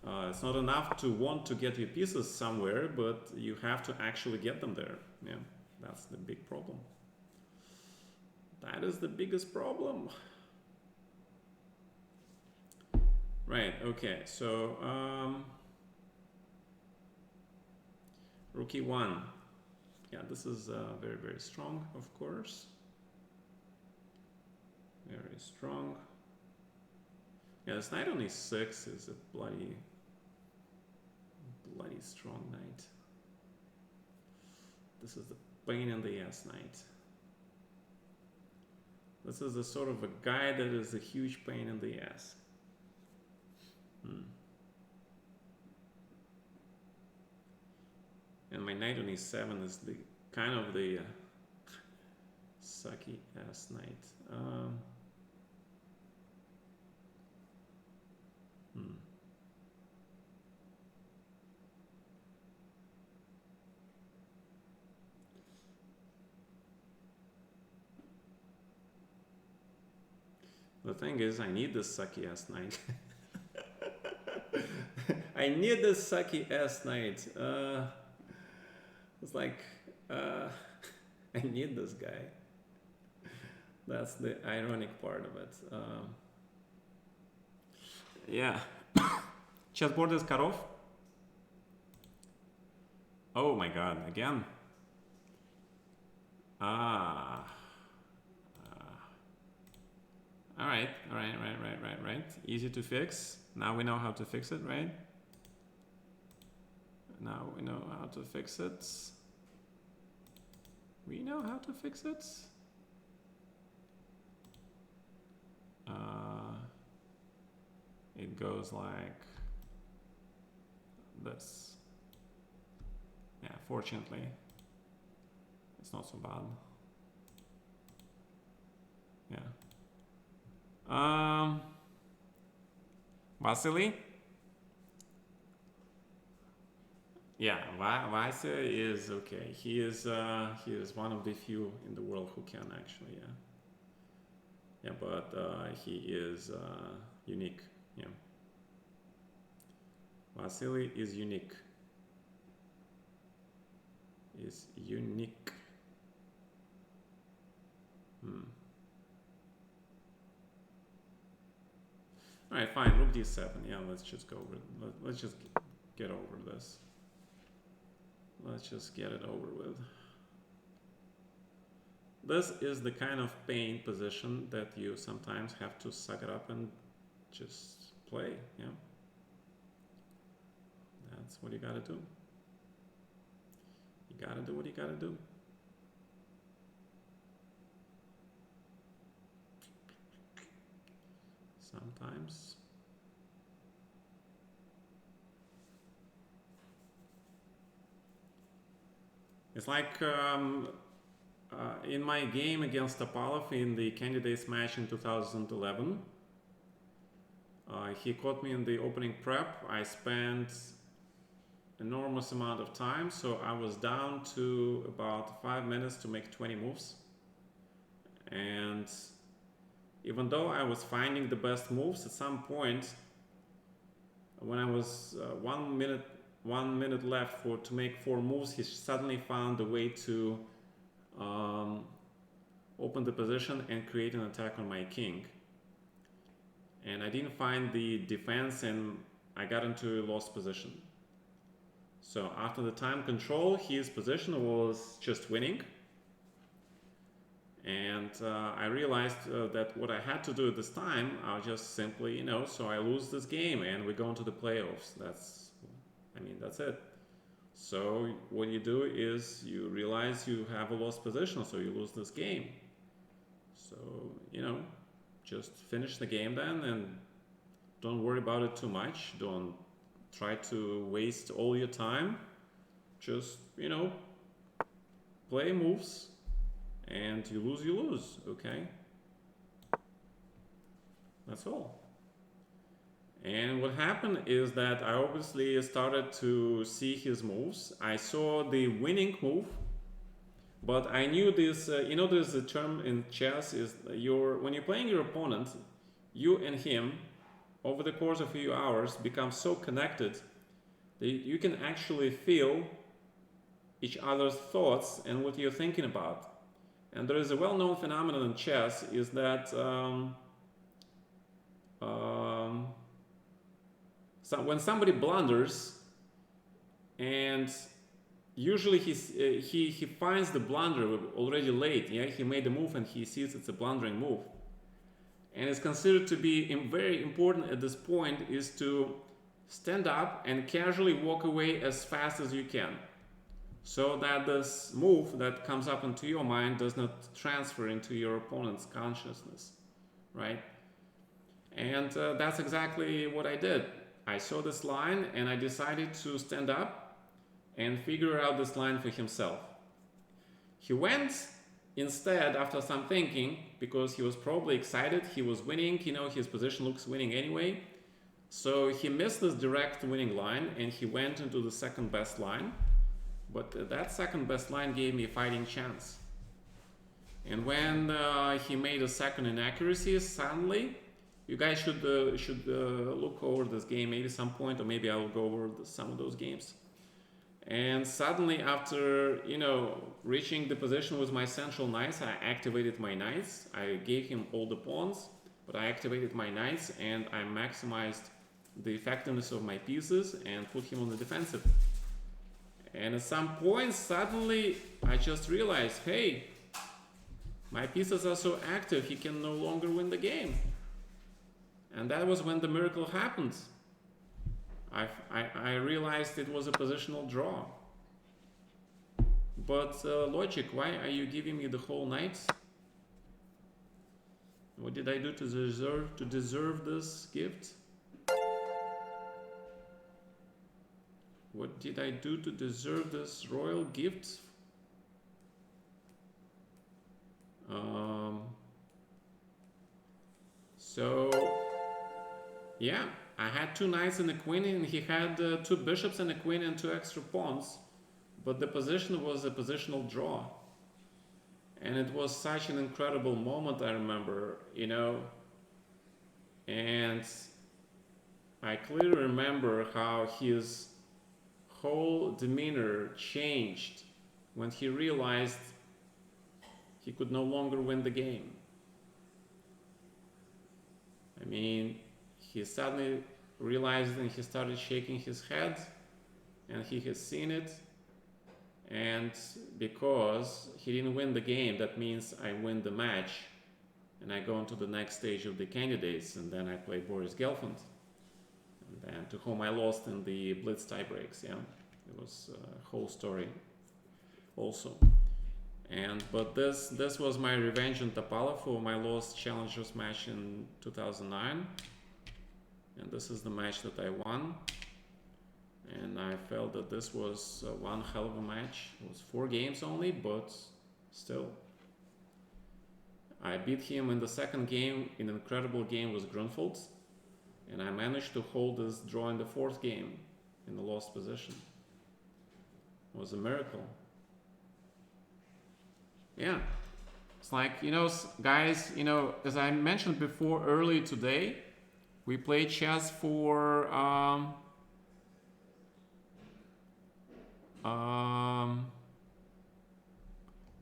it's not enough to want to get your pieces somewhere, but you have to actually get them there, yeah. That's the big problem. That is the biggest problem. Right, okay, so Rook e1. Yeah, this is very, very strong, of course. Very strong. Yeah, this knight on e6 is a bloody strong knight. This is the pain in the ass knight. This is the sort of a guy that is a huge pain in the ass. And my knight on e7 is the kind of the sucky ass knight. The thing is, I need this sucky ass knight. I need this sucky ass knight. It's like, I need this guy. That's the ironic part of it. Yeah. Chessboard is cut off. Oh my god, again. Alright. Easy to fix. Now we know how to fix it, right? Now we know how to fix it. We know how to fix it. It goes like this. Yeah, fortunately, it's not so bad. Yeah. Vasily? Yeah, Vasily is okay. He is one of the few in the world who can actually, yeah. Yeah, but he is unique. Yeah. Vasily is unique. Is unique. All right, fine. Rook d7. Yeah, let's just go over. Let's just get over this. Let's just get it over with. This is the kind of pain position that you sometimes have to suck it up and just play. Yeah, that's what you gotta do. You gotta do what you gotta do. Sometimes. It's like in my game against Topalov in the candidates match in 2011, he caught me in the opening prep. I spent enormous amount of time, so I was down to about 5 minutes to make 20 moves. And even though I was finding the best moves, at some point, when I was 1 minute left to make 4 moves, he suddenly found a way to open the position and create an attack on my king. And I didn't find the defense, and I got into a lost position. So after the time control, his position was just winning. And I realized that what I had to do at this time, I was just simply, so I lose this game and we go into the playoffs. That's it. So what you do is you realize you have a lost position, so you lose this game. So, just finish the game then and don't worry about it too much. Don't try to waste all your time. Just, play moves. And you lose, okay? That's all. And what happened is that I obviously started to see his moves. I saw the winning move, but I knew this, there's a term in chess is when you're playing your opponent, you and him, over the course of a few hours, become so connected that you can actually feel each other's thoughts and what you're thinking about. And there is a well-known phenomenon in chess is that when somebody blunders, and usually he finds the blunder already late. Yeah, he made a move and he sees it's a blundering move, and it's considered to be very important at this point is to stand up and casually walk away as fast as you can, so that this move that comes up into your mind does not transfer into your opponent's consciousness, right? And that's exactly what I did. I saw this line and I decided to stand up and figure out this line for himself. He went instead, after some thinking, because he was probably excited, he was winning, his position looks winning anyway. So he missed this direct winning line and he went into the second best line. But that second best line gave me a fighting chance. And when he made a second inaccuracy, suddenly, you guys should look over this game maybe some point, or maybe I'll go over some of those games. And suddenly, after reaching the position with my central knights, I activated my knights. I gave him all the pawns, but I activated my knights and I maximized the effectiveness of my pieces and put him on the defensive. And at some point, suddenly, I just realized, hey, my pieces are so active, he can no longer win the game. And that was when the miracle happened. I realized it was a positional draw. But logic, why are you giving me the whole knights? What did I do to deserve this gift? What did I do to deserve this royal gift? So, yeah, I had 2 knights and a queen, and he had 2 bishops and a queen and 2 extra pawns. But the position was a positional draw. And it was such an incredible moment, I remember, And I clearly remember how his whole demeanor changed when he realized he could no longer win the game. I mean, he suddenly realized and he started shaking his head, and he has seen it. And because he didn't win the game, that means I win the match and I go into the next stage of the candidates, and then I play Boris Gelfand, and then to whom I lost in the Blitz tiebreaks. Yeah, it was a whole story also. But this was my revenge in Tapala for my lost challengers match in 2009, and this is the match that I won. And I felt that this was one hell of a match. It was 4 games only, but still. I beat him in the second game in an incredible game with Grunfeld, and I managed to hold this draw in the 4th game in the lost position. It was a miracle. Yeah, it's like, guys, as I mentioned before early today, we play chess for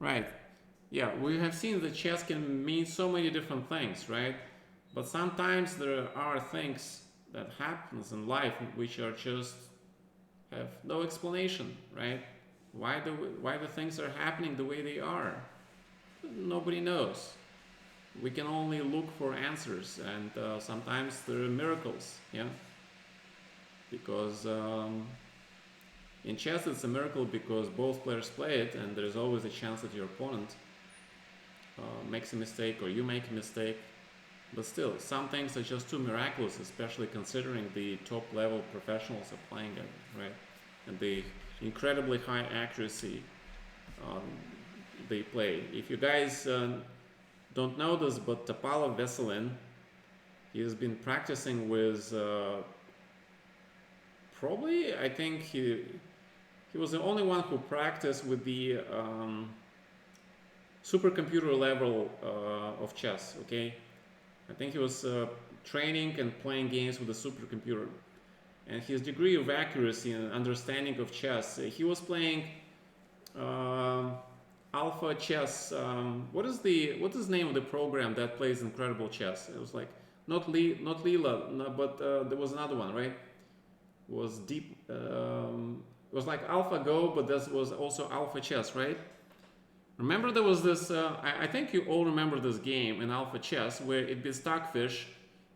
right. Yeah, we have seen that chess can mean so many different things, right? But sometimes there are things that happens in life which are just have no explanation, right? Why the things are happening the way they are? Nobody knows. We can only look for answers, and sometimes there are miracles, yeah? Because in chess it's a miracle because both players play it, and there's always a chance that your opponent makes a mistake or you make a mistake. But still, some things are just too miraculous, especially considering the top level professionals are playing it, right? And the incredibly high accuracy they play. If you guys don't know this, but Tapala Veselin, he has been practicing with probably, I think he was the only one who practiced with the supercomputer level of chess, okay? I think he was training and playing games with a supercomputer. And his degree of accuracy and understanding of chess, he was playing alpha chess. What is the name of the program that plays incredible chess? It was like not Leela, no, but there was another one, right? It was deep. It was like AlphaGo, but this was also Alpha Chess, right? Remember there was this. I think you all remember this game in Alpha Chess where it beat Stockfish.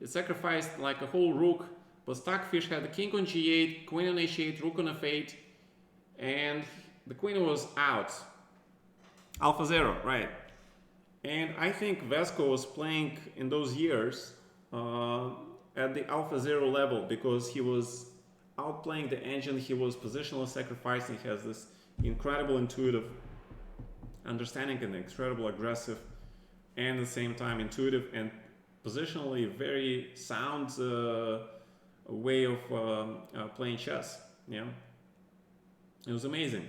It sacrificed like a whole rook, but Stockfish had the king on g8, queen on h8, rook on f8, and the queen was out. Alpha 0, right? And I think Vesco was playing in those years at the Alpha 0 level because he was outplaying the engine, he was positionally sacrificing, he has this incredible intuitive understanding and incredible aggressive and at the same time intuitive and positionally very sound way of playing chess. Yeah, it was amazing.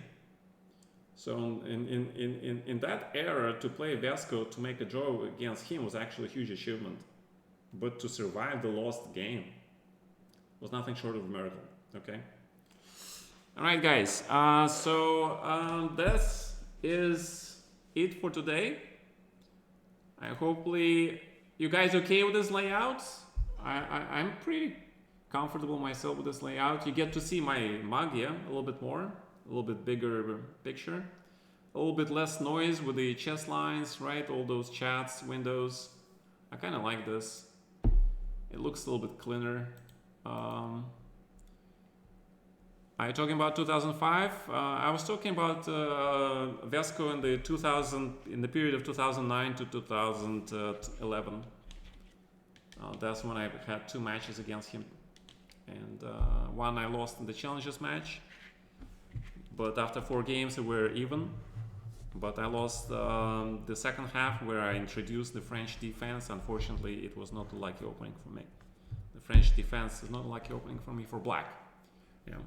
So in that era, to play Vesco, to make a draw against him was actually a huge achievement. But to survive the lost game was nothing short of a miracle. Okay. All right, guys. This is it for today. Hopefully you guys okay with this layout. I'm pretty comfortable myself with this layout. You get to see my Magia a little bit more, a little bit bigger picture, a little bit less noise with the chess lines, right? All those chats, windows. I kind of like this. It looks a little bit cleaner. Are you talking about 2005? I was talking about Vesco in the period of 2009 to 2011. That's when I had 2 matches against him, and one I lost in the Challengers match. But after 4 games, we were even. But I lost the second half where I introduced the French defense. Unfortunately, it was not a lucky opening for me. The French defense is not a lucky opening for me for black. Yeah.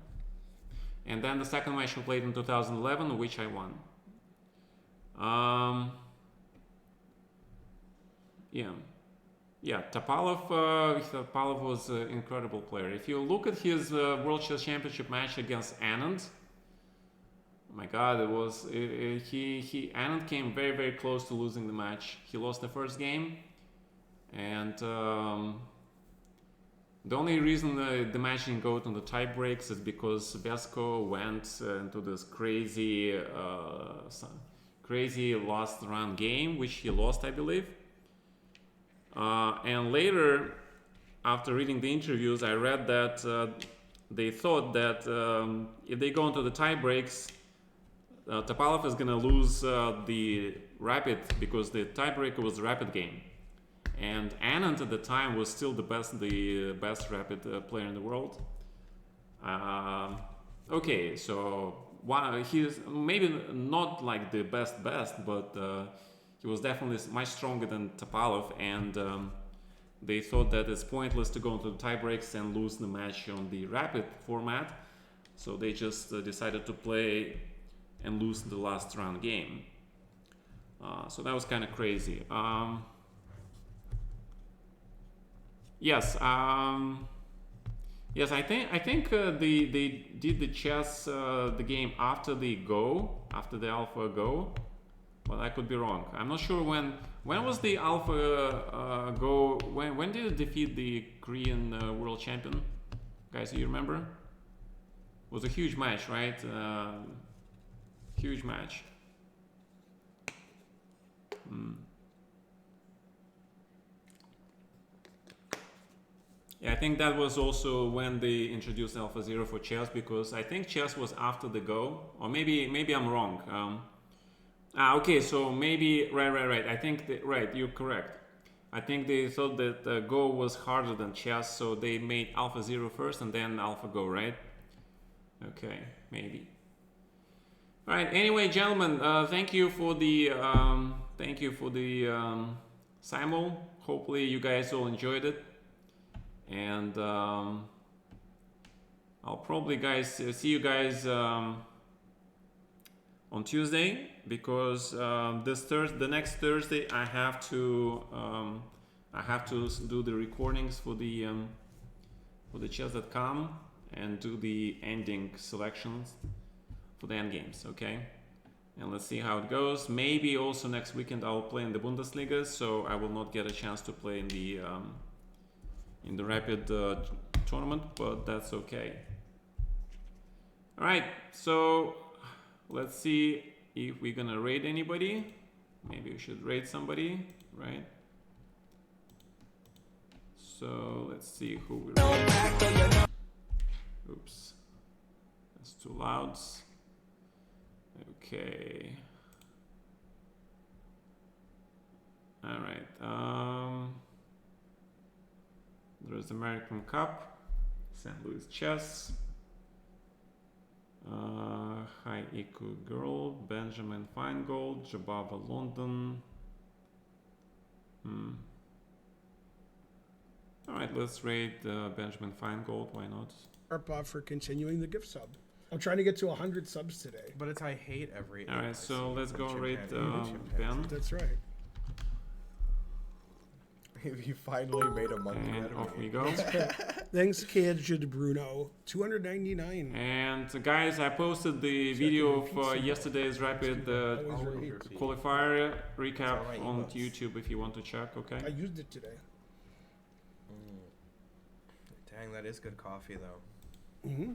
And then the second match we played in 2011, which I won. Yeah, Topalov was an incredible player. If you look at his World Chess Championship match against Anand, oh my God, Anand came very, very close to losing the match. He lost the first game, and the only reason the match didn't go to the tie breaks is because Vesco went into this crazy last round game, which he lost, I believe. And later, after reading the interviews, I read that they thought that if they go into the tie breaks, Topalov is going to lose the rapid, because the tiebreaker was a rapid game. And Anand at the time was still the best rapid player in the world. Okay, so he's maybe not like the best, but he was definitely much stronger than Topalov, and they thought that it's pointless to go into the tie breaks and lose the match on the rapid format. So they just decided to play and lose the last round game. So that was kind of crazy. Yes, yes. I think they did the chess the game after the alpha go, but I could be wrong. I'm not sure when was the alpha go. When did it defeat the Korean world champion? Guys, do you remember? It was a huge match, right? Huge match. Yeah, I think that was also when they introduced Alpha Zero for chess, because I think chess was after the Go, or maybe I'm wrong. Okay, so maybe right. I think right, you're correct. I think they thought that Go was harder than chess, so they made Alpha Zero first and then Alpha Go, right? Okay, maybe. All right. Anyway, gentlemen, thank you for the simul. Hopefully, you guys all enjoyed it. And I'll probably see you guys on Tuesday, because the next Thursday I have to do the recordings for the chess.com and do the ending selections for the end games. Okay, and let's see how it goes. Maybe also next weekend I'll play in the Bundesliga, so I will not get a chance to play in the rapid tournament, but that's okay. All right, so let's see if we're gonna raid anybody. Maybe we should raid somebody, right? So let's see who we raid. Oops, that's too loud. Okay. All right. There's American Cup, St. Louis Chess, Hi Iku Girl, Benjamin Feingold, Jababa London. All right, let's rate Benjamin Feingold. Why not? Karpov for continuing the gift sub. I'm trying to get to 100 subs today. But it's I hate every. All right, so let's go rate chimpanzee. Ben. That's right. You finally made a monkey And out off of we me. go. Thanks, Kid Bruno. 299. And guys, I posted the video of yesterday's rapid Always right. qualifier recap Alright, on emotes. YouTube if you want to check, okay? I used it today. Dang, that is good coffee though. Mm-hmm.